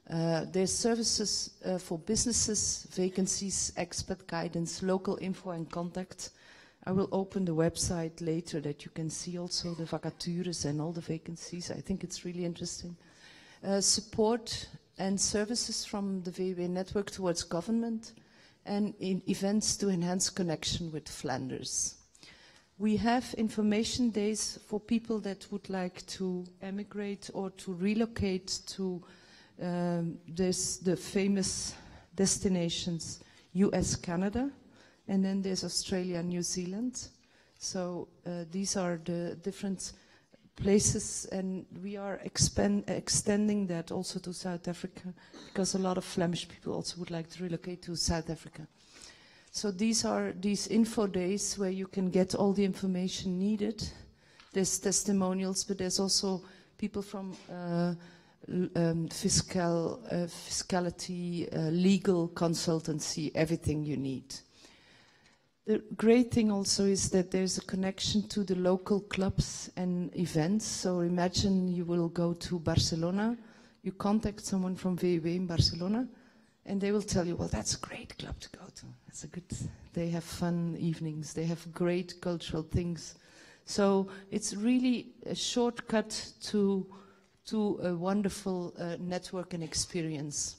There's services for businesses, vacancies, expat guidance, local info and contact. I will open the website later that you can see also the vacatures and all the vacancies. I think it's really interesting. Support and services from the VUB network towards government and in events to enhance connection with Flanders. We have information days for people that would like to emigrate or to relocate to there's the famous destinations US, Canada, and then there's Australia and New Zealand. So these are the different places, and we are extending that also to South Africa, because a lot of Flemish people also would like to relocate to South Africa. So these are these info days where you can get all the information needed. There's testimonials, but there's also people from fiscality, legal consultancy, everything you need. The great thing also is that there's a connection to the local clubs and events. So imagine you will go to Barcelona, you contact someone from VUB in Barcelona, and they will tell you, well, that's a great club to go to. That's a good, they have fun evenings, they have great cultural things. So it's really a shortcut to a wonderful network and experience.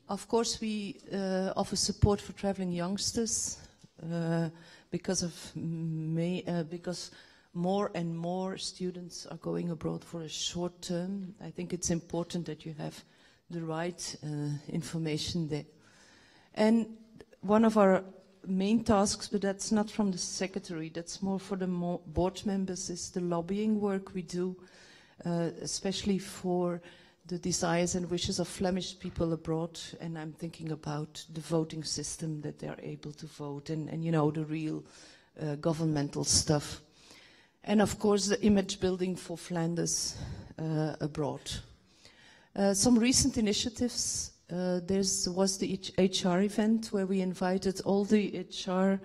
Of course, we offer support for traveling youngsters because more and more students are going abroad for a short term. I think it's important that you have the right information there. And one of our main tasks, but that's not from the secretary, that's more for the board members, is the lobbying work we do, especially for the desires and wishes of Flemish people abroad, and I'm thinking about the voting system, that they're able to vote, and you know, the real governmental stuff. And of course, the image building for Flanders abroad. Some recent initiatives, there was the HR event where we invited all the HR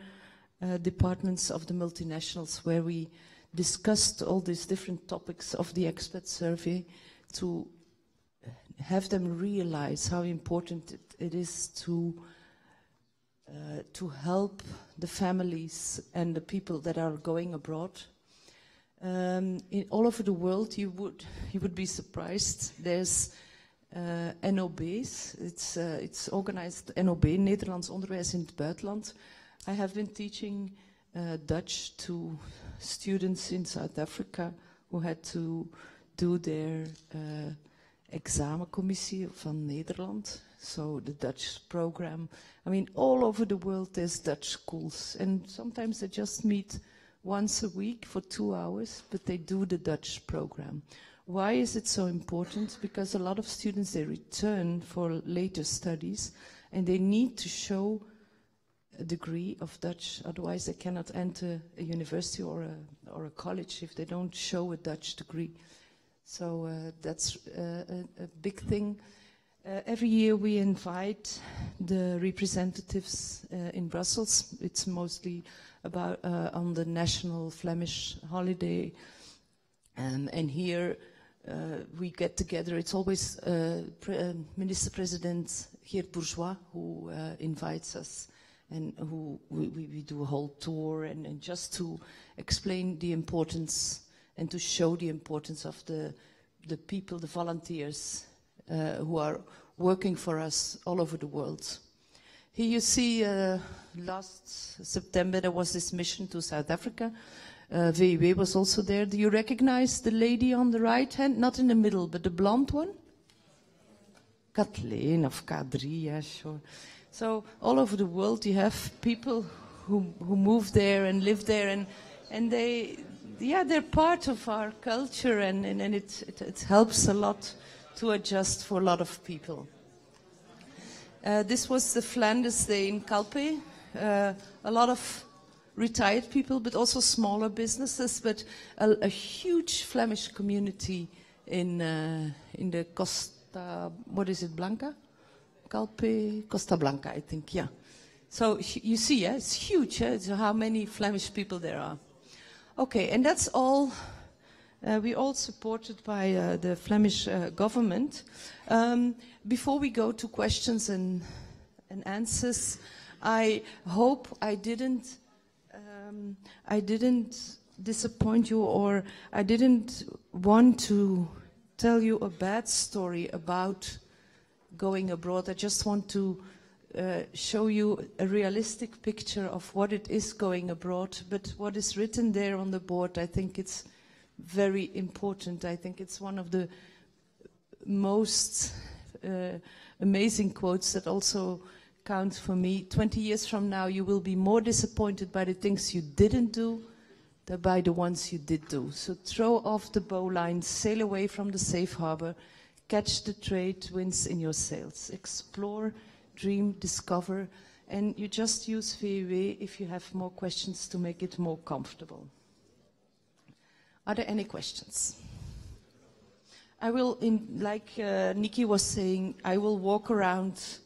departments of the multinationals, where we discussed all these different topics of the expat survey to have them realize how important it is to help the families and the people that are going abroad. All over the world, you would be surprised. There's NOB's. It's organized NOB, Nederlands onderwijs in het buitenland. I have been teaching Dutch to students in South Africa who had to do their examencommissie van Nederland, so the Dutch program. I mean, all over the world there's Dutch schools, and sometimes they just meet once a week for 2 hours, but they do the Dutch program. Why is it so important? Because a lot of students, they return for later studies, and they need to show a degree of Dutch, otherwise they cannot enter a university or a college if they don't show a Dutch degree. So that's a big thing. Every year we invite the representatives in Brussels. It's mostly about on the national Flemish holiday. And here we get together. It's always Minister President Geert Bourgeois who invites us, and who we do a whole tour and just to explain the importance and to show the importance of the people, the volunteers who are working for us all over the world. Here you see last September there was this mission to South Africa. VUW was also there. Do you recognize the lady on the right hand? Not in the middle, but the blonde one? Kathleen of K3, yeah, sure. So all over the world you have people who move there and live there, and they're part of our culture, and it helps a lot to adjust for a lot of people. This was the Flanders Day in Calpe. A lot of retired people, but also smaller businesses, but a huge Flemish community in the Costa, what is it, Blanca? Calpe, Costa Blanca, I think, yeah. So you see, yeah, it's huge, yeah? It's how many Flemish people there are. Okay, and that's all. We're all supported by the Flemish government. Before we go to questions and answers, I hope I didn't disappoint you, or I didn't want to tell you a bad story about going abroad. I just want to show you a realistic picture of what it is going abroad. But what is written there on the board, I think it's very important. I think it's one of the most amazing quotes that also count for me. 20 years from now, you will be more disappointed by the things you didn't do than by the ones you did do. So throw off the bowline, sail away from the safe harbor, catch the trade winds in your sails, explore, dream, discover, and you just use VUW if you have more questions to make it more comfortable. Are there any questions? I will, like Nikki was saying, I will walk around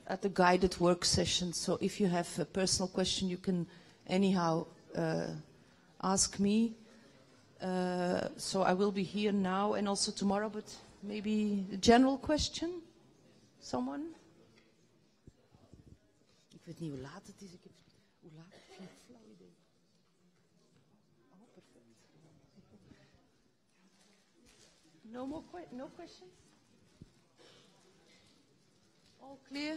at the guided work session. So if you have a personal question, you can anyhow ask me. So I will be here now and also tomorrow, but maybe a general question? Someone? Ik weet niet hoe laat het is. Hoe laat? Geen flauw idee. Oh, perfect. No questions? All clear?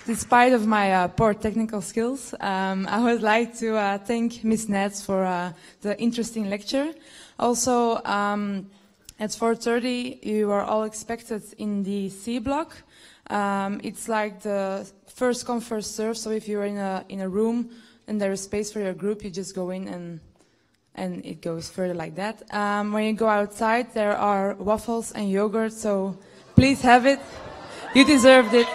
Despite of my poor technical skills, I would like to thank Ms. Nets for the interesting lecture. Also, at 4:30, you are all expected in the C block. It's like the first come, first serve. So if you're in a room and there is space for your group, you just go in and it goes further like that. When you go outside, there are waffles and yogurt. So please have it. You deserved it.